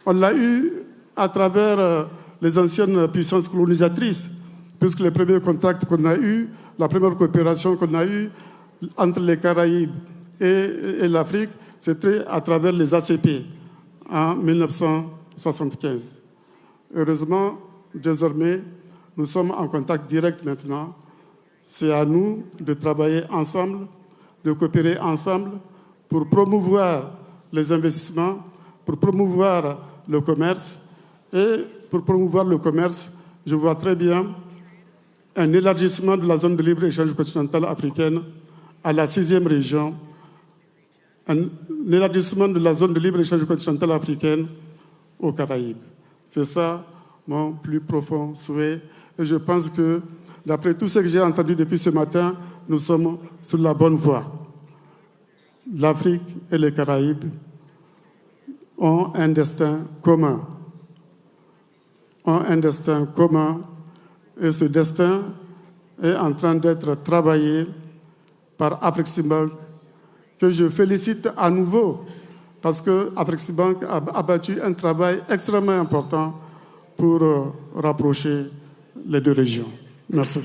S5: on l'a eu à travers les anciennes puissances colonisatrices, puisque les premiers contacts qu'on a eus, la première coopération qu'on a eue entre les Caraïbes et l'Afrique, c'était à travers les ACP en 1975. Heureusement, désormais, nous sommes en contact direct maintenant. C'est à nous de travailler ensemble, de coopérer ensemble pour promouvoir les investissements, pour promouvoir le commerce. Et pour promouvoir le commerce, je vois très bien un élargissement de la zone de libre-échange continentale africaine à la 6e région, un élargissement de la zone de libre-échange continentale africaine aux Caraïbes. C'est ça mon plus profond souhait. Et je pense que, d'après tout ce que j'ai entendu depuis ce matin, nous sommes sur la bonne voie. L'Afrique et les Caraïbes ont un destin commun. Et ce destin est en train d'être travaillé par Afreximbank, que je félicite à nouveau, parce que Afreximbank a abattu un travail extrêmement important pour rapprocher les deux régions. Merci.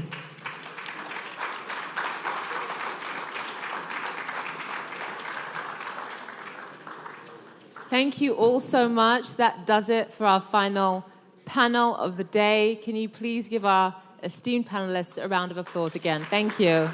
S4: Thank you all so much. That does it for our final panel of the day. Can you please give our esteemed panelists a round of applause again? Thank you.